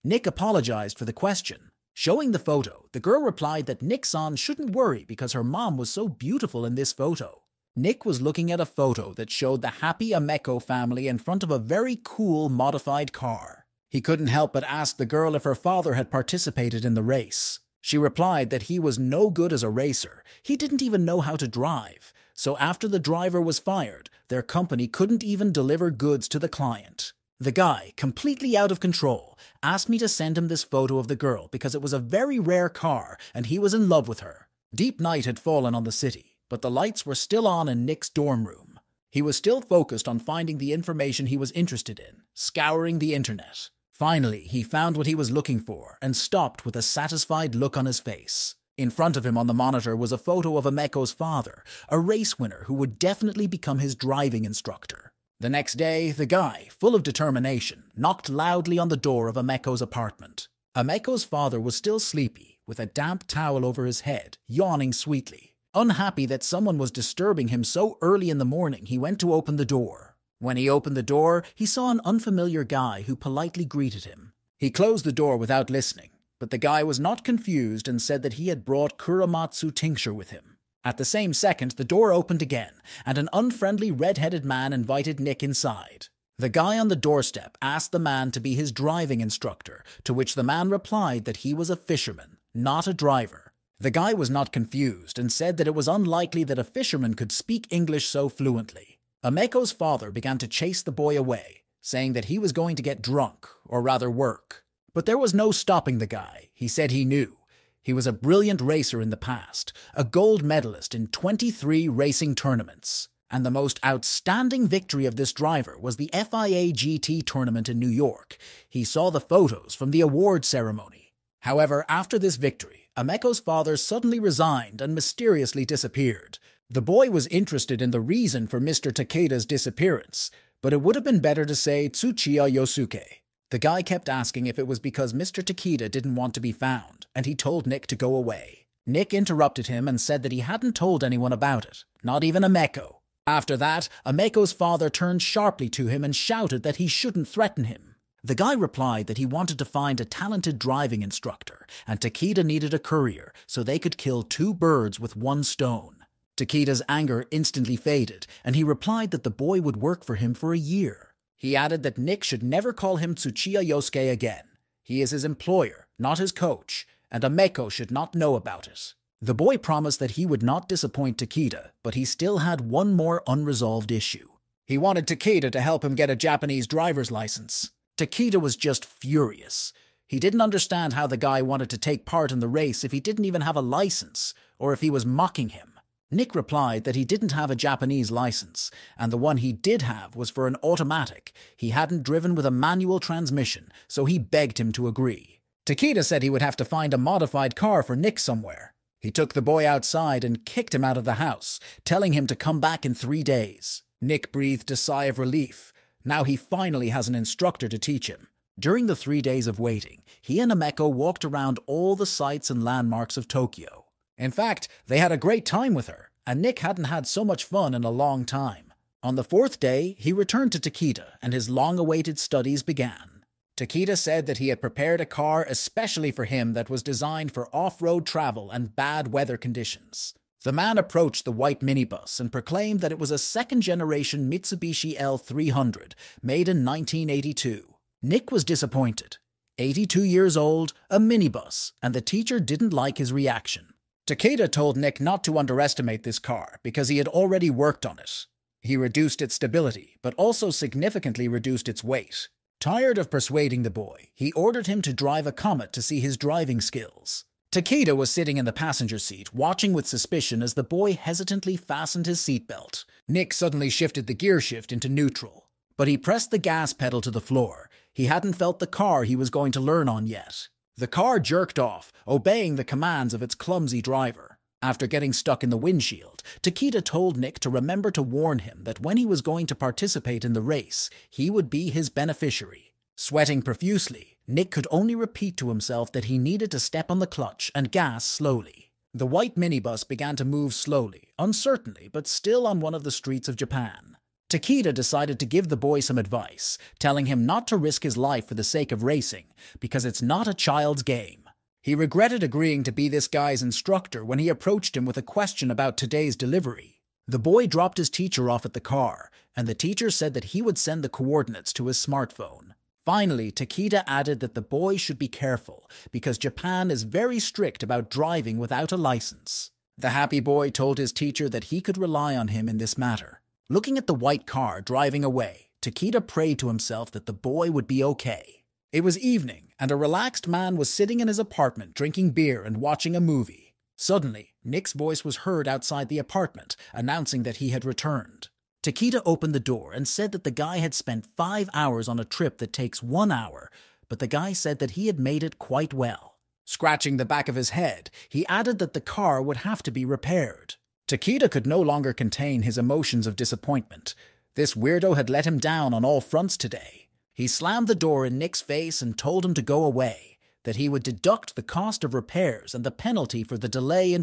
Nick apologized for the question. Showing the photo, the girl replied that Nick-san shouldn't worry because her mom was so beautiful in this photo. Nick was looking at a photo that showed the happy Ameko family in front of a very cool modified car. He couldn't help but ask the girl if her father had participated in the race. She replied that he was no good as a racer. He didn't even know how to drive. So after the driver was fired, their company couldn't even deliver goods to the client. The guy, completely out of control, asked me to send him this photo of the girl because it was a very rare car and he was in love with her. Deep night had fallen on the city, but the lights were still on in Nick's dorm room. He was still focused on finding the information he was interested in, scouring the internet. Finally, he found what he was looking for and stopped with a satisfied look on his face. In front of him on the monitor was a photo of Ameko's father, a race winner who would definitely become his driving instructor. The next day, the guy, full of determination, knocked loudly on the door of Ameko's apartment. Ameko's father was still sleepy, with a damp towel over his head, yawning sweetly. Unhappy that someone was disturbing him so early in the morning, he went to open the door. When he opened the door, he saw an unfamiliar guy who politely greeted him. He closed the door without listening, but the guy was not confused and said that he had brought Kuramatsu tincture with him. At the same second, the door opened again, and an unfriendly red-headed man invited Nick inside. The guy on the doorstep asked the man to be his driving instructor, to which the man replied that he was a fisherman, not a driver. The guy was not confused and said that it was unlikely that a fisherman could speak English so fluently. Ameko's father began to chase the boy away, saying that he was going to get drunk, or rather work. But there was no stopping the guy. He said he knew. He was a brilliant racer in the past, a gold medalist in 23 racing tournaments. And the most outstanding victory of this driver was the FIA GT tournament in New York. He saw the photos from the award ceremony. However, after this victory, Ameko's father suddenly resigned and mysteriously disappeared. The boy was interested in the reason for Mr. Takeda's disappearance, but it would have been better to say Tsuchiya Yosuke. The guy kept asking if it was because Mr. Takeda didn't want to be found, and he told Nick to go away. Nick interrupted him and said that he hadn't told anyone about it, not even Ameko. After that, Ameko's father turned sharply to him and shouted that he shouldn't threaten him. The guy replied that he wanted to find a talented driving instructor, and Takeda needed a courier so they could kill 2 birds with 1 stone. Takeda's anger instantly faded, and he replied that the boy would work for him for a year. He added that Nick should never call him Tsuchiya Yosuke again. He is his employer, not his coach, and Ameko should not know about it. The boy promised that he would not disappoint Takeda, but he still had one more unresolved issue. He wanted Takeda to help him get a Japanese driver's license. Takeda was just furious. He didn't understand how the guy wanted to take part in the race if he didn't even have a license, or if he was mocking him. Nick replied that he didn't have a Japanese license, and the one he did have was for an automatic. He hadn't driven with a manual transmission, so he begged him to agree. Takeda said he would have to find a modified car for Nick somewhere. He took the boy outside and kicked him out of the house, telling him to come back in 3 days. Nick breathed a sigh of relief. Now he finally has an instructor to teach him. During the 3 days of waiting, he and Ameko walked around all the sights and landmarks of Tokyo. In fact, they had a great time with her, and Nick hadn't had so much fun in a long time. On the 4th day, he returned to Takeda, and his long-awaited studies began. Takeda said that he had prepared a car especially for him that was designed for off-road travel and bad weather conditions. The man approached the white minibus and proclaimed that it was a second-generation Mitsubishi L300, made in 1982. Nick was disappointed. 82 years old, a minibus, and the teacher didn't like his reaction. Takeda told Nick not to underestimate this car because he had already worked on it. He reduced its stability, but also significantly reduced its weight. Tired of persuading the boy, he ordered him to drive a Comet to see his driving skills. Takeda was sitting in the passenger seat, watching with suspicion as the boy hesitantly fastened his seatbelt. Nick suddenly shifted the gear shift into neutral, but he pressed the gas pedal to the floor. He hadn't felt the car he was going to learn on yet. The car jerked off, obeying the commands of its clumsy driver. After getting stuck in the windshield, Takeda told Nick to remember to warn him that when he was going to participate in the race, he would be his beneficiary. Sweating profusely, Nick could only repeat to himself that he needed to step on the clutch and gas slowly. The white minibus began to move slowly, uncertainly, but still on one of the streets of Japan. Takeda decided to give the boy some advice, telling him not to risk his life for the sake of racing, because it's not a child's game. He regretted agreeing to be this guy's instructor when he approached him with a question about today's delivery. The boy dropped his teacher off at the car, and the teacher said that he would send the coordinates to his smartphone. Finally, Takeda added that the boy should be careful, because Japan is very strict about driving without a license. The happy boy told his teacher that he could rely on him in this matter. Looking at the white car driving away, Takeda prayed to himself that the boy would be okay. It was evening, and a relaxed man was sitting in his apartment drinking beer and watching a movie. Suddenly, Nick's voice was heard outside the apartment, announcing that he had returned. Takeda opened the door and said that the guy had spent 5 hours on a trip that takes 1 hour, but the guy said that he had made it quite well. Scratching the back of his head, he added that the car would have to be repaired. Takeda could no longer contain his emotions of disappointment. This weirdo had let him down on all fronts today. He slammed the door in Nick's face and told him to go away, that he would deduct the cost of repairs and the penalty for the delay in